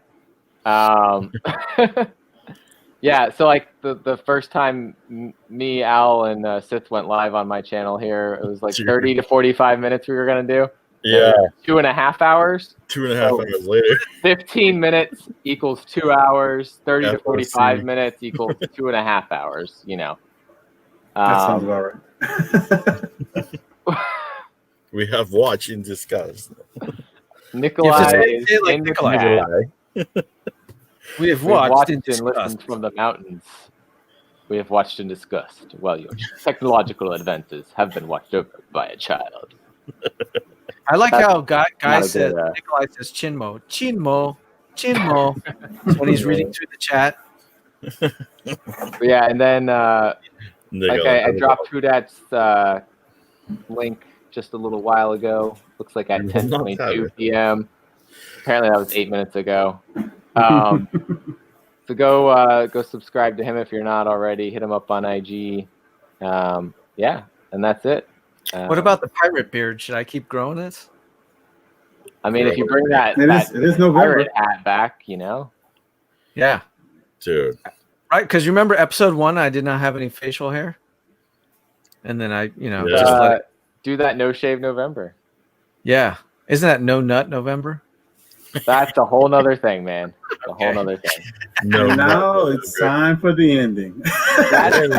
Yeah, so like the first time me, Al, and Sith went live on my channel here, it was like 30 to 45 minutes we were going to do. Yeah. 2.5 hours. 2.5 hours later. 15 minutes equals 2 hours. 30 to 45 minutes equals 2.5 hours, you know. That sounds about right. We have watched and discussed. Nikolai. We have watched and listened from the mountains. We have watched and discussed while your technological advances have been watched over by a child. I like how Guy said, Nikolai says Chinmo. When he's reading through the chat. Yeah, and then I dropped Hudat's link just a little while ago. Looks like at 10:22 p.m. Apparently that was 8 minutes ago. So go subscribe to him if you're not already. Hit him up on IG. Yeah, and that's it. What about the pirate beard? Should I keep growing this? I mean, if you bring that pirate hat back, you know. Yeah, dude. Right, because you remember episode 1, I did not have any facial hair, and then I, just do that no shave November. Yeah, isn't that no nut November? That's a whole nother thing, man. A whole nother thing. Now it's time for the ending. That's it,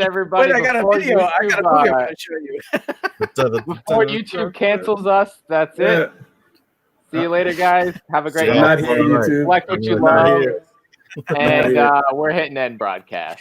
everybody. Wait, I got a video. I got a video to show you. Before YouTube cancels us, that's it. See you later, guys. Have a great night. Select what you love. And we're hitting end broadcast.